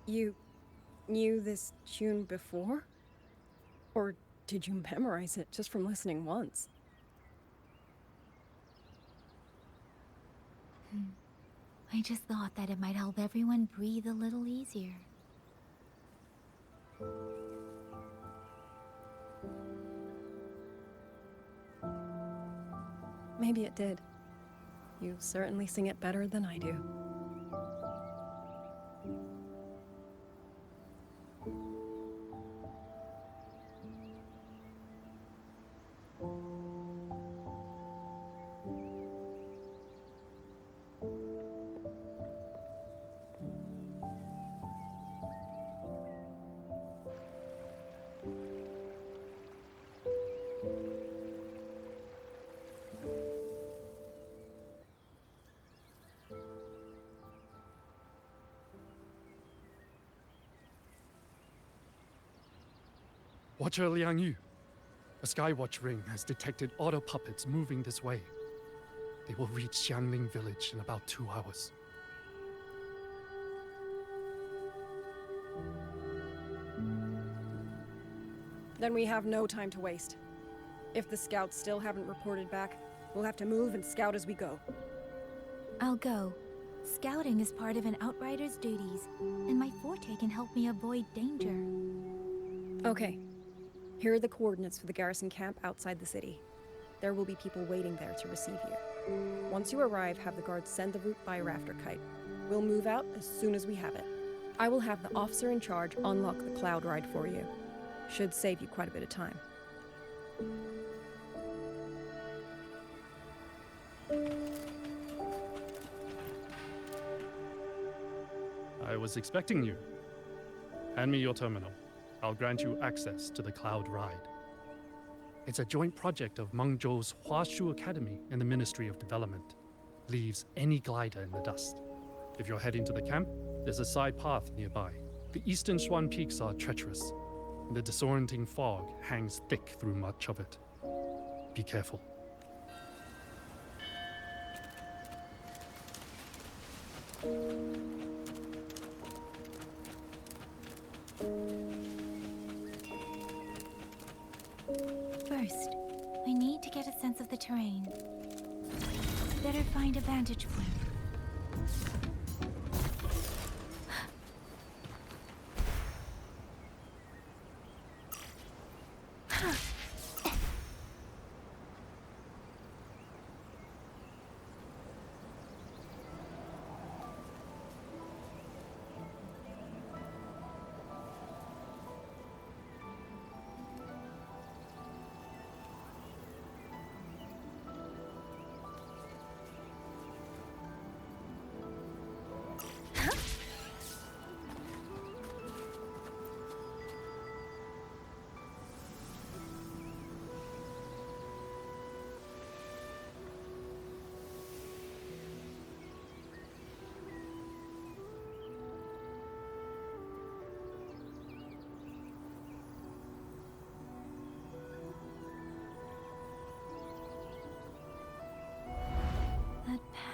You knew this tune before? Or did you memorize it just from listening once? I just thought that it might help everyone breathe a little easier. Maybe it did. You certainly sing it better than I do. Watcher Liang Yu, a Skywatch ring has detected auto puppets moving this way. They will reach Xiangling village in about 2 hours. Then we have no time to waste. If the scouts still haven't reported back, we'll have to move and scout as we go. I'll go. Scouting is part of an outrider's duties, and my forte can help me avoid danger. Okay. Here are the coordinates for the garrison camp outside the city. There will be people waiting there to receive you. Once you arrive, have the guards send the route by rafter kite. We'll move out as soon as we have it. I will have the officer in charge unlock the cloud ride for you. Should save you quite a bit of time. I was expecting you. Hand me your terminal. I'll grant you access to the Cloud Ride. It's a joint project of Mengzhou's Huashu Academy and the Ministry of Development. Leaves any glider in the dust. If you're heading to the camp, there's a side path nearby. The eastern Xuan peaks are treacherous, and the disorienting fog hangs thick through much of it. Be careful. First, I need to get a sense of the terrain. Better find a vantage point.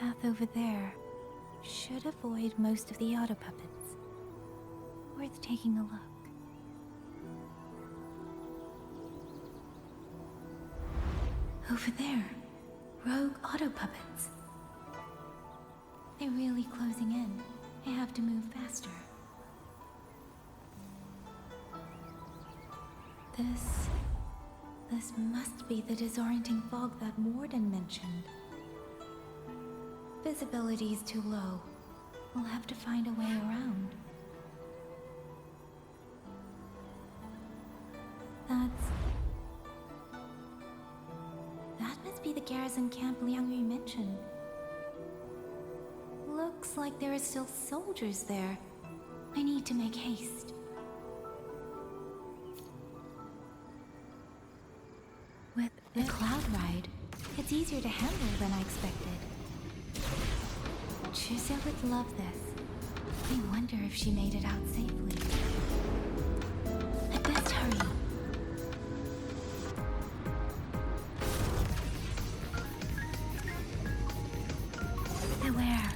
path over there should avoid most of the auto puppets. Worth taking a look. Over there, rogue auto puppets. They're really closing in. I have to move faster. This must be the disorienting fog that Warden mentioned. Visibility's too low. We'll have to find a way around. That must be the garrison camp Liang-Yu mentioned. Looks like there are still soldiers there. I need to make haste. With the cloud ride, it's easier to handle than I expected. Chuzia would love this. I wonder if she made it out safely. I best hurry. Beware.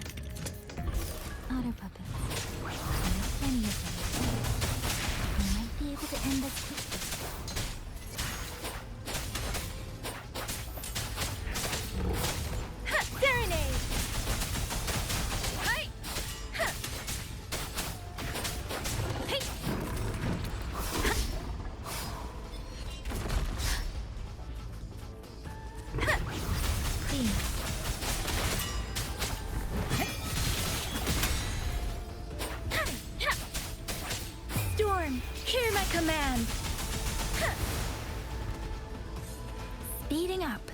Auto puppets. Many of them. I might be able to end this quickly. Hear my command! Speeding up.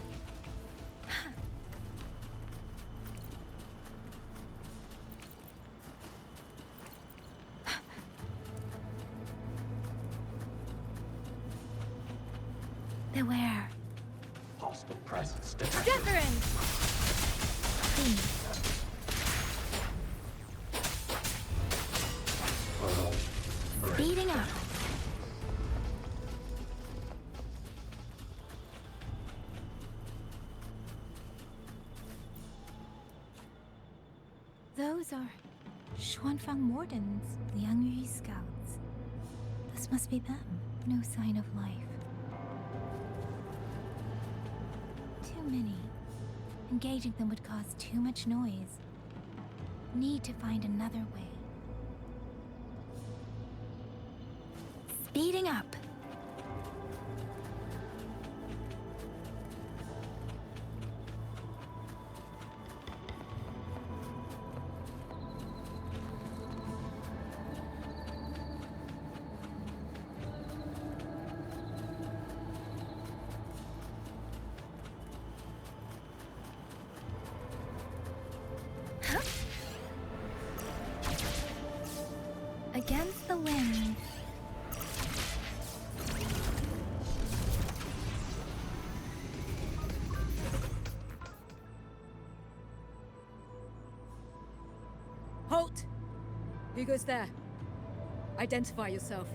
Beware. Hostile presence detected. Zephyrin! Please. Speeding up. Those are Xuanfang Wardens, Liang-Yu scouts. This must be them. No sign of life. Too many. Engaging them would cause too much noise. Need to find another way. Speeding up. Against the wind. Halt! Who goes there? Identify yourself.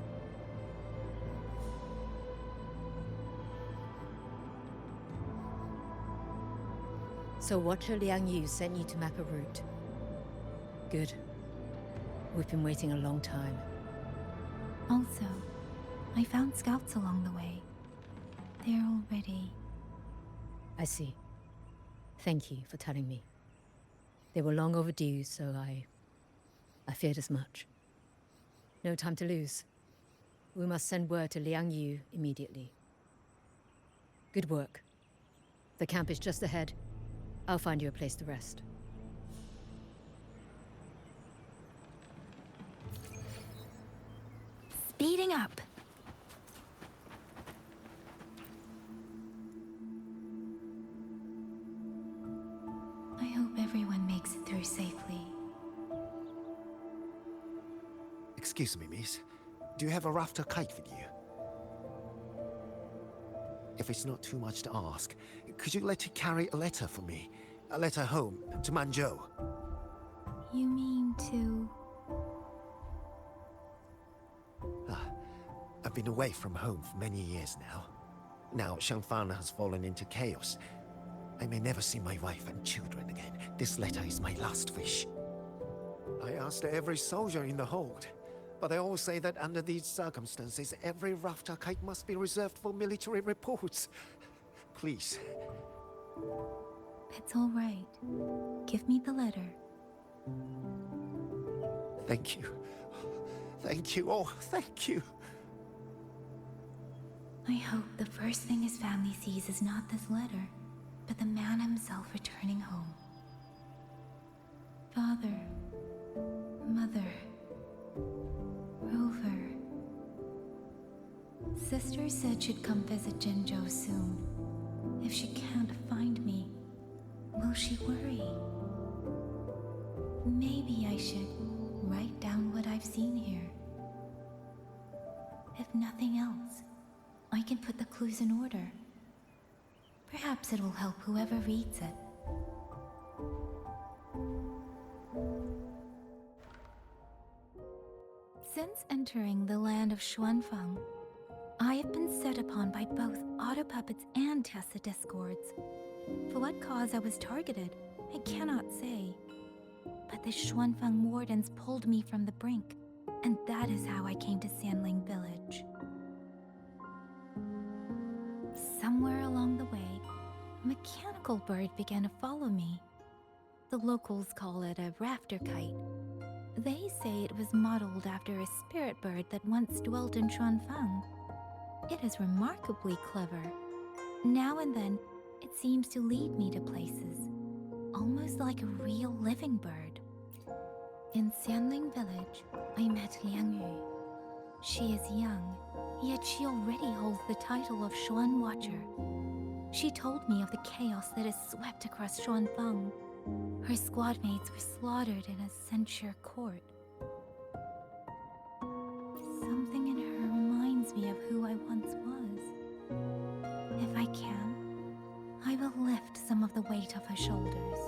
So Watcher Liang-Yu sent you to map a route. Good. We've been waiting a long time. Also, I found scouts along the way. They're all ready. I see. Thank you for telling me. They were long overdue, so I feared as much. No time to lose. We must send word to Liang-Yu immediately. Good work. The camp is just ahead. I'll find you a place to rest. Speeding up. I hope everyone makes it through safely. Excuse me, miss. Do you have a rafter kite with you? If it's not too much to ask, could you let it carry a letter for me? A letter home, to Mengzhou. You mean to... I've been away from home for many years now. Now Shangfang has fallen into chaos. I may never see my wife and children again. This letter is my last wish. I asked every soldier in the hold, but they all say that under these circumstances, every rafter kite must be reserved for military reports. Please. It's all right. Give me the letter. Thank you. Thank you. Oh, thank you. I hope the first thing his family sees is not this letter, but the man himself returning home. Father, Mother, Rover. Sister said she'd come visit Jinzhou soon. If she can't find me, will she worry? Maybe I should write down what I've seen here. If nothing else, I can put the clues in order. Perhaps it'll help whoever reads it. Since entering the land of Xuanfang, I have been set upon by both auto puppets and Tessa discords. For what cause I was targeted, I cannot say. But the Xuanfang wardens pulled me from the brink, and that is how I came to Sanling Village. Somewhere along the way, a mechanical bird began to follow me. The locals call it a rafter kite. They say it was modeled after a spirit bird that once dwelt in Xuanfang. It is remarkably clever. Now and then, it seems to lead me to places, almost like a real living bird. In Sanling Village, I met Liang Yu. She is young, yet she already holds the title of Xuan Watcher. She told me of the chaos that has swept across Xuanfang. Her squad mates were slaughtered in a censure court. Something in her reminds me of who I once was. If I can, I will lift some of the weight off her shoulders.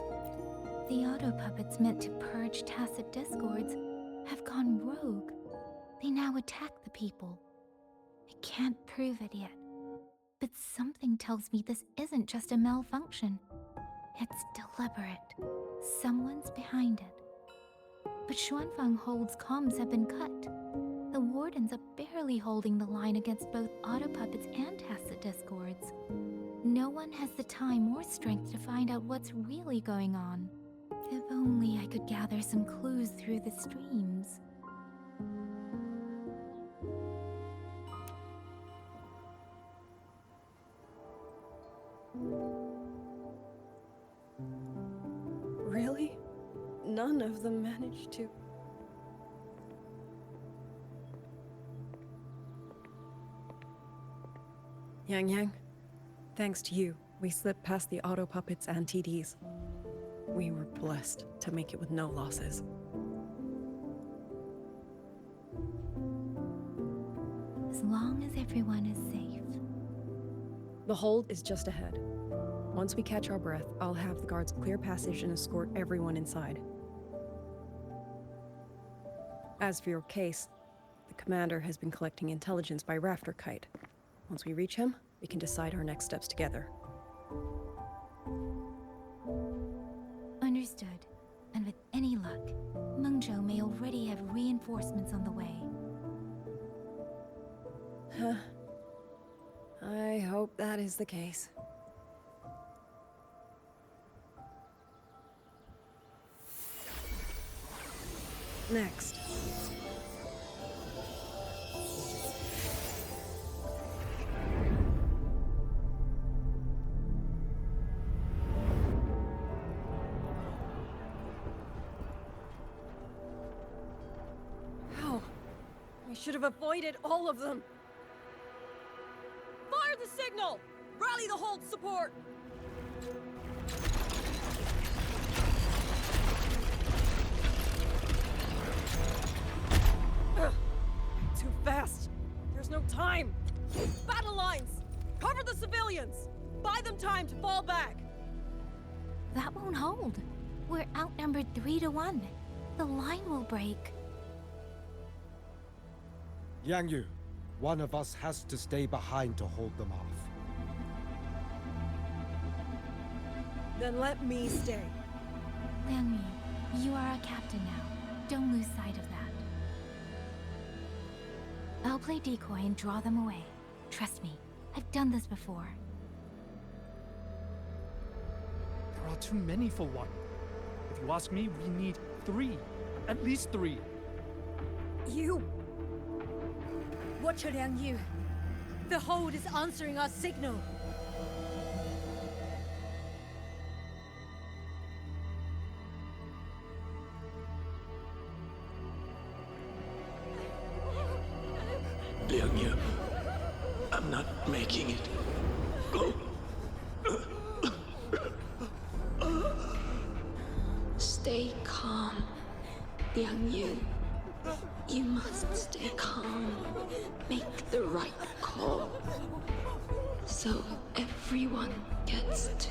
The auto puppets meant to purge tacit discords have gone rogue. They now attack the people. I can't prove it yet, but something tells me this isn't just a malfunction. It's deliberate. Someone's behind it. But Xuanfang Hold's comms have been cut. The wardens are barely holding the line against both auto puppets and tacit discords. No one has the time or strength to find out what's really going on. If only I could gather some clues through the streams. Really? None of them managed to... Yang, thanks to you, we slipped past the auto puppets and TDs. We were blessed to make it with no losses. As long as everyone is safe. The hold is just ahead. Once we catch our breath, I'll have the guards clear passage and escort everyone inside. As for your case, the commander has been collecting intelligence by Rafter Kite. Once we reach him, we can decide our next steps together. Understood. And with any luck, Mengzhou may already have reinforcements on the way. I hope that is the case. Next. How? I should have avoided all of them. Fire the signal! Rally the hold support! Too fast! There's no time! Battle lines! Cover the civilians! Buy them time to fall back! That won't hold. We're outnumbered 3-1. The line will break. Yang Yu, one of us has to stay behind to hold them off. Then let me stay. Liang Yu, you are a captain now. Don't lose sight of that. I'll play decoy and draw them away. Trust me, I've done this before. There are too many for one. If you ask me, we need 3. At least 3. You! Watch her, Liang Yu. The hold is answering our signal. Liang Yu, I'm not making it. Go. Stay calm, Liang Yu. You must stay calm. Make the right call. So everyone gets to.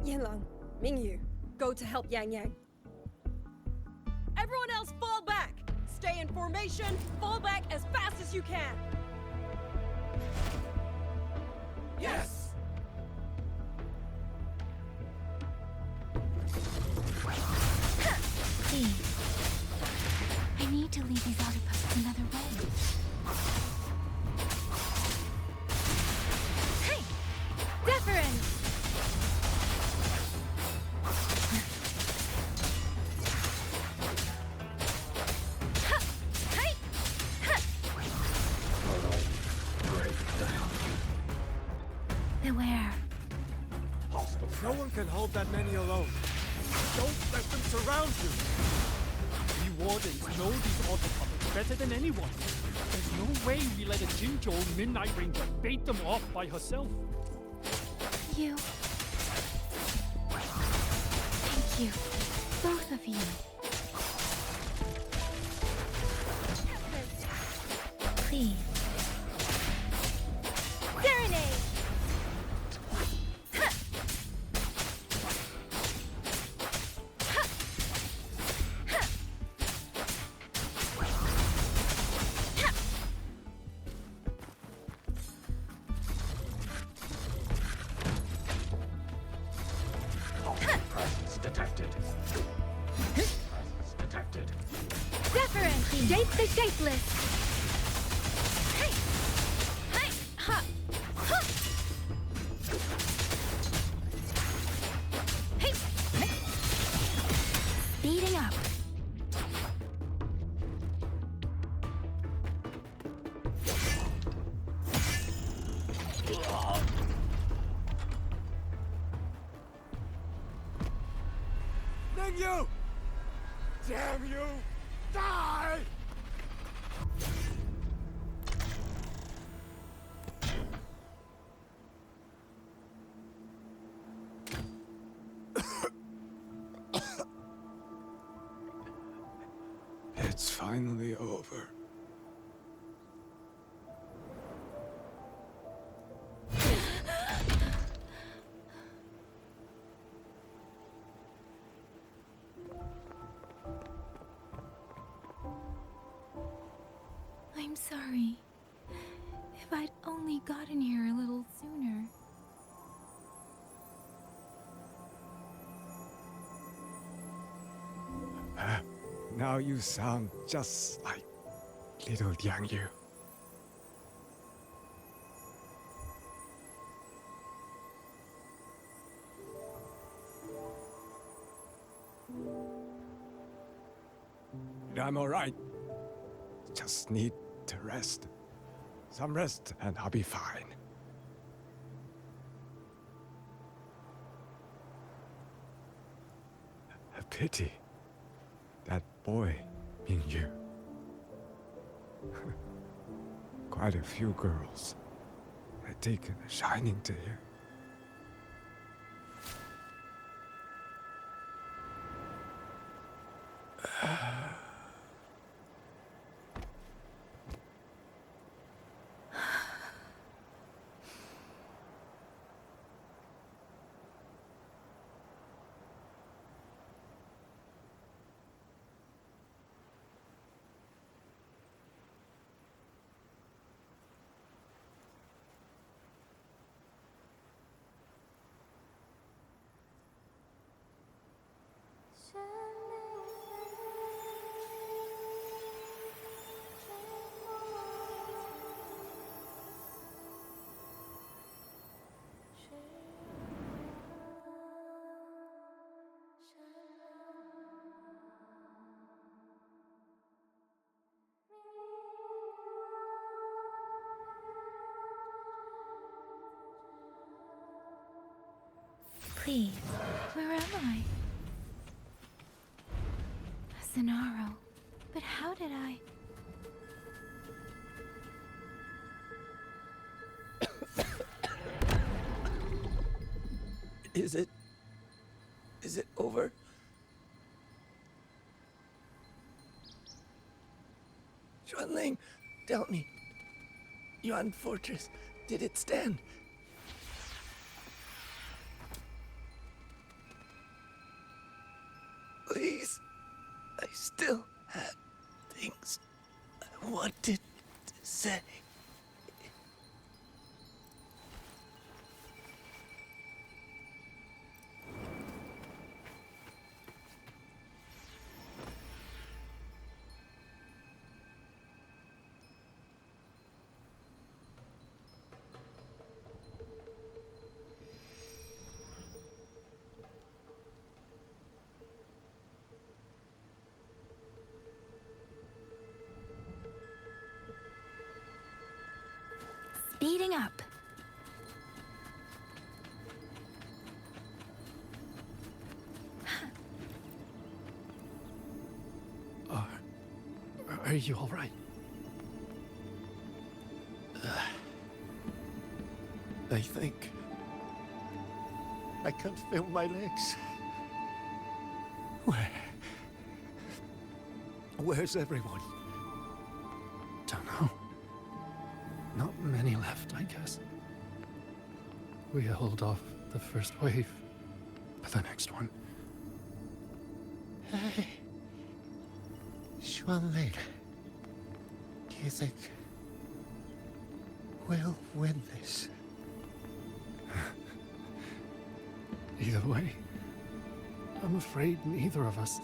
Yanlang, Mingyu, go to help Yang Yang. Everyone else fall back! Stay in formation, fall back as fast as you can! Yes! Please. I need to lead these autopups another way. Hey! Deference! Beware. No one can hold that many alone. Don't let them surround you! We wardens know these autopuppets better than anyone. There's no way we let a Jinzhou Midnight Ranger bait them off by herself. You. Thank you. Both of you. Please. Serenade! Presence detected. Presence detected. Deference! Shape the shapeless! Hey! Hey! Ha! Ha! Hey! Hey! Speeding up. Mengyu! Damn you! Die! It's finally over. I'm sorry. If I'd only gotten here a little sooner. Now you sound just like little Liang Yu. I'm alright. Just need to rest. Some rest and I'll be fine. A pity. That boy, Mingyu. Quite a few girls had taken a shining to him. Please, where am I? Zenaro. But how did I... Is it over? Xuanling, tell me. Yuan Fortress, did it stand? Please. I still had things I wanted to say. Speeding up. Are you all right? I think I can't feel my legs. Where's everyone? Don't know. Not many left, I guess. We held off the first wave, but the next one. Hey, Xuanling, do you think we'll win this? Either way, I'm afraid neither of us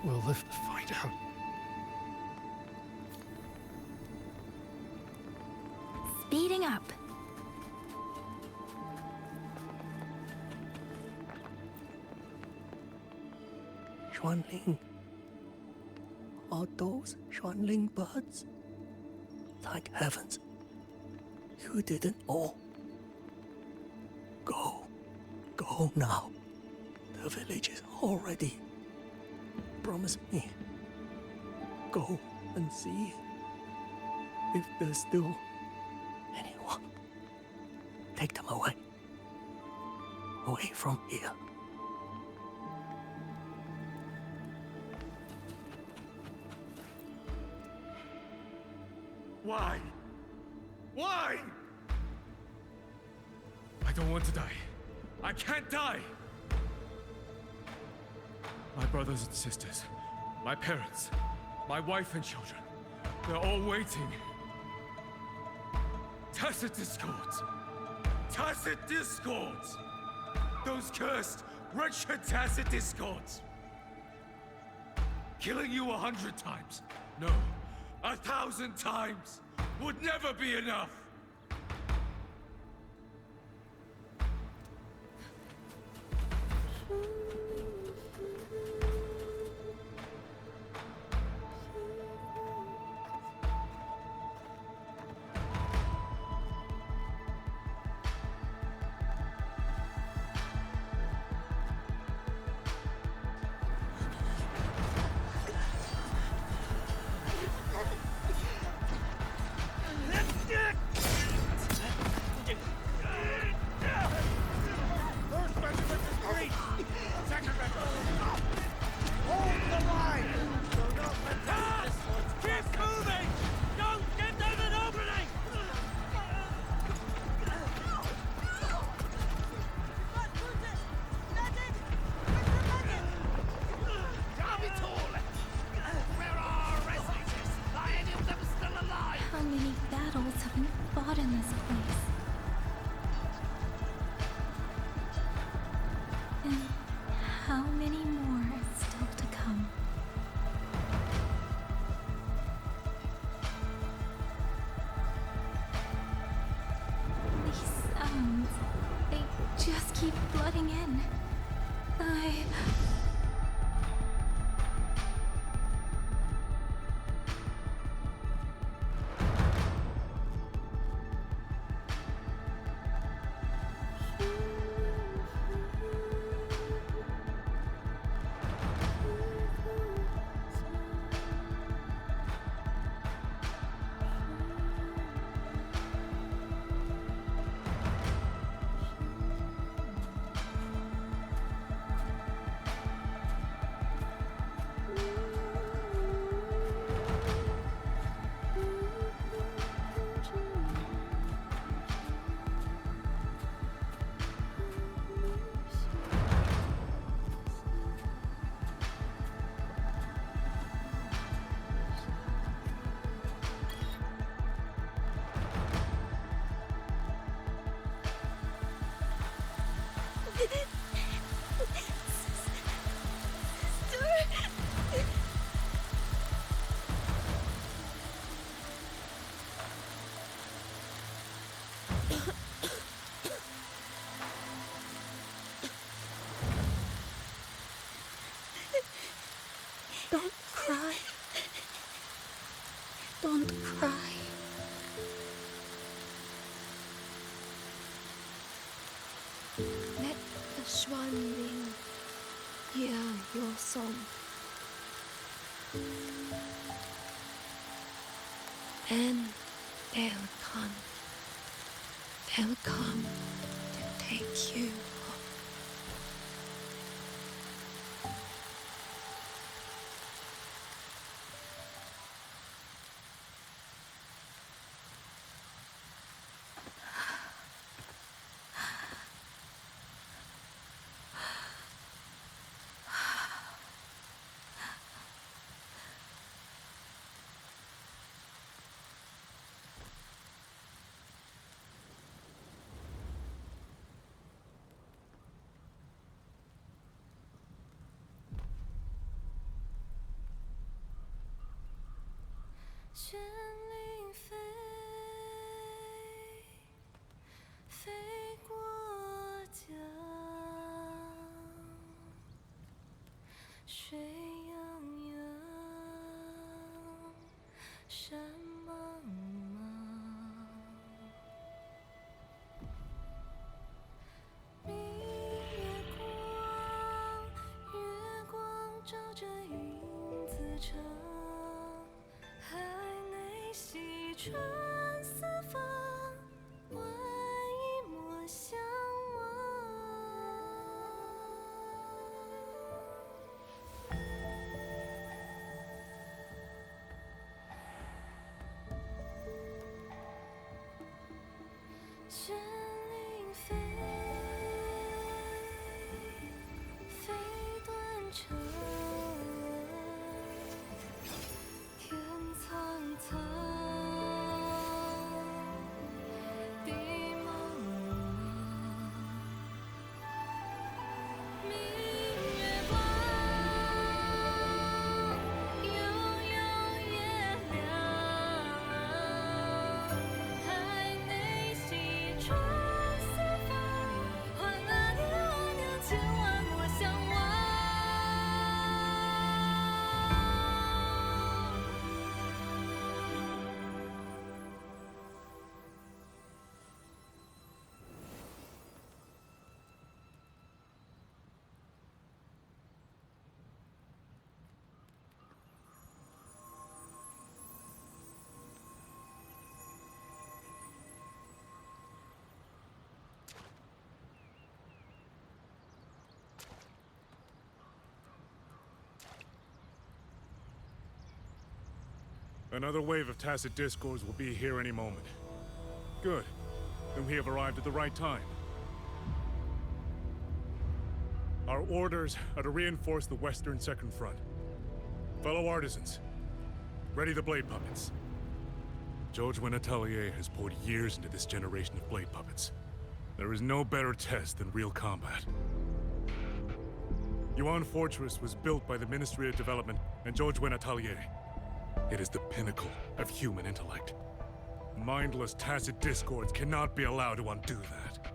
will live to find out. Speeding up. Xuanling. Are those Xuanling birds? Thank heavens. You didn't all. Go now. The village is all ready. Promise me. Go and see if there's still anyone. Take them away. Away from here. Why? Why? I don't want to die. I can't die! My brothers and sisters, my parents, my wife and children, they're all waiting. Tacit discords! Tacit discords! Those cursed, wretched tacit discords! Killing you 100 times, no, 1,000 times, would never be enough! How many battles have been fought in this place? And how many more are still to come? These sounds, they just keep flooding in. Don't cry. Don't cry. Let the swan ring. Hear your song. And they'll come. They'll come to take you home. Another wave of tacit discords will be here any moment. Good. Then we have arrived at the right time. Our orders are to reinforce the western second front. Fellow artisans, ready the blade puppets. Jojwen Atelier has poured years into this generation of blade puppets. There is no better test than real combat. Yuan Fortress was built by the Ministry of Development and Jojwen Atelier. It is the pinnacle of human intellect. Mindless tacit discords cannot be allowed to undo that.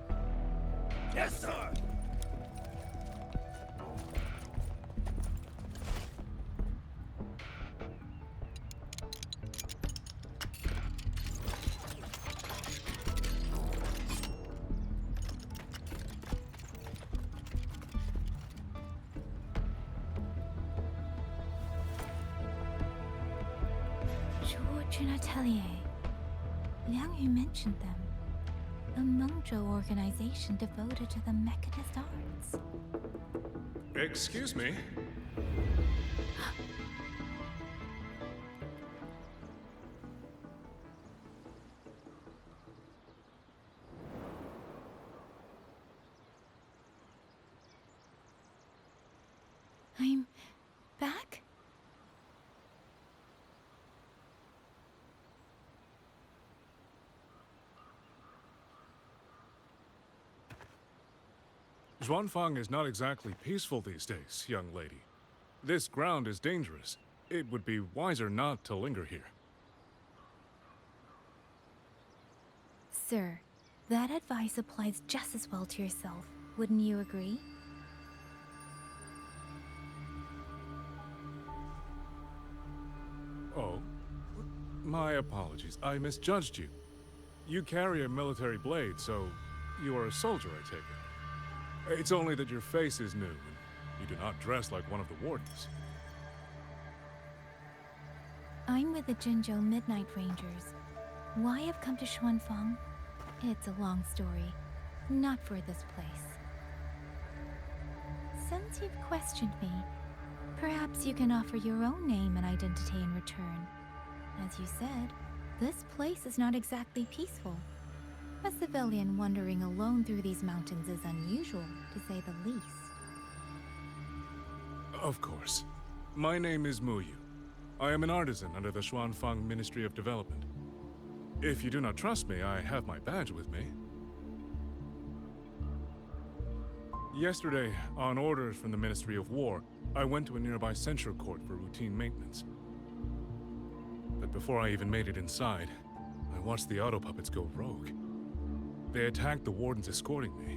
Yes, sir! Jojwen Atelier. Liang Yu mentioned them. A Mengzhou organization devoted to the mechanist arts. Excuse me? I'm back? Xuanfang is not exactly peaceful these days, young lady. This ground is dangerous. It would be wiser not to linger here. Sir, that advice applies just as well to yourself. Wouldn't you agree? Oh? My apologies. I misjudged you. You carry a military blade, so you are a soldier, I take it. It's only that your face is new, and you do not dress like one of the wardens. I'm with the Jinzhou Midnight Rangers. Why I've come to Xuanfang? It's a long story. Not for this place. Since you've questioned me, perhaps you can offer your own name and identity in return. As you said, this place is not exactly peaceful. A civilian wandering alone through these mountains is unusual, to say the least. Of course. My name is Mu Yu. I am an artisan under the Xuanfang Ministry of Development. If you do not trust me, I have my badge with me. Yesterday, on orders from the Ministry of War, I went to a nearby censure court for routine maintenance. But before I even made it inside, I watched the auto puppets go rogue. They attacked the wardens escorting me.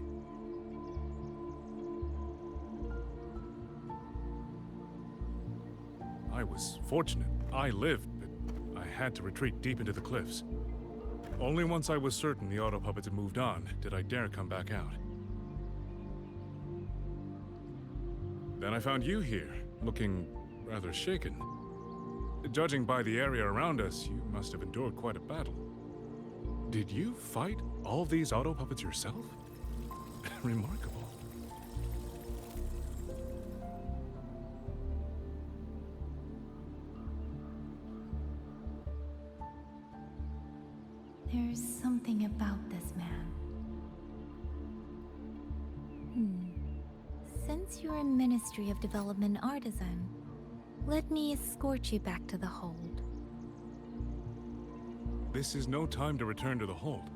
I was fortunate. I lived, but I had to retreat deep into the cliffs. Only once I was certain the auto puppets had moved on did I dare come back out. Then I found you here, looking rather shaken. Judging by the area around us, you must have endured quite a battle. Did you fight all these auto puppets yourself? Remarkable. There's something about this man. Since you're a Ministry of Development artisan, let me escort you back to the hold. This is no time to return to the hold.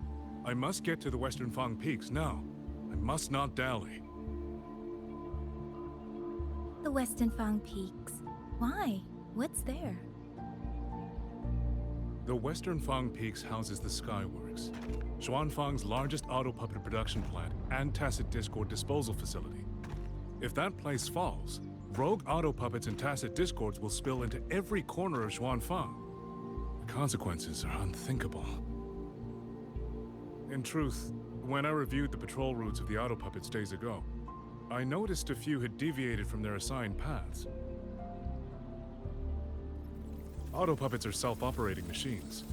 I must get to the Western Fang Peaks now. I must not dally. The Western Fang Peaks. Why? What's there? The Western Fang Peaks houses the Skyworks, Xuanfang's largest auto puppet production plant and tacit discord disposal facility. If that place falls, rogue auto puppets and tacit discords will spill into every corner of Xuanfang. The consequences are unthinkable. In truth, when I reviewed the patrol routes of the auto puppets days ago, I noticed a few had deviated from their assigned paths. Auto puppets are self-operating machines.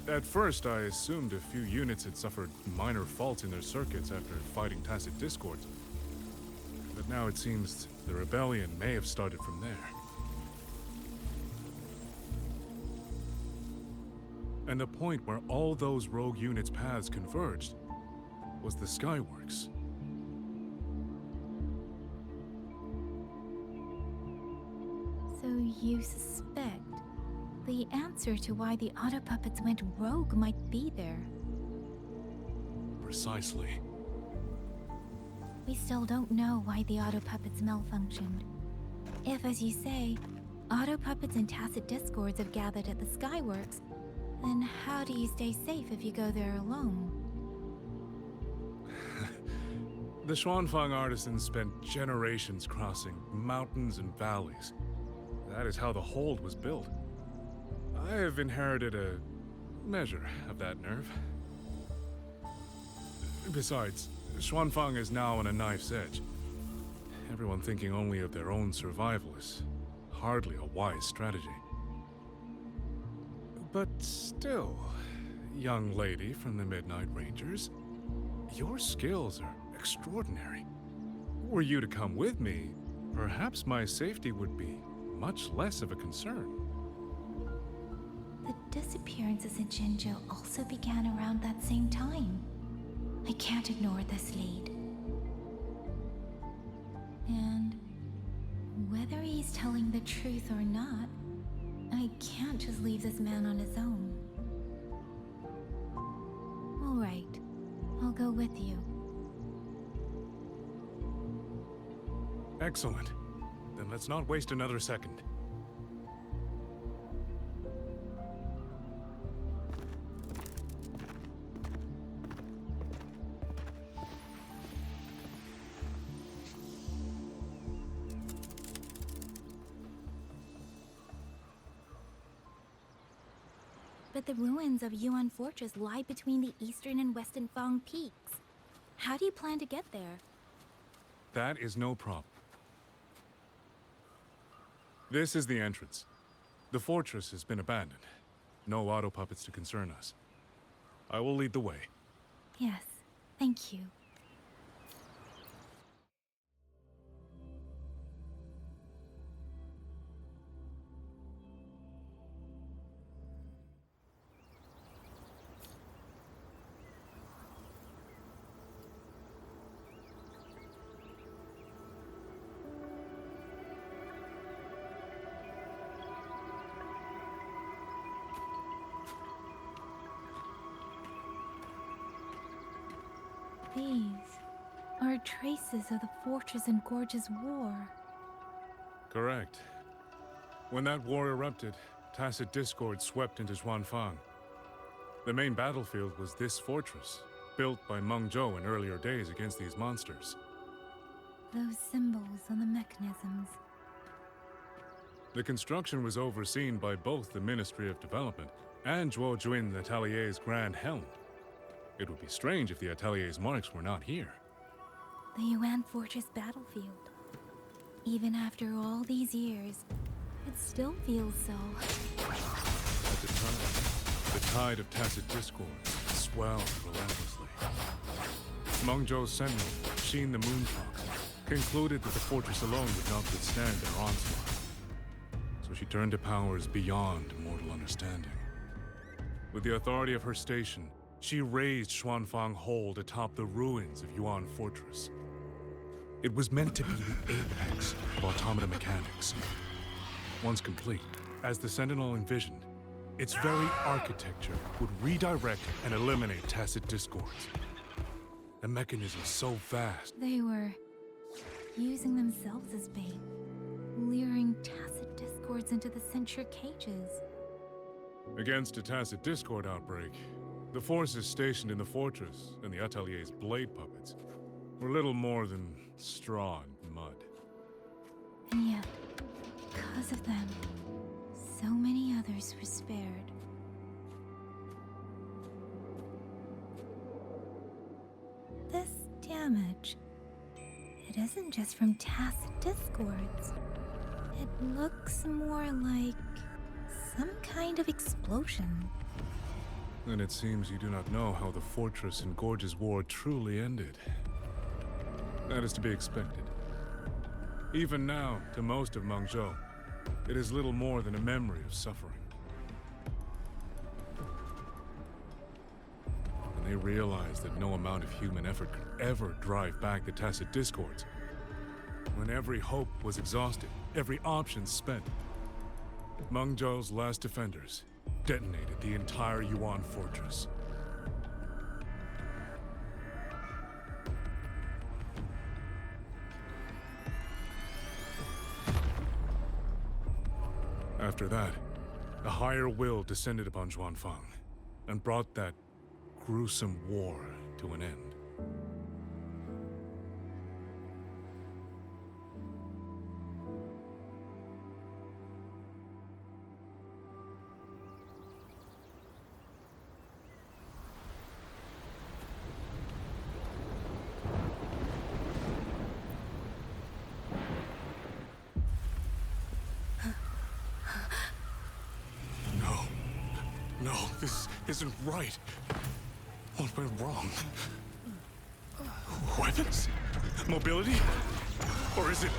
At first, I assumed a few units had suffered minor faults in their circuits after fighting tacit discords. But now it seems the rebellion may have started from there. And the point where all those rogue units' paths converged was the Skyworks. So you suspect the answer to why the auto puppets went rogue might be there? Precisely. We still don't know why the auto puppets malfunctioned. If, as you say, auto puppets and tacit discords have gathered at the Skyworks, then how do you stay safe if you go there alone? The Xuanfang artisans spent generations crossing mountains and valleys. That is how the hold was built. I have inherited a measure of that nerve. Besides, Xuanfang is now on a knife's edge. Everyone thinking only of their own survival is hardly a wise strategy. But still, young lady from the Midnight Rangers, your skills are extraordinary. Were you to come with me, perhaps my safety would be much less of a concern. The disappearances in Jinzhou also began around that same time. I can't ignore this lead. And whether he's telling the truth or not, I can't just leave this man on his own. All right, I'll go with you. Excellent. Then let's not waste another second. But the ruins of Yuan Fortress lie between the eastern and western Fang peaks. How do you plan to get there? That is no problem. This is the entrance. The fortress has been abandoned. No auto puppets to concern us. I will lead the way. Yes, thank you. These are traces of the Fortress and Gorge's war. Correct. When that war erupted, tacit discord swept into Xuanfang. The main battlefield was this fortress, built by Mengzhou in earlier days against these monsters. Those symbols on the mechanisms. The construction was overseen by both the Ministry of Development and Zhuo Jun Atelier's Grand Helm. It would be strange if the Atelier's marks were not here. The Yuan Fortress battlefield. Even after all these years, it still feels so. At the time, the tide of tacit discord swelled relentlessly. Mengzhou's sentinel, Sheen the Moonfox, concluded that the fortress alone would not withstand their onslaught. So she turned to powers beyond mortal understanding. With the authority of her station, she raised Xuanfang Hold atop the ruins of Yuan Fortress. It was meant to be the apex of automata mechanics. Once complete, as the Sentinel envisioned, its very architecture would redirect and eliminate tacit discords. A mechanism so vast. They were using themselves as bait, luring tacit discords into the censure cages. Against a tacit discord outbreak, the forces stationed in the fortress and the Atelier's blade puppets were little more than straw and mud. And yet, because of them, so many others were spared. This damage, it isn't just from tacit discords. It looks more like some kind of explosion. Then it seems you do not know how the Fortress and Gorge's war truly ended. That is to be expected. Even now, to most of Mengzhou, it is little more than a memory of suffering. When they realized that no amount of human effort could ever drive back the tacit discords, when every hope was exhausted, every option spent, Mengzhou's last defenders detonated the entire Yuan Fortress. After that, a higher will descended upon Xuanfang and brought that gruesome war to an end. No, this isn't right. What went wrong? Weapons? Mobility? Or is it...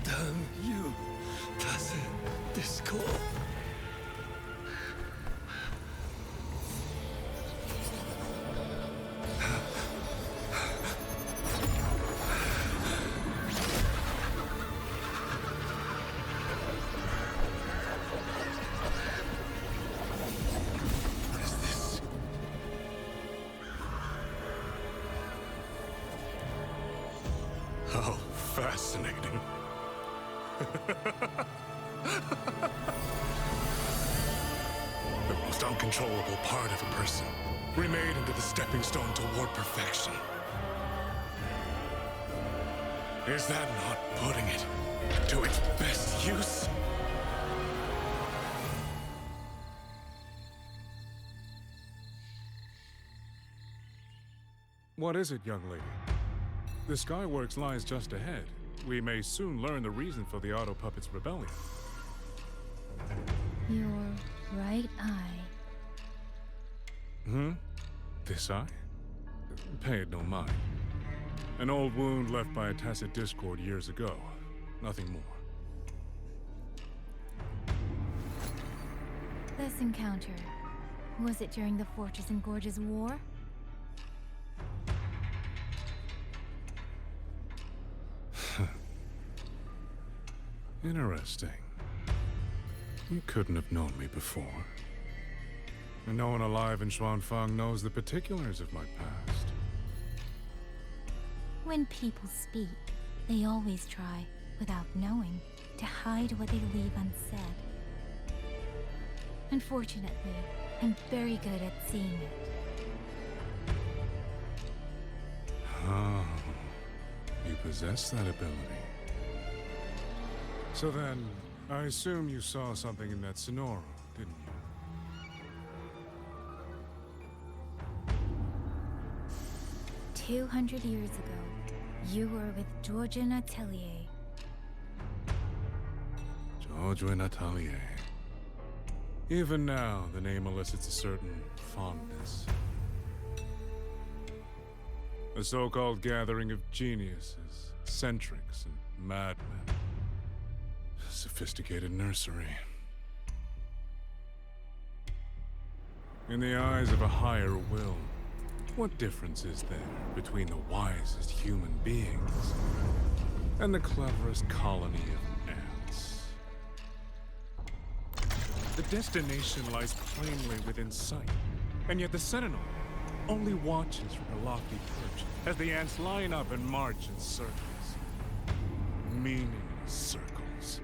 Damn you, tacit discord. Fascinating. The most uncontrollable part of a person, remade into the stepping stone toward perfection. Is that not putting it to its best use? What is it, young lady? The Skyworks lies just ahead. We may soon learn the reason for the Auto Puppets' rebellion. Your right eye. This eye? Pay it no mind. An old wound left by a tacit discord years ago. Nothing more. This encounter, was it during the Fortress and Gorges War? Interesting. You couldn't have known me before. And no one alive in Xuanfang knows the particulars of my past. When people speak, they always try, without knowing, to hide what they leave unsaid. Unfortunately, I'm very good at seeing it. Oh, you possess that ability. So then, I assume you saw something in that Sonoro, didn't you? 200 years ago, you were with Georgian Atelier. Georgian Atelier. Even now, the name elicits a certain fondness. A so-called gathering of geniuses, eccentrics, and madmen. Sophisticated nursery. In the eyes of a higher will, what difference is there between the wisest human beings and the cleverest colony of ants? The destination lies plainly within sight, and yet the Sentinel only watches from her lofty perch as the ants line up and march in circles. Meaningless circles.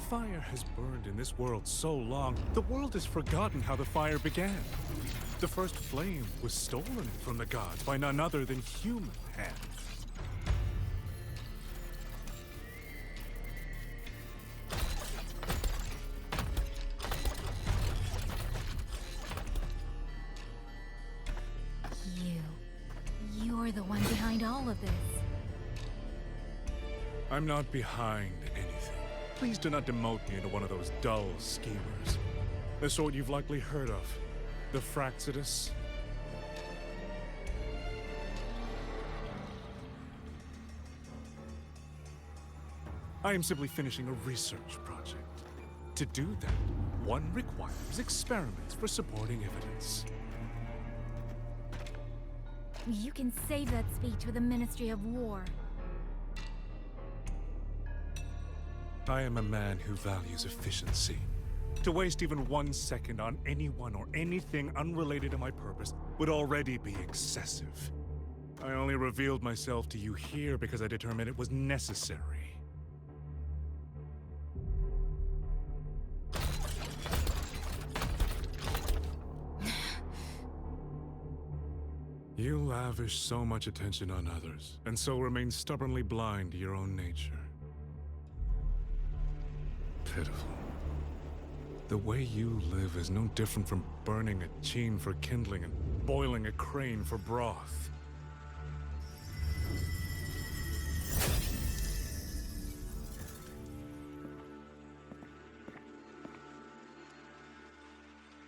Fire has burned in this world so long, the world has forgotten how the fire began. The first flame was stolen from the gods by none other than human hands. You're the one behind all of this. I'm not behind anything. Please do not demote me into one of those dull schemers. The sort you've likely heard of. The Fraxidus. I am simply finishing a research project. To do that, one requires experiments for supporting evidence. You can save that speech for the Ministry of War. I am a man who values efficiency. To waste even 1 second on anyone or anything unrelated to my purpose would already be excessive. I only revealed myself to you here because I determined it was necessary. You lavish so much attention on others, and so remain stubbornly blind to your own nature. Pitiful. The way you live is no different from burning a chine for kindling and boiling a crane for broth.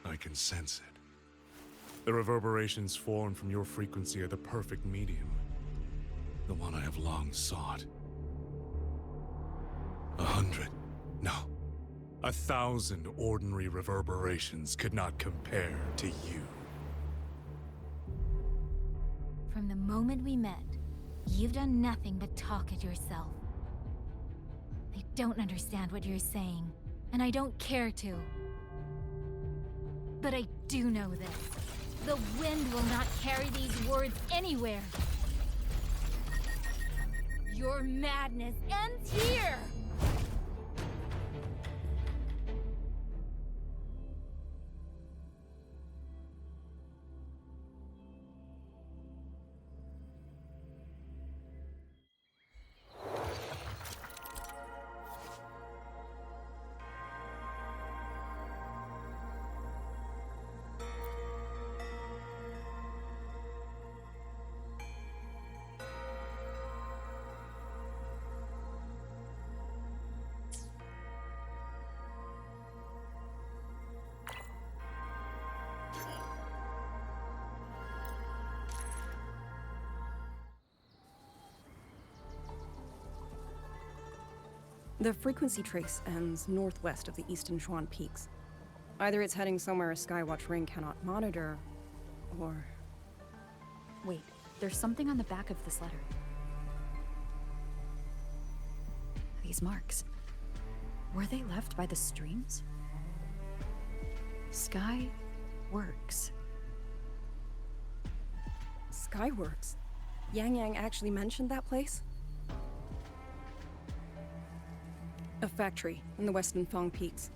I can sense it. The reverberations formed from your frequency are the perfect medium. The one I have long sought. 100. No. 1,000 ordinary reverberations could not compare to you. From the moment we met, you've done nothing but talk at yourself. I don't understand what you're saying, and I don't care to. But I do know this. The wind will not carry these words anywhere. You're Your madness ends here! The frequency trace ends northwest of the eastern Xuan Peaks. Either it's heading somewhere a Skywatch ring cannot monitor, or... Wait, there's something on the back of this letter. These marks. Were they left by the streams? Sky Works. Skyworks? Yang Yang actually mentioned that place? A factory in the western Fang Peaks.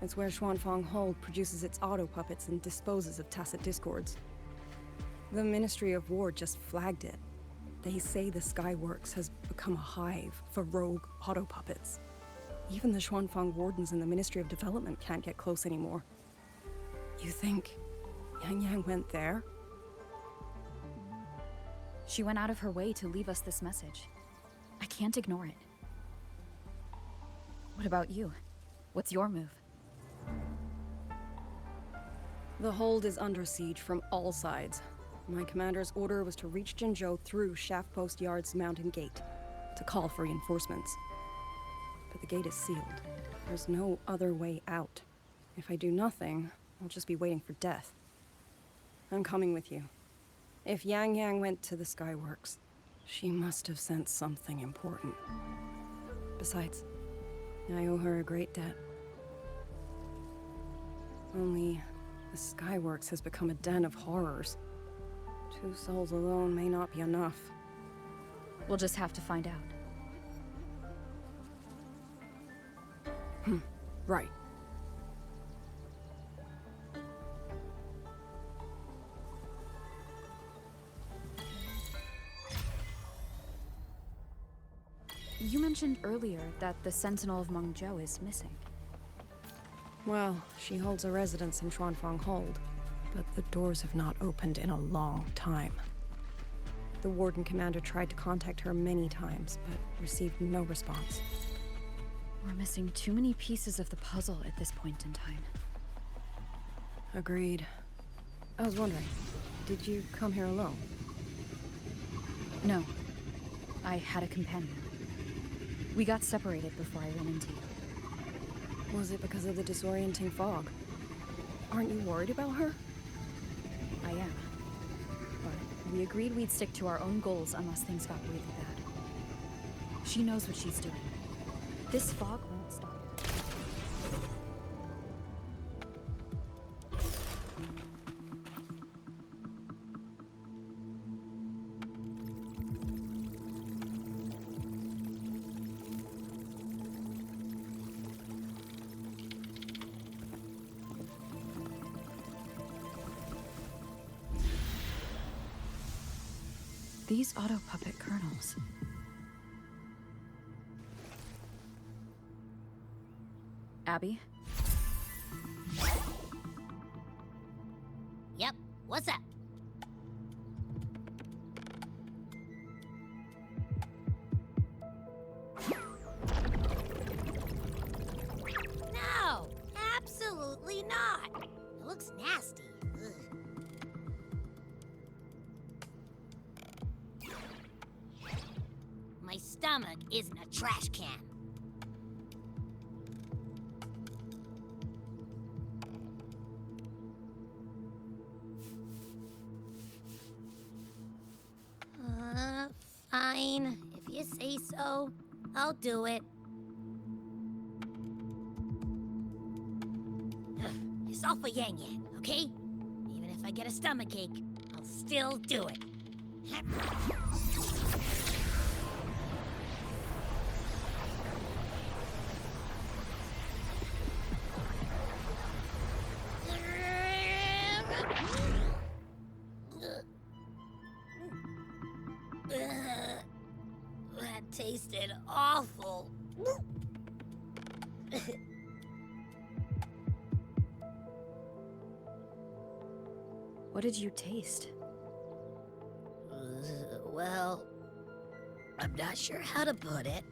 It's where Xuanfang Hold produces its auto puppets and disposes of tacit discords. The Ministry of War just flagged it. They say the Skyworks has become a hive for rogue auto puppets. Even the Xuanfang wardens in the Ministry of Development can't get close anymore. You think Yang Yang went there? She went out of her way to leave us this message. I can't ignore it. What about you? What's your move? The hold is under siege from all sides. My commander's order was to reach Jinzhou through Shaft Post Yard's mountain gate, to call for reinforcements. But the gate is sealed. There's no other way out. If I do nothing, I'll just be waiting for death. I'm coming with you. If Yang Yang went to the Skyworks, she must have sent something important. Besides, I owe her a great debt. Only, the Skyworks has become a den of horrors. 2 souls alone may not be enough. We'll just have to find out. Right. You mentioned earlier that the Sentinel of Mengzhou is missing. Well, she holds a residence in Xuanfang Hold, but the doors have not opened in a long time. The Warden Commander tried to contact her many times, but received no response. We're missing too many pieces of the puzzle at this point in time. Agreed. I was wondering, did you come here alone? No. I had a companion. We got separated before I ran into you. Was it because of the disorienting fog? Aren't you worried about her? I am. But we agreed we'd stick to our own goals unless things got really bad. She knows what she's doing. This fog won't stop her. These auto puppet kernels. Abby? Yep, what's up? No, absolutely not. It looks nasty. Ugh. My stomach isn't a trash can. Fine. If you say so, I'll do it. It's all for Yang Yang, okay? Even if I get a stomachache, I'll still do it. That tasted awful. What did you taste? Well, I'm not sure how to put it.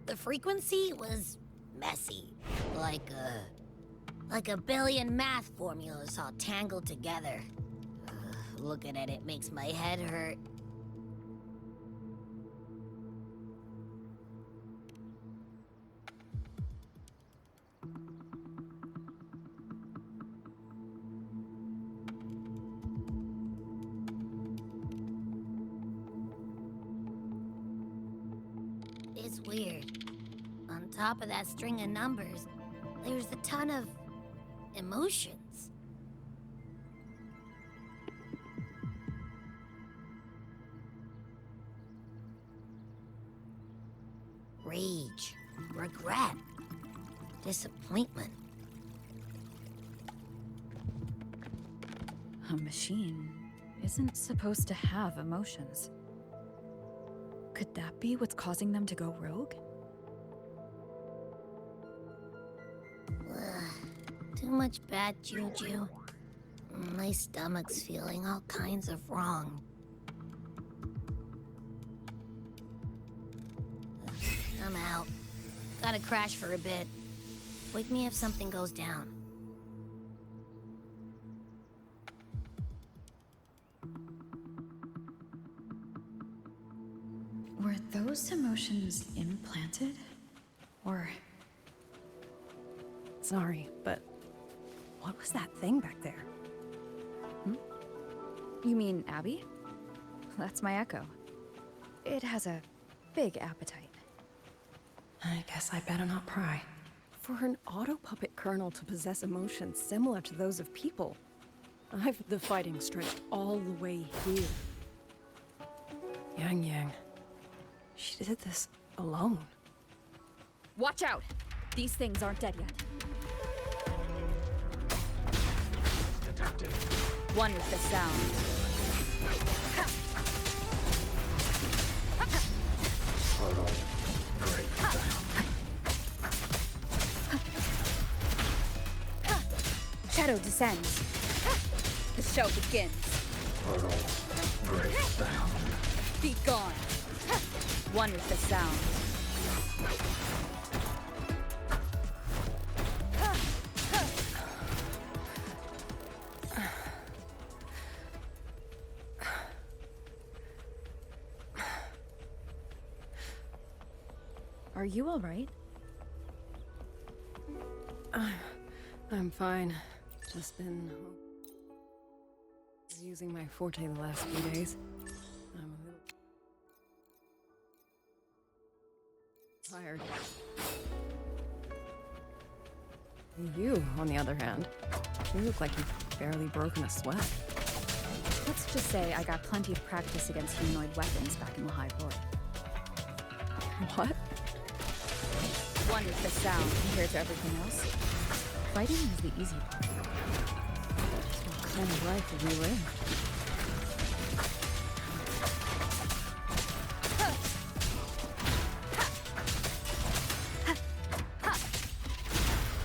The frequency was messy, like a billion math formulas all tangled together. Looking at it makes my head hurt. It's weird. On top of that string of numbers, there's a ton of emotions. Rage, regret, disappointment. A machine isn't supposed to have emotions. Could that be what's causing them to go rogue? Too much bad juju. My stomach's feeling all kinds of wrong. I'm out. Gotta crash for a bit. Wake me if something goes down. Were those emotions implanted? Or... Sorry, but what was that thing back there? You mean Abby? That's my echo. It has a big appetite. I guess I better not pry. For an auto-puppet colonel to possess emotions similar to those of people, I've the fighting stretched all the way here. Yang Yang. She did this alone. Watch out! These things aren't dead yet. Detected. One with the sound. Portal. Break down. Shadow descends. The show begins. Portal. Break down. Be gone. One with the sound. Are you all right? I'm fine. Just been using my forte the last few days. I'm a little tired. You, on the other hand, you look like you've barely broken a sweat. Let's just say I got plenty of practice against humanoid weapons back in Lahai-Roi. What? One with the sound compared to everything else. Fighting is the easy part. What kind of life have you lived?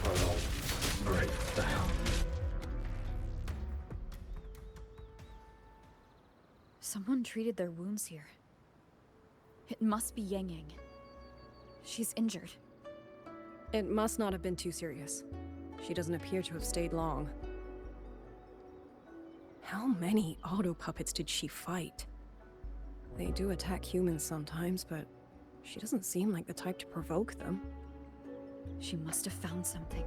Portal. Break down. Someone treated their wounds here. It must be Yang Yang. She's injured. It must not have been too serious. She doesn't appear to have stayed long. How many auto-puppets did she fight? They do attack humans sometimes, but she doesn't seem like the type to provoke them. She must have found something.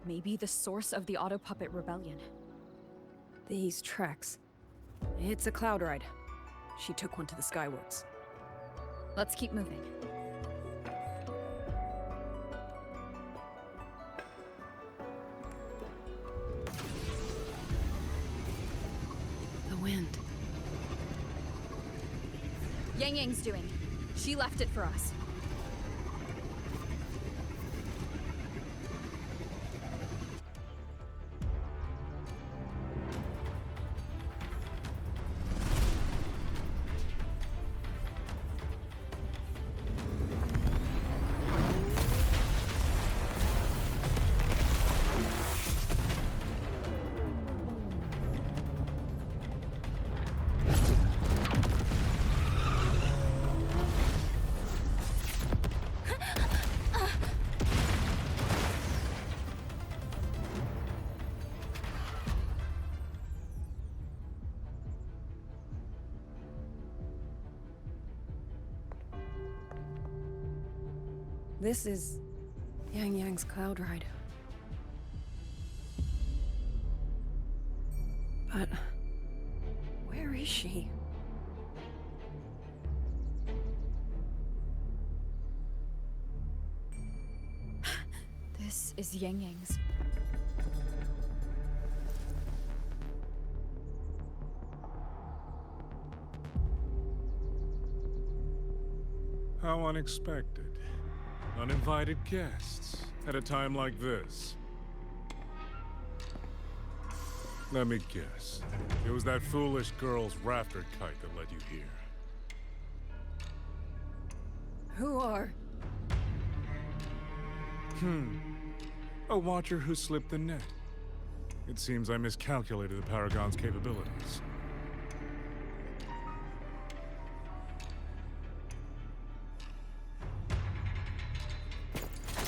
Maybe the source of the auto-puppet rebellion. These tracks. It's a cloud ride. She took one to the Skyworks. Let's keep moving. The wind. Yang Yang's doing. She left it for us. This is Yang Yang's cloud ride. But where is she? This is Yang Yang's. How unexpected. Uninvited guests at a time like this. Let me guess. It was that foolish girl's rafter kite that led you here. Who are? A watcher who slipped the net. It seems I miscalculated the Paragon's capabilities.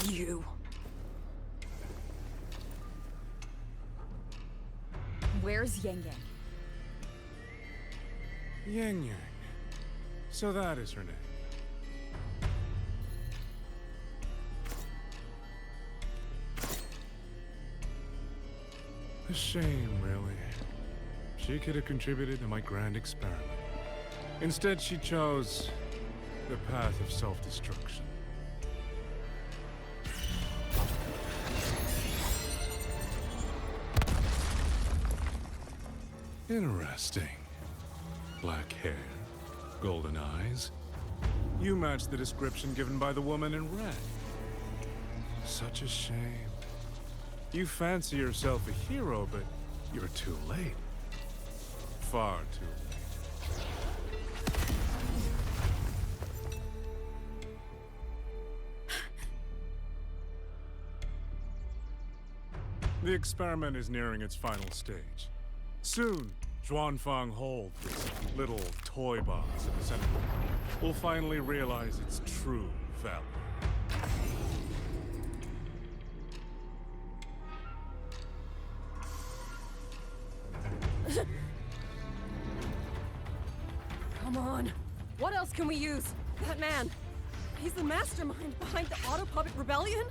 You. Where's Yang Yang? Yang Yang. So that is her name. A shame, really. She could have contributed to my grand experiment. Instead, she chose the path of self-destruction. Interesting. Black hair, golden eyes. You match the description given by the woman in red. Such a shame. You fancy yourself a hero, but you're too late. Far too late. The experiment is nearing its final stage. Soon, Zhuanfang Hold, this little toy box in the center, will finally realize its true value. Come on. What else can we use? That man. He's the mastermind behind the Auto Puppet Rebellion?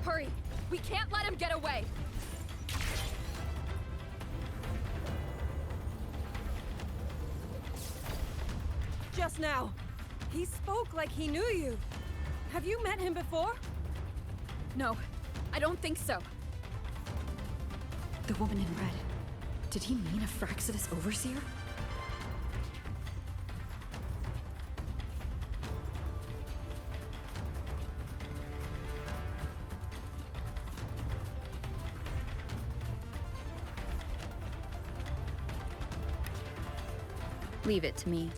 Hurry! We can't let him get away! Just now. He spoke like he knew you. Have you met him before? No, I don't think so. The woman in red. Did he mean a Fraxidus overseer? Leave it to me.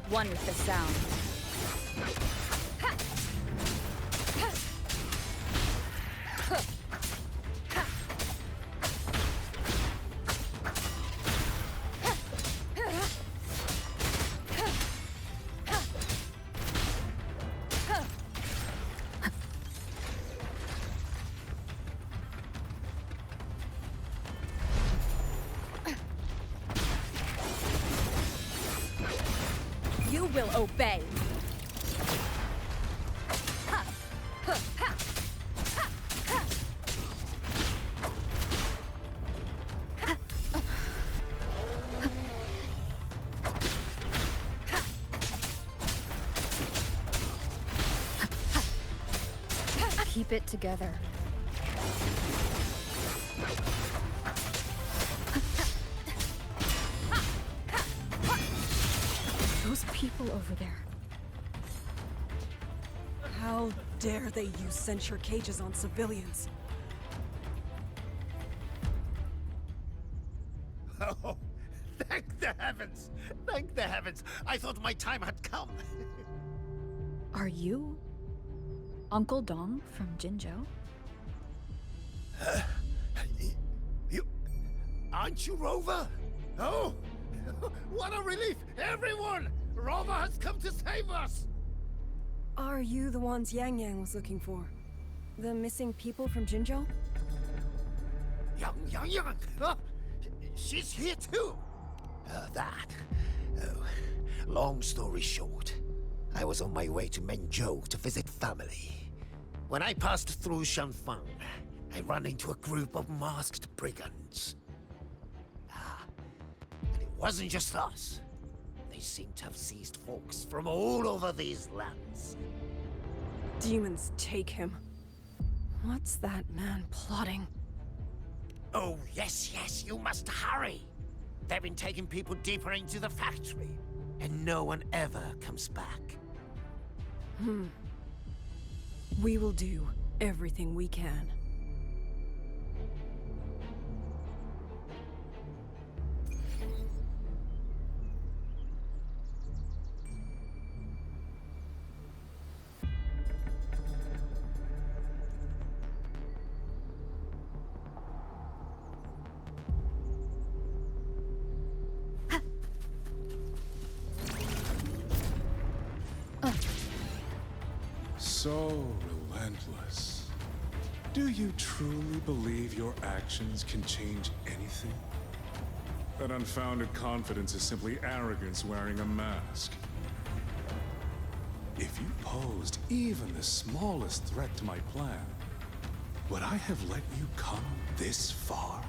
One with the sound. You will obey. Keep it together. Those people over there. How dare they use censure cages on civilians? Oh, thank the heavens! Thank the heavens! I thought my time had come. Are you Uncle Dong from Jinzhou? Aren't you Rover? Oh, what a relief! Everyone! Rover has come to save us! Are you the ones Yang Yang was looking for? The missing people from Jinzhou? Yang! Oh, she's here too! Oh, Long story short, I was on my way to Mengzhou to visit family. When I passed through Shanfang, I ran into a group of masked brigands. And it wasn't just us. They seem to have seized folks from all over these lands. Demons take him. What's that man plotting? Oh, yes, you must hurry. They've been taking people deeper into the factory, and no one ever comes back. We will do everything we can. So relentless. Do you truly believe your actions can change anything? That unfounded confidence is simply arrogance wearing a mask. If you posed even the smallest threat to my plan, would I have let you come this far?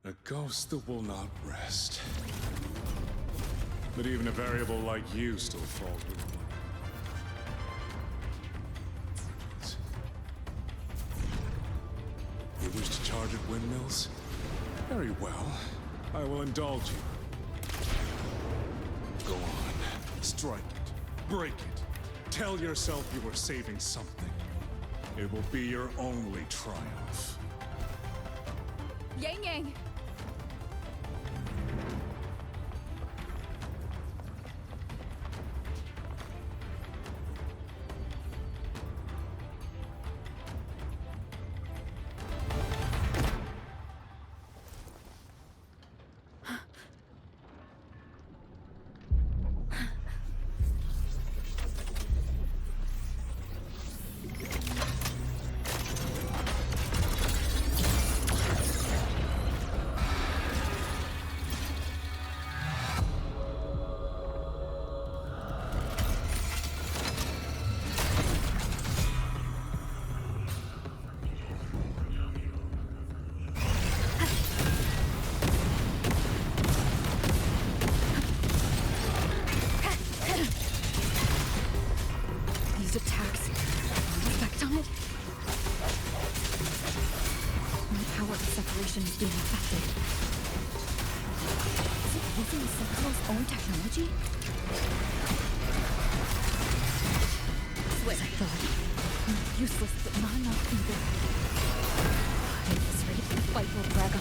A ghost that will not rest. But even a variable like you still falls with me. You wish to charge at windmills? Very well. I will indulge you. Go on. Strike it. Break it. Tell yourself you were saving something. It will be your only triumph. Yang Yang! Is being affected. Is it using the Sentinel's own technology? As I thought. I'm useless, but not enough either. At this rate, the fight will drag on.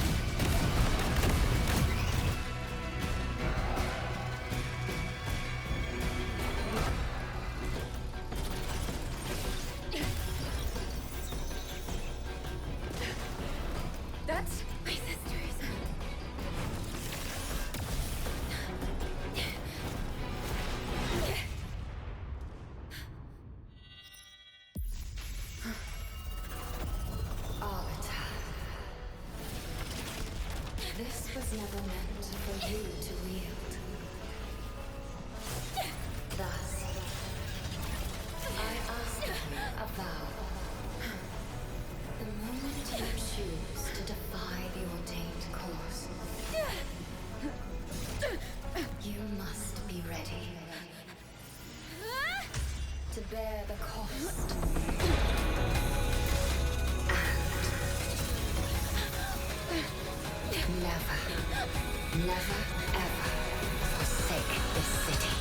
This was never meant for you to wield. Thus, I ask you a vow. The moment you choose to defy the ordained course, you must be ready to bear the cost. Never, never, ever forsake this city.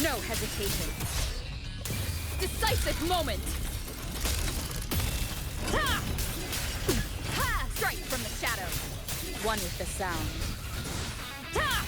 No hesitation. Decisive moment! Ha! Ha! Strike from the shadow. One with the sound. Ha!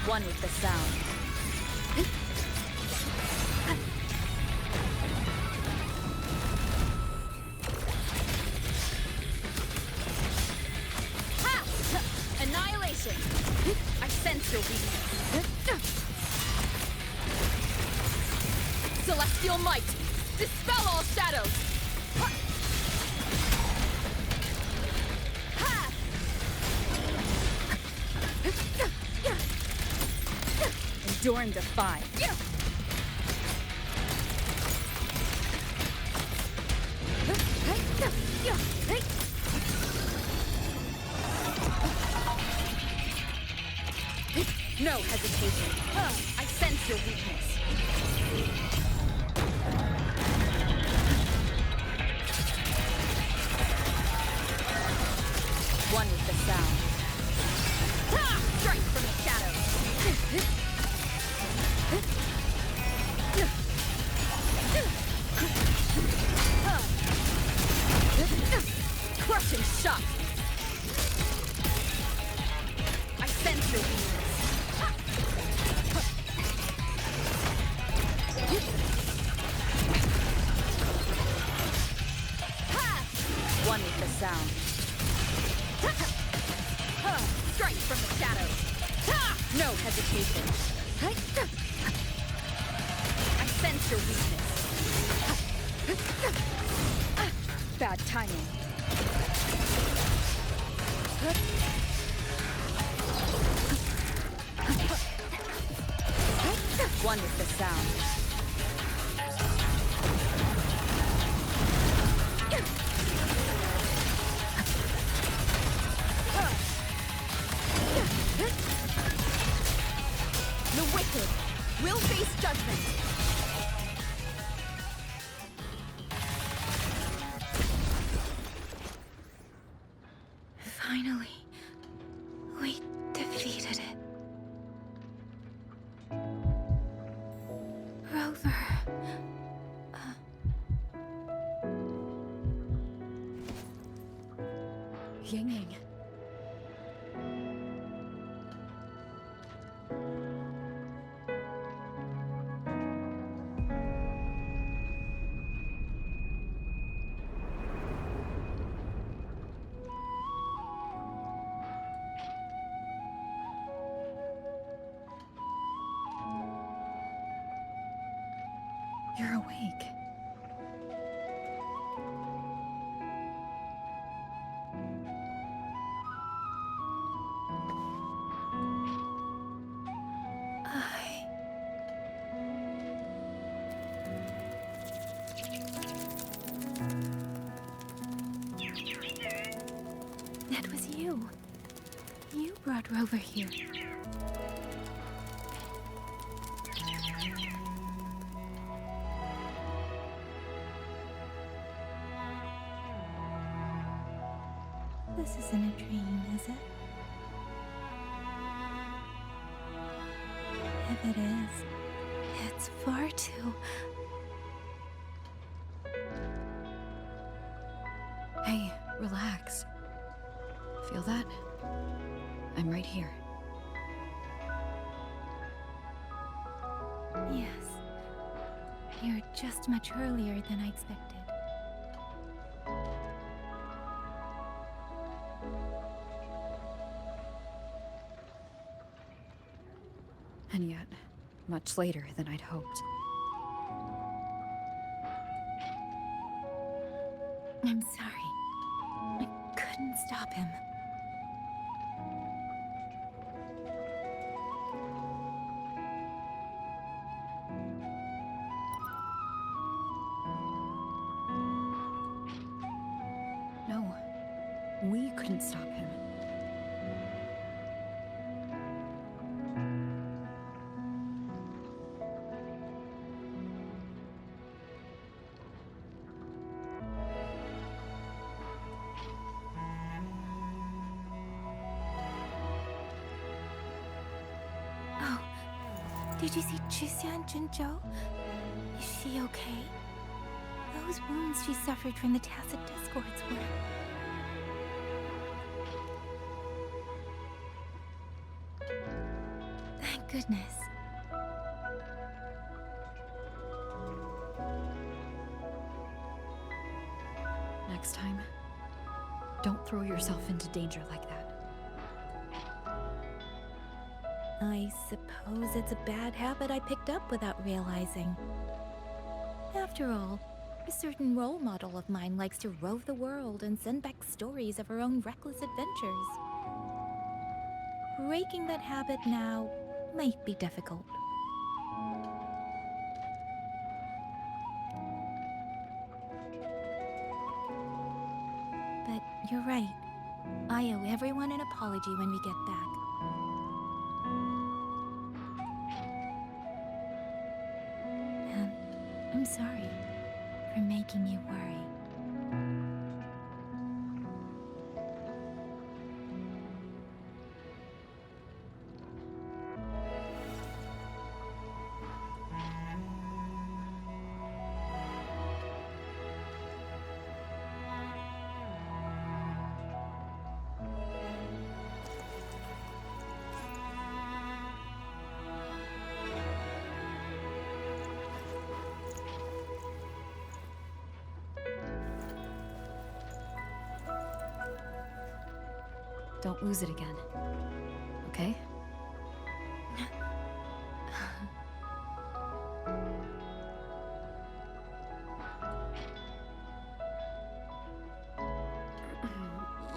One with the sound. Ha! Annihilation! I sense your weakness. Celestial might! Dispel all shadows! Ha! Endure and defy. No hesitation. I sense your weakness. One with the sound. Strike from the shadows. Crushing shot! I sense your weakness. One with the sound. Strike from the shadows. No hesitation. I sense your weakness. Bad timing. One with the sound. The wicked will face judgment. Finally, we defeated it. Rover. Ying. You're awake. That was you. You brought Rover here. This isn't a dream, is it? If it is, it's far too... Hey, relax. Feel that? I'm right here. Yes. You're just much earlier than I expected. And yet, much later than I'd hoped. I'm sorry. I couldn't stop him. No, we couldn't stop him. Oh, did you see Juxia and Jinzhou? Is she okay? Those wounds she suffered from the tacit discords were... Thank goodness. Next time, don't throw yourself into danger like that. I suppose it's a bad habit I picked up without realizing. After all, a certain role model of mine likes to rove the world and send back stories of her own reckless adventures. Breaking that habit now might be difficult. But you're right. I owe everyone an apology when we get back. And I'm sorry for making you worry. Don't lose it again. Okay?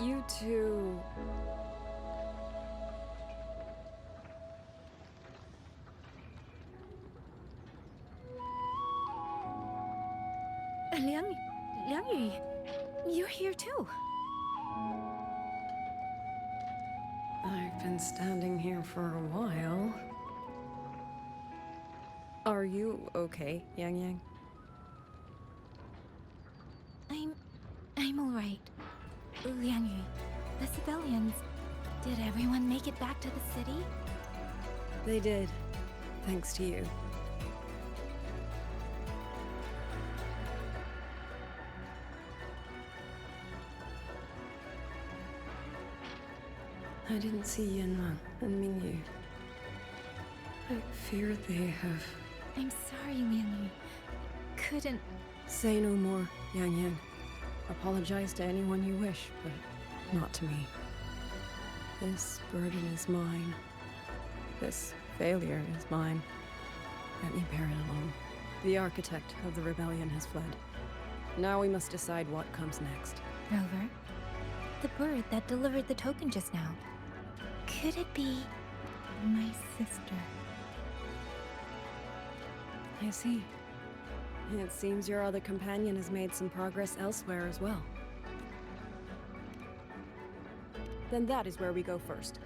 You two... Liang Yu, you're here too. I've been standing here for a while. Are you okay, Yang Yang? I'm all right. Liang Yu, the civilians, did everyone make it back to the city? They did, thanks to you. I didn't see Yanman and Mingyu. I fear they have... I'm sorry, Liang Yu. Couldn't... Say no more, Yang Yang. Apologize to anyone you wish, but not to me. This burden is mine. This failure is mine. Let me bear it alone. The architect of the rebellion has fled. Now we must decide what comes next. Rover, the bird that delivered the token just now. Could it be my sister? I see. It seems your other companion has made some progress elsewhere as well. Then that is where we go first.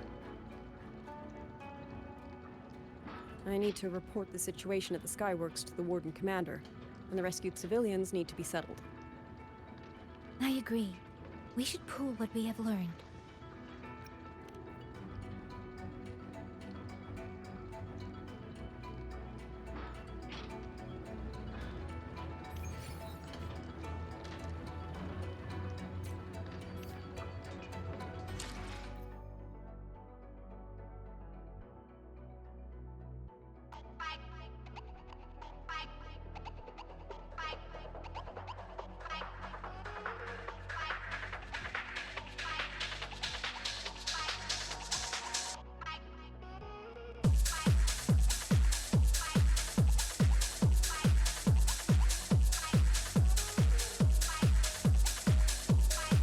I need to report the situation at the Skyworks to the Warden Commander, and the rescued civilians need to be settled. I agree. We should pool what we have learned.